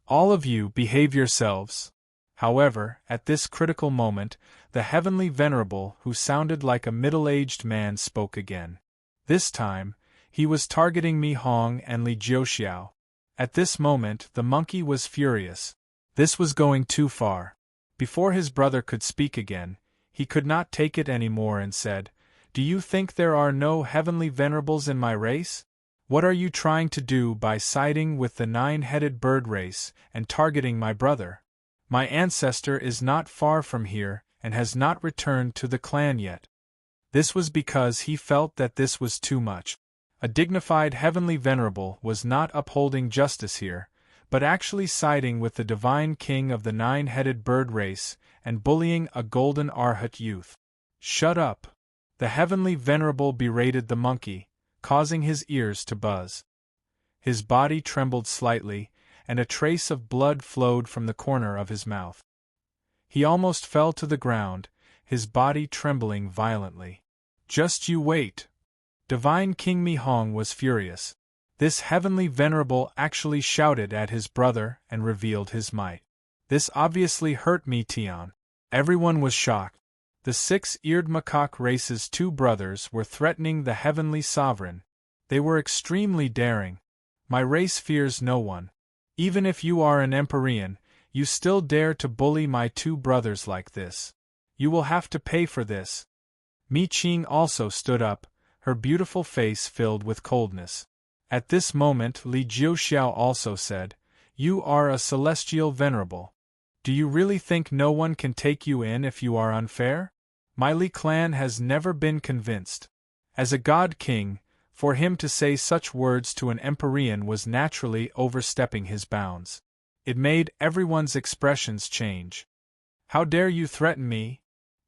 All of you behave yourselves. However, at this critical moment, the heavenly venerable who sounded like a middle-aged man spoke again. This time, he was targeting Mi Hong and Li Jiuxiao. At this moment, the monkey was furious. This was going too far. Before his brother could speak again, he could not take it anymore and said, "Do you think there are no heavenly venerables in my race? What are you trying to do by siding with the 9-headed bird race and targeting my brother? My ancestor is not far from here and has not returned to the clan yet." This was because he felt that this was too much. A dignified heavenly venerable was not upholding justice here, but actually siding with the divine king of the 9-headed bird race and bullying a golden Arhat youth. "Shut up!" The heavenly venerable berated the monkey, causing his ears to buzz. His body trembled slightly, and a trace of blood flowed from the corner of his mouth. He almost fell to the ground, his body trembling violently. "Just you wait!" Divine King Mi Hong was furious. This heavenly venerable actually shouted at his brother and revealed his might. This obviously hurt Mi Tian. Everyone was shocked. The 6-eared macaque race's 2 brothers were threatening the heavenly sovereign. They were extremely daring. My race fears no one. Even if you are an Empyrean, you still dare to bully my 2 brothers like this. You will have to pay for this. Mi Qing also stood up, her beautiful face filled with coldness. At this moment Li Jiuxiao also said, "You are a celestial venerable. Do you really think no one can take you in if you are unfair? My Li clan has never been convinced. As a god king, for him to say such words to an Empyrean was naturally overstepping his bounds. It made everyone's expressions change. How dare you threaten me?"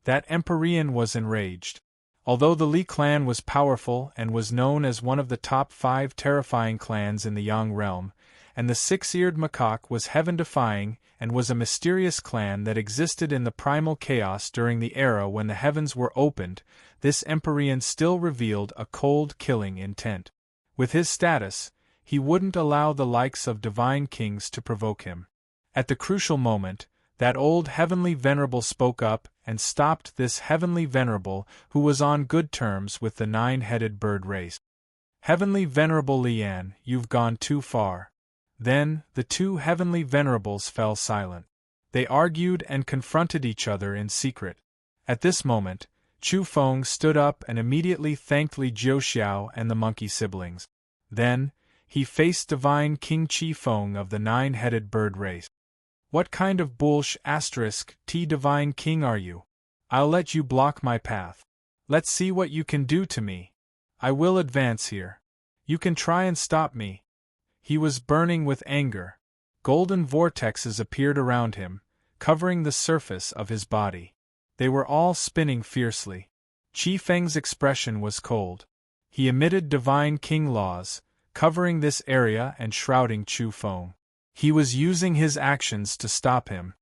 That Empyrean was enraged. Although the Li clan was powerful and was known as one of the top 5 terrifying clans in the Yang realm, and the six-eared macaque was heaven-defying and was a mysterious clan that existed in the primal chaos during the era when the heavens were opened, this Empyrean still revealed a cold killing intent. With his status, he wouldn't allow the likes of divine kings to provoke him. At the crucial moment, that old heavenly venerable spoke up and stopped this heavenly venerable who was on good terms with the 9-headed bird race. "Heavenly venerable Lian, you've gone too far." Then, the 2 heavenly venerables fell silent. They argued and confronted each other in secret. At this moment, Chu Feng stood up and immediately thanked Li Jiuxiao and the monkey siblings. Then, he faced divine King Qi Feng of the 9-headed bird race. "What kind of *T divine king are you? I'll let you block my path. Let's see what you can do to me. I will advance here. You can try and stop me." He was burning with anger. Golden vortexes appeared around him, covering the surface of his body. They were all spinning fiercely. Qi Feng's expression was cold. He emitted divine king laws, covering this area and shrouding Chu Feng. He was using his actions to stop him.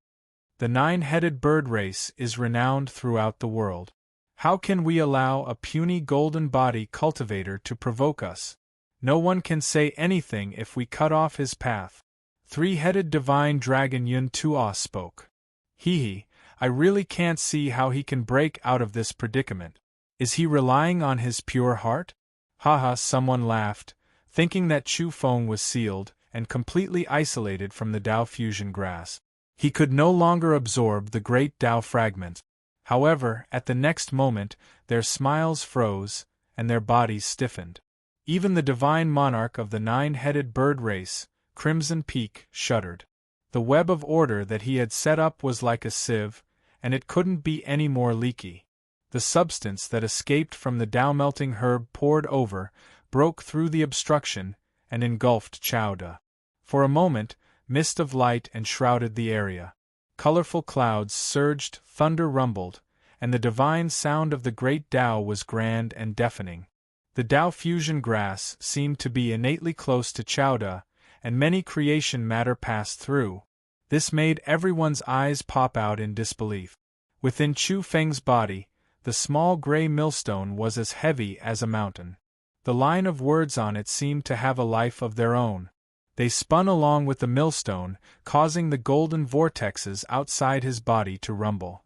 The 9-headed bird race is renowned throughout the world. How can we allow a puny golden body cultivator to provoke us? No one can say anything if we cut off his path. 3-headed divine dragon Yun Tuo spoke. "Hee, I really can't see how he can break out of this predicament. Is he relying on his pure heart?" Haha, someone laughed, thinking that Chu Feng was sealed and completely isolated from the Dao fusion grass. He could no longer absorb the great Dao fragment. However, at the next moment, their smiles froze, and their bodies stiffened. Even the divine monarch of the 9-headed bird race, Crimson Peak, shuddered. The web of order that he had set up was like a sieve, and it couldn't be any more leaky. The substance that escaped from the Dao-melting herb poured over, broke through the obstruction, and engulfed Chowda. For a moment, mist of light enshrouded the area. Colorful clouds surged, thunder rumbled, and the divine sound of the great Dao was grand and deafening. The Dao fusion grass seemed to be innately close to Chowda, and many creation matter passed through. This made everyone's eyes pop out in disbelief. Within Chu Feng's body, the small gray millstone was as heavy as a mountain. The line of words on it seemed to have a life of their own. They spun along with the millstone, causing the golden vortexes outside his body to rumble.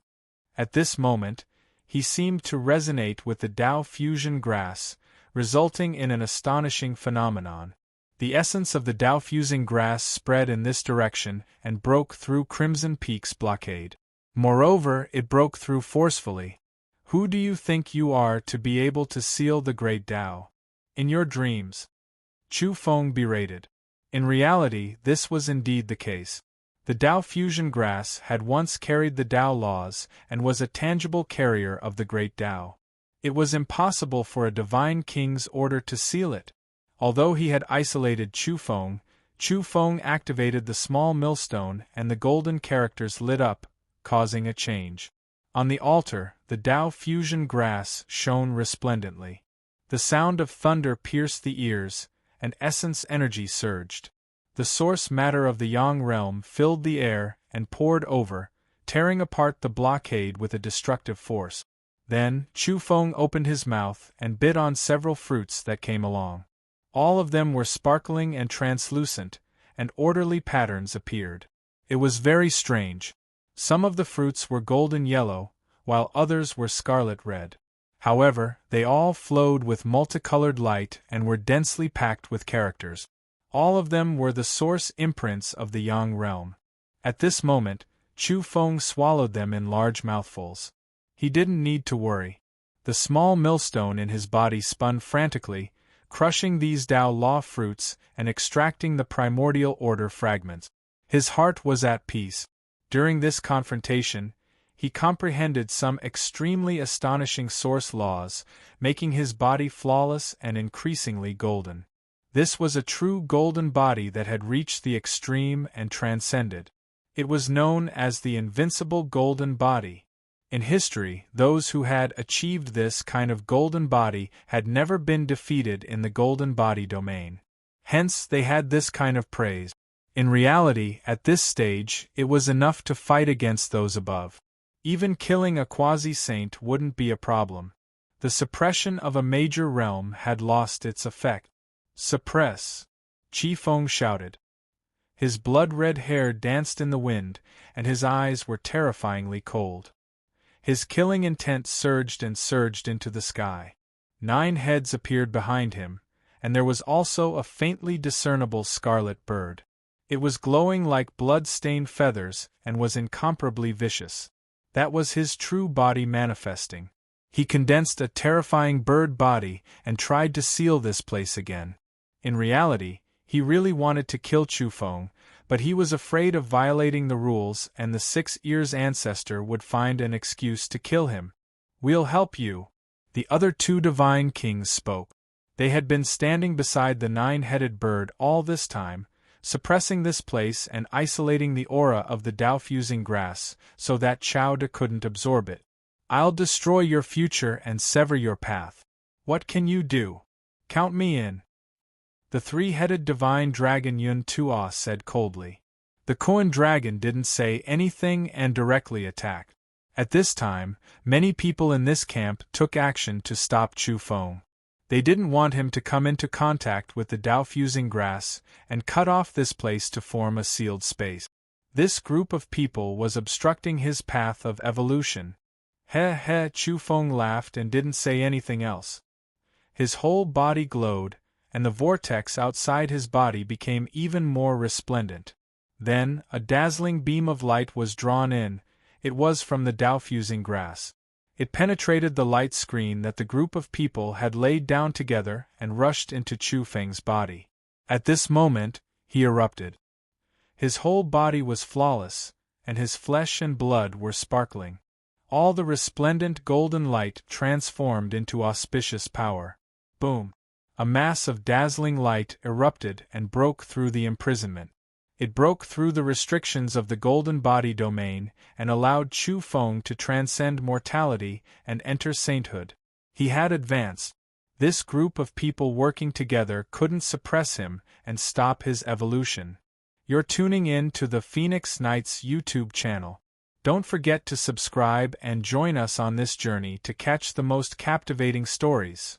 At this moment, he seemed to resonate with the Dao fusion grass, resulting in an astonishing phenomenon. The essence of the Dao fusing grass spread in this direction and broke through Crimson Peak's blockade. Moreover, it broke through forcefully. "Who do you think you are to be able to seal the great Dao? In your dreams?" Chu Feng berated. In reality, this was indeed the case. The Dao fusion grass had once carried the Dao laws and was a tangible carrier of the great Dao. It was impossible for a divine king's order to seal it. Although he had isolated Chu Feng activated the small millstone and the golden characters lit up, causing a change. On the altar, the Dao fusion grass shone resplendently. The sound of thunder pierced the ears, and essence energy surged. The source matter of the Yang realm filled the air and poured over, tearing apart the blockade with a destructive force. Then, Chu Feng opened his mouth and bit on several fruits that came along. All of them were sparkling and translucent, and orderly patterns appeared. It was very strange. Some of the fruits were golden yellow, while others were scarlet red. However, they all flowed with multicolored light and were densely packed with characters. All of them were the source imprints of the Yang realm. At this moment, Chu Feng swallowed them in large mouthfuls. He didn't need to worry. The The small millstone in his body spun frantically, crushing these Tao law fruits and extracting the primordial order fragments. His heart was at peace. During this confrontation, he comprehended some extremely astonishing source laws, making his body flawless and increasingly golden. This was a true golden body that had reached the extreme and transcended. It was known as the invincible golden body. In history, those who had achieved this kind of golden body had never been defeated in the golden body domain. Hence, they had this kind of praise. In reality, at this stage, it was enough to fight against those above. Even killing a quasi-saint wouldn't be a problem. The suppression of a major realm had lost its effect. "Suppress!" Qi Feng shouted. His blood-red hair danced in the wind, and his eyes were terrifyingly cold. His killing intent surged and surged into the sky. 9 heads appeared behind him, and there was also a faintly discernible scarlet bird. It was glowing like blood-stained feathers and was incomparably vicious. That was his true body manifesting. He condensed a terrifying bird body and tried to seal this place again. In reality, he really wanted to kill Qi Feng, but he was afraid of violating the rules and the 6 Ears ancestor would find an excuse to kill him. "We'll help you." The other 2 divine kings spoke. They had been standing beside the 9-headed bird all this time, suppressing this place and isolating the aura of the Tao-fusing grass so that Chao De couldn't absorb it. "I'll destroy your future and sever your path. What can you do? Count me in." The 3-headed divine dragon Yun Tuo said coldly. The Koan dragon didn't say anything and directly attacked. At this time, many people in this camp took action to stop Qi Feng. They didn't want him to come into contact with the Tao-fusing grass and cut off this place to form a sealed space. This group of people was obstructing his path of evolution. He he, Qi Feng laughed and didn't say anything else. His whole body glowed, and the vortex outside his body became even more resplendent. Then, a dazzling beam of light was drawn in. It was from the Tao-fusing grass. It penetrated the light screen that the group of people had laid down together and rushed into Qi Feng's body. At this moment, he erupted. His whole body was flawless, and his flesh and blood were sparkling. All the resplendent golden light transformed into auspicious power. Boom! A mass of dazzling light erupted and broke through the imprisonment. It broke through the restrictions of the golden body domain and allowed Qi Feng to transcend mortality and enter sainthood. He had advanced. This group of people working together couldn't suppress him and stop his evolution. You're tuning in to the Phoenix Knights YouTube channel. Don't forget to subscribe and join us on this journey to catch the most captivating stories.